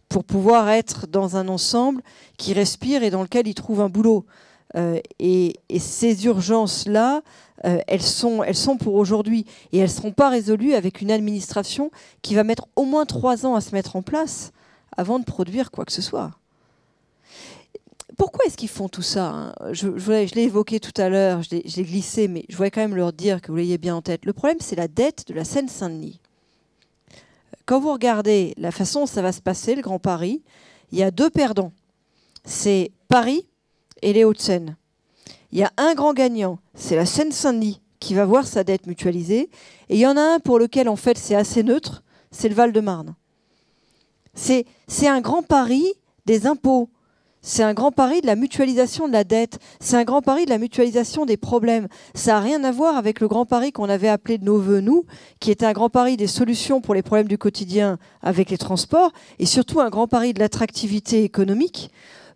pour pouvoir être dans un ensemble qui respire et dans lequel il trouve un boulot. Et ces urgences-là, elles sont pour aujourd'hui. Et elles ne seront pas résolues avec une administration qui va mettre au moins 3 ans à se mettre en place avant de produire quoi que ce soit. Pourquoi est-ce qu'ils font tout ça, hein? Je l'ai évoqué tout à l'heure, je l'ai glissé, mais je voudrais quand même leur dire que vous l'ayez bien en tête. Le problème, c'est la dette de la Seine-Saint-Denis. Quand vous regardez la façon dont ça va se passer, le Grand Paris, il y a 2 perdants. C'est Paris et les Hauts-de-Seine. Il y a un grand gagnant, c'est la Seine-Saint-Denis qui va voir sa dette mutualisée. Et il y en a un pour lequel, en fait, c'est assez neutre, c'est le Val-de-Marne. C'est un Grand Paris des impôts. C'est un Grand Paris de la mutualisation de la dette. C'est un Grand Paris de la mutualisation des problèmes. Ça n'a rien à voir avec le Grand Paris qu'on avait appelé de nos voeux, nous, qui était un Grand Paris des solutions pour les problèmes du quotidien avec les transports, et surtout un Grand Paris de l'attractivité économique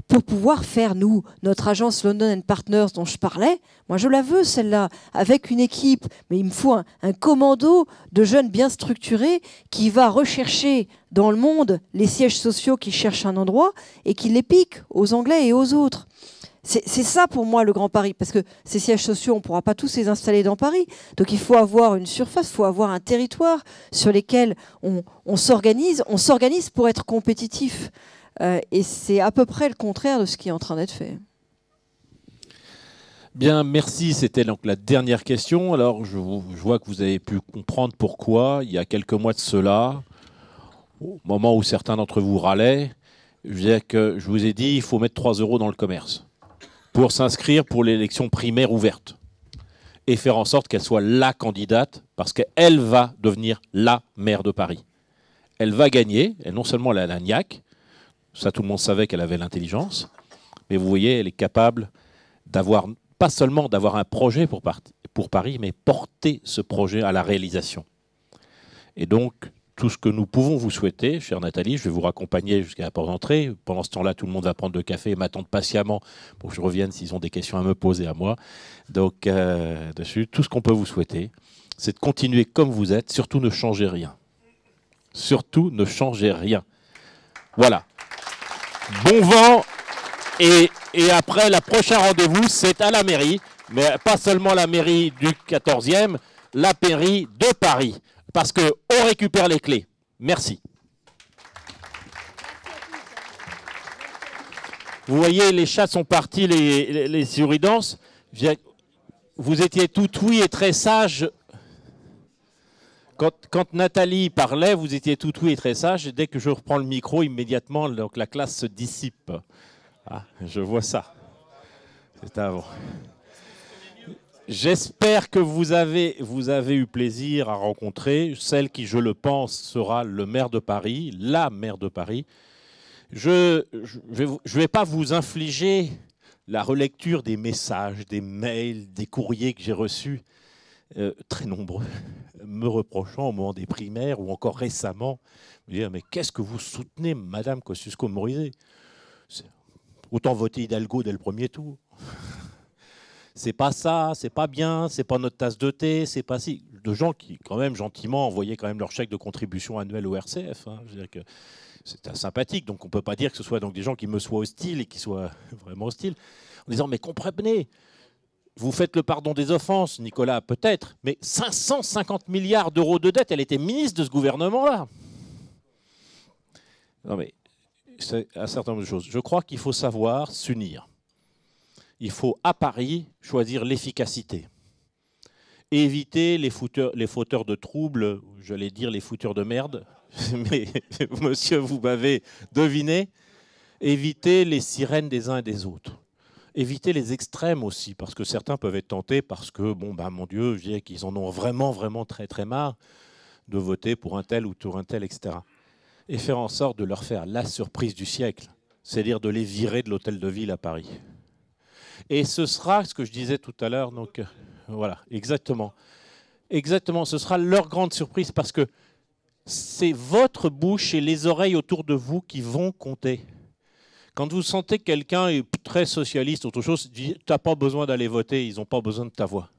pour pouvoir faire, nous, notre agence London & Partners dont je parlais. Moi, je la veux, celle-là, avec une équipe. Mais il me faut un commando de jeunes bien structurés qui va rechercher dans le monde les sièges sociaux qui cherchent un endroit et qui les piquent aux Anglais et aux autres. C'est ça pour moi le Grand Paris, parce que ces sièges sociaux, on ne pourra pas tous les installer dans Paris. Donc il faut avoir une surface, il faut avoir un territoire sur lequel on s'organise pour être compétitif. Et c'est à peu près le contraire de ce qui est en train d'être fait. Bien, merci. C'était donc la dernière question. Alors, je vois que vous avez pu comprendre pourquoi, il y a quelques mois de cela, au moment où certains d'entre vous râlaient, je vous ai dit il faut mettre 3 € dans le commerce pour s'inscrire pour l'élection primaire ouverte et faire en sorte qu'elle soit la candidate, parce qu'elle va devenir la maire de Paris. Elle va gagner, et non seulement elle a la niaque, ça tout le monde savait qu'elle avait l'intelligence, mais vous voyez, elle est capable d'avoir, pas seulement d'avoir un projet pour Paris, mais porter ce projet à la réalisation. Et donc, tout ce que nous pouvons vous souhaiter, chère Nathalie, je vais vous raccompagner jusqu'à la porte d'entrée. Pendant ce temps-là, tout le monde va prendre le café et m'attendre patiemment pour que je revienne s'ils ont des questions à me poser à moi. Donc, dessus, tout ce qu'on peut vous souhaiter, c'est de continuer comme vous êtes. Surtout, ne changez rien. Surtout, ne changez rien. Voilà. Bon vent. Et après, le prochain rendez-vous, c'est à la mairie. Mais pas seulement la mairie du 14e, la mairie de Paris. Parce qu'on récupère les clés. Merci. Vous voyez, les chats sont partis, les souris dansent. Vous étiez tout oui et très sage. Quand Nathalie parlait, vous étiez tout oui et très sage. Et dès que je reprends le micro, immédiatement, donc, la classe se dissipe. Ah, je vois ça. C'est avant. J'espère que vous avez eu plaisir à rencontrer celle qui, je le pense, sera le maire de Paris, la maire de Paris. Je vais pas vous infliger la relecture des messages, des mails, des courriers que j'ai reçus, très nombreux, me reprochant au moment des primaires ou encore récemment, me dire mais qu'est-ce que vous soutenez, Madame Kosciusko-Morizet? Autant voter Hidalgo dès le premier tour. C'est pas ça, c'est pas bien, c'est pas notre tasse de thé, c'est pas si. De gens qui, quand même, gentiment, envoyaient quand même leur chèque de contribution annuelle au RCF. Hein. Je veux dire que c'est sympathique, donc on peut pas dire que ce soit donc des gens qui me soient hostiles et qui soient vraiment hostiles, en disant mais comprenez, vous faites le pardon des offenses, Nicolas, peut-être, mais 550 milliards d'euros de dette, elle était ministre de ce gouvernement-là. Non mais, c'est un certain nombre de choses. Je crois qu'il faut savoir s'unir. Il faut, à Paris, choisir l'efficacité. Éviter les fauteurs de troubles, j'allais dire les fouteurs de merde, mais monsieur, vous m'avez deviné. Éviter les sirènes des uns et des autres. Éviter les extrêmes aussi, parce que certains peuvent être tentés parce que, bon, ben, mon Dieu, je dirais qu'ils en ont vraiment, vraiment très, très marre de voter pour un tel ou pour un tel, etc. Et faire en sorte de leur faire la surprise du siècle, c'est-à-dire de les virer de l'hôtel de ville à Paris. Et ce sera ce que je disais tout à l'heure, donc voilà, exactement. Exactement, ce sera leur grande surprise parce que c'est votre bouche et les oreilles autour de vous qui vont compter. Quand vous sentez que quelqu'un est très socialiste, autre chose, tu n'as pas besoin d'aller voter, ils n'ont pas besoin de ta voix.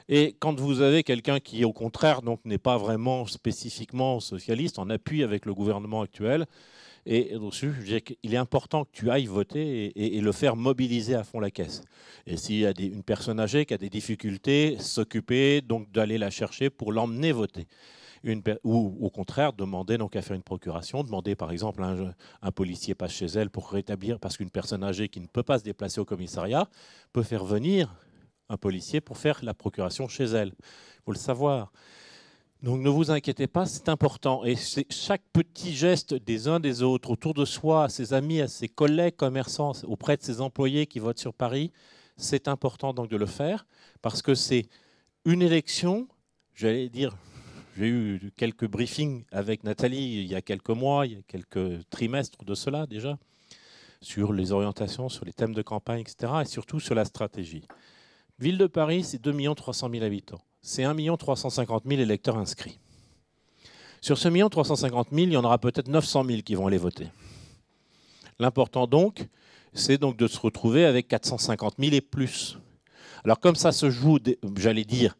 Et quand vous avez quelqu'un qui, au contraire, n'est pas vraiment spécifiquement socialiste, en appui avec le gouvernement actuel, et dessus, je dirais qu'il est important que tu ailles voter et le faire mobiliser à fond la caisse. Et s'il y a une personne âgée qui a des difficultés, s'occuper donc d'aller la chercher pour l'emmener voter. Ou au contraire, demander donc à faire une procuration, demander par exemple un policier passe chez elle pour rétablir, parce qu'une personne âgée qui ne peut pas se déplacer au commissariat peut faire venir un policier pour faire la procuration chez elle. Il faut le savoir. Donc ne vous inquiétez pas, c'est important. Et chaque petit geste des uns des autres, autour de soi, à ses amis, à ses collègues commerçants, auprès de ses employés qui votent sur Paris, c'est important donc de le faire, parce que c'est une élection, j'allais dire, j'ai eu quelques briefings avec Nathalie il y a quelques mois, il y a quelques trimestres de cela déjà, sur les orientations, sur les thèmes de campagne, etc., et surtout sur la stratégie. Ville de Paris, c'est 2 300 000 habitants. C'est 1 350 000 électeurs inscrits. Sur ce 1 350 000, il y en aura peut-être 900 000 qui vont aller voter. L'important donc, c'est donc de se retrouver avec 450 000 et plus. Alors comme ça se joue, j'allais dire,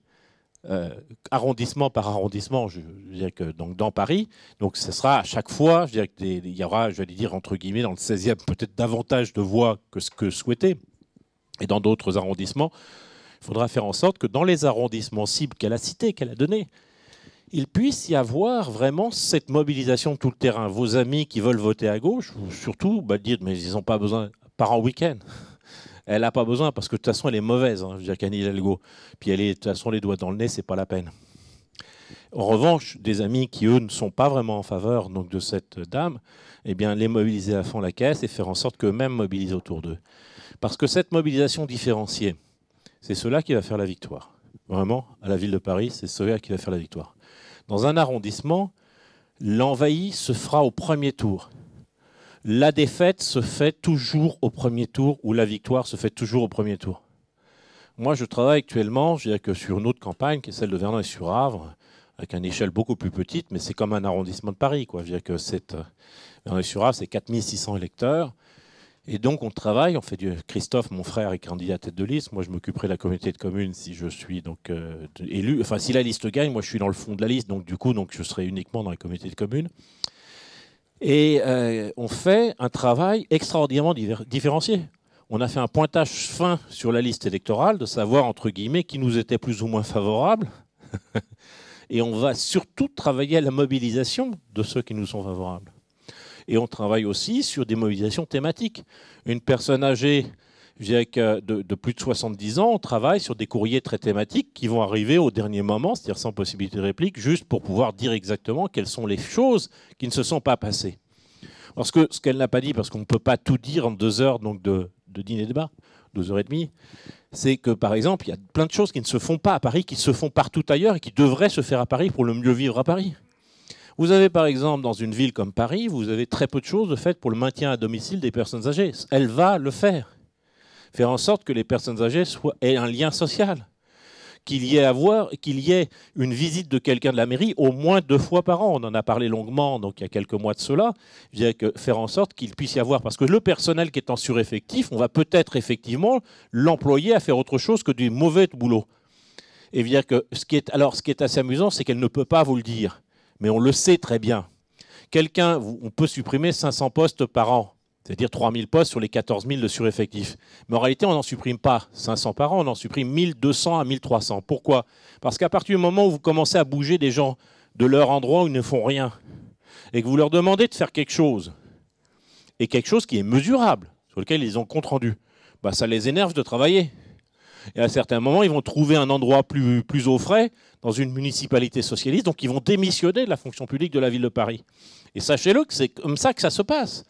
arrondissement par arrondissement, je dirais que donc dans Paris, donc ce sera à chaque fois, je dirais qu'il y aura, j'allais dire entre guillemets, dans le 16e, peut-être davantage de voix que ce que souhaitait. Et dans d'autres arrondissements, il faudra faire en sorte que dans les arrondissements cibles qu'elle a cités, qu'elle a donnés, il puisse y avoir vraiment cette mobilisation de tout le terrain. Vos amis qui veulent voter à gauche, surtout, dire mais ils n'ont pas besoin, par en week-end. Elle n'a pas besoin, parce que de toute façon, elle est mauvaise, hein, je veux dire qu'Anne Hidalgo. Puis elle est, de toute façon, les doigts dans le nez, c'est pas la peine. En revanche, des amis qui, eux, ne sont pas vraiment en faveur donc, de cette dame, eh bien, les mobiliser à fond la caisse et faire en sorte qu'eux-mêmes mobilisent autour d'eux. Parce que cette mobilisation différenciée, c'est cela qui va faire la victoire. Vraiment, à la ville de Paris, c'est cela qui va faire la victoire. Dans un arrondissement, l'envahi se fera au premier tour. La défaite se fait toujours au premier tour ou la victoire se fait toujours au premier tour. Moi, je travaille actuellement, je dirais que sur une autre campagne, qui est celle de Verneuil-sur-Avre, avec une échelle beaucoup plus petite, mais c'est comme un arrondissement de Paris, quoi. Je dirais que Verneuil-sur-Avre, c'est 4600 électeurs. Et donc, on travaille, on fait Christophe, mon frère, est candidat tête de liste. Moi, je m'occuperai de la communauté de communes si je suis donc élu. Enfin, si la liste gagne, moi, je suis dans le fond de la liste. Donc, du coup, je serai uniquement dans la communauté de communes. Et on fait un travail extraordinairement différencié. On a fait un pointage fin sur la liste électorale, de savoir, entre guillemets, qui nous était plus ou moins favorable. Et on va surtout travailler à la mobilisation de ceux qui nous sont favorables. Et on travaille aussi sur des mobilisations thématiques. Une personne âgée, je dirais que de plus de 70 ans, on travaille sur des courriers très thématiques qui vont arriver au dernier moment, c'est-à-dire sans possibilité de réplique, juste pour pouvoir dire exactement quelles sont les choses qui ne se sont pas passées. Parce que ce qu'elle n'a pas dit, parce qu'on ne peut pas tout dire en 2 heures donc de dîner-débat, 2h30, c'est que, par exemple, il y a plein de choses qui ne se font pas à Paris, qui se font partout ailleurs et qui devraient se faire à Paris pour le mieux vivre à Paris. Vous avez par exemple dans une ville comme Paris, vous avez très peu de choses de fait pour le maintien à domicile des personnes âgées. Elle va le faire. Faire en sorte que les personnes âgées aient un lien social. Qu'il y ait une visite de quelqu'un de la mairie au moins 2 fois par an. On en a parlé longuement donc il y a quelques mois de cela. Je dirais que faire en sorte qu'il puisse y avoir, parce que le personnel qui est en sureffectif, on va peut-être effectivement l'employer à faire autre chose que du mauvais boulot. Et dire que ce qui est assez amusant, c'est qu'elle ne peut pas vous le dire. Mais on le sait très bien. On peut supprimer 500 postes par an, c'est-à-dire 3000 postes sur les 14 000 de sureffectifs. Mais en réalité, on n'en supprime pas 500 par an, on en supprime 1200 à 1300. Pourquoi? Parce qu'à partir du moment où vous commencez à bouger des gens de leur endroit où ils ne font rien, et que vous leur demandez de faire quelque chose, et quelque chose qui est mesurable, sur lequel ils ont compte rendu, bah, ça les énerve de travailler. Et à certains moments, ils vont trouver un endroit plus au frais dans une municipalité socialiste, donc ils vont démissionner de la fonction publique de la ville de Paris. Et sachez-le que c'est comme ça que ça se passe.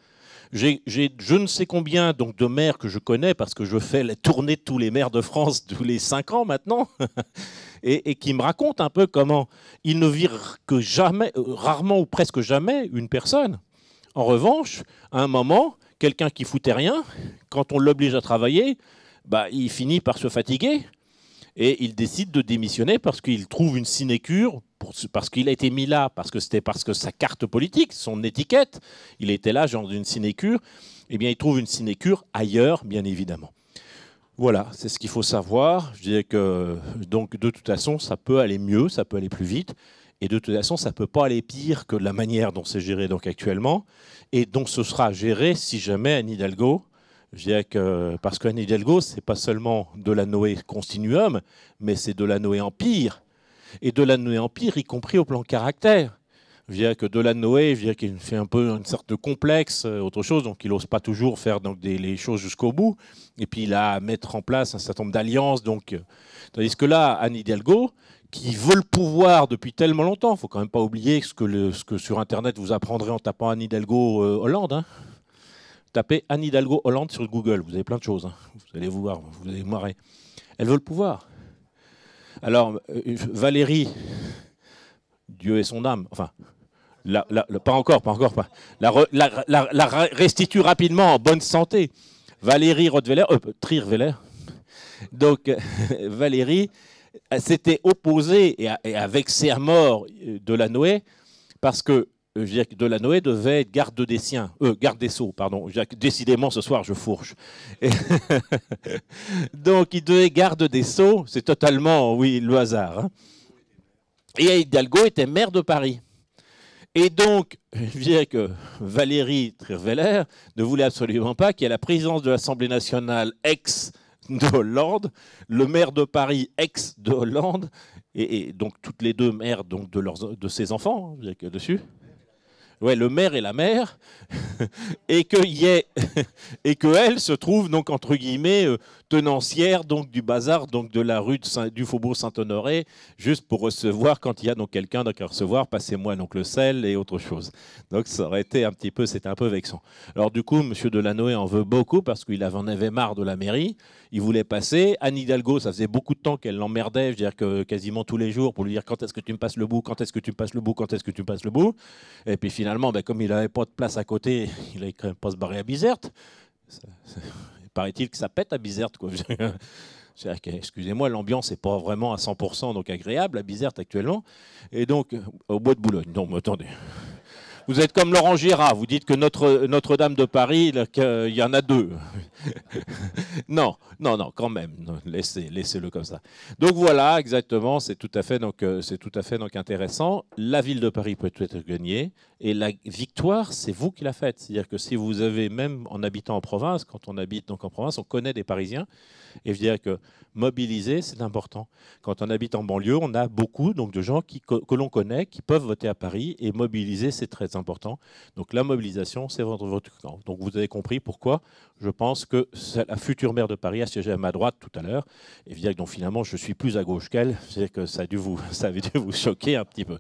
J'ai je ne sais combien donc, de maires que je connais, parce que je fais la tournée de tous les maires de France tous les 5 ans maintenant, et qui me racontent un peu comment ils ne virent que jamais, rarement ou presque jamais, une personne. En revanche, à un moment, quelqu'un qui foutait rien, quand on l'oblige à travailler, bah, il finit par se fatiguer et il décide de démissionner parce qu'il trouve une sinécure, parce qu'il a été mis là, parce que sa carte politique, son étiquette, il était là, genre d'une sinécure, eh bien il trouve une sinécure ailleurs, bien évidemment. Voilà, c'est ce qu'il faut savoir. Je dirais que donc, de toute façon, ça peut aller mieux, ça peut aller plus vite, et de toute façon, ça ne peut pas aller pire que la manière dont c'est géré donc, actuellement, et dont ce sera géré si jamais Anne Hidalgo. Je dirais que, parce qu'Anne Hidalgo, ce n'est pas seulement de la Noé continuum, mais c'est de la Noé empire. Et de la Noé empire, y compris au plan caractère. Je dirais que de la Noé, je dirais qu'il fait un peu une sorte de complexe, autre chose, donc il n'ose pas toujours faire donc, les choses jusqu'au bout. Et puis il a à mettre en place un certain nombre d'alliances. Tandis que là, Anne Hidalgo, qui veut le pouvoir depuis tellement longtemps, il ne faut quand même pas oublier ce que sur Internet vous apprendrez en tapant Anne Hidalgo Hollande, hein. Tapez Anne Hidalgo Hollande sur Google, vous avez plein de choses, hein. Vous allez voir, vous allez marrer. Elle veut le pouvoir. Alors, Valérie, Dieu et son âme, enfin, pas encore, la restitue rapidement en bonne santé. Valérie Trierweiler, donc Valérie s'était opposée et a vexé à mort Delanoë parce que je veux dire que Delanoë devait être garde des Sceaux, pardon. Décidément, ce soir, je fourche. Donc, il devait être garde des Sceaux, c'est totalement, oui, le hasard. Hein. Et Hidalgo était maire de Paris. Et donc, je dirais que Valérie Trierweiler ne voulait absolument pas qu'il y ait la présidence de l'Assemblée nationale ex de Hollande, le maire de Paris ex de Hollande, et donc toutes les deux mères donc, de ses enfants, je dirais que dessus. ouais, le maire et la mère, et qu'elle se trouve donc entre guillemets tenancière donc du bazar donc de la rue du Faubourg Saint-Honoré, juste pour recevoir quand il y a donc quelqu'un à recevoir, passez-moi donc le sel et autre chose. Donc ça aurait été c'était un peu vexant. Alors du coup, M. Delanoë en veut beaucoup parce qu'il en avait marre de la mairie. Il voulait passer. Anne Hidalgo, ça faisait beaucoup de temps qu'elle l'emmerdait, je veux dire que quasiment tous les jours pour lui dire quand est-ce que tu me passes le bout, quand est-ce que tu me passes le bout, quand est-ce que tu me passes le bout. Et puis finalement, comme il n'avait pas de place à côté, il n'allait quand même pas se barrer à Bizerte. Paraît-il que ça pète à Bizerte, quoi. Excusez-moi, l'ambiance n'est pas vraiment à 100% donc agréable à Bizerte actuellement. Et donc, au Bois de Boulogne. Non, mais attendez. Vous êtes comme Laurent Gérard, vous dites que Notre-Dame de Paris, il y en a deux. Non, quand même, non, laissez-le comme ça. Donc voilà, exactement, c'est tout à fait donc intéressant. La ville de Paris peut être gagnée et la victoire, c'est vous qui la faites. C'est-à-dire que si vous avez, même en habitant en province, quand on habite donc en province, on connaît des Parisiens. Et je dirais que mobiliser, c'est important. Quand on habite en banlieue, on a beaucoup donc, de gens que l'on connaît, qui peuvent voter à Paris. Et mobiliser, c'est très important. Donc la mobilisation, c'est votre camp. Donc vous avez compris pourquoi je pense que la future maire de Paris a siégé à ma droite tout à l'heure. Et je dirais que donc, finalement, je suis plus à gauche qu'elle. C'est que ça avait dû vous choquer un petit peu.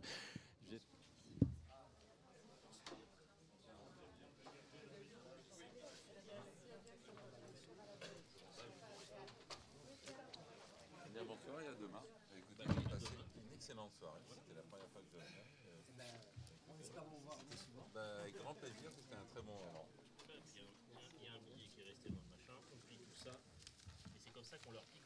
Avec grand plaisir, c'était un très bon moment. Il y a un billet qui est resté dans le machin, on plie tout ça, et c'est comme ça qu'on leur pique.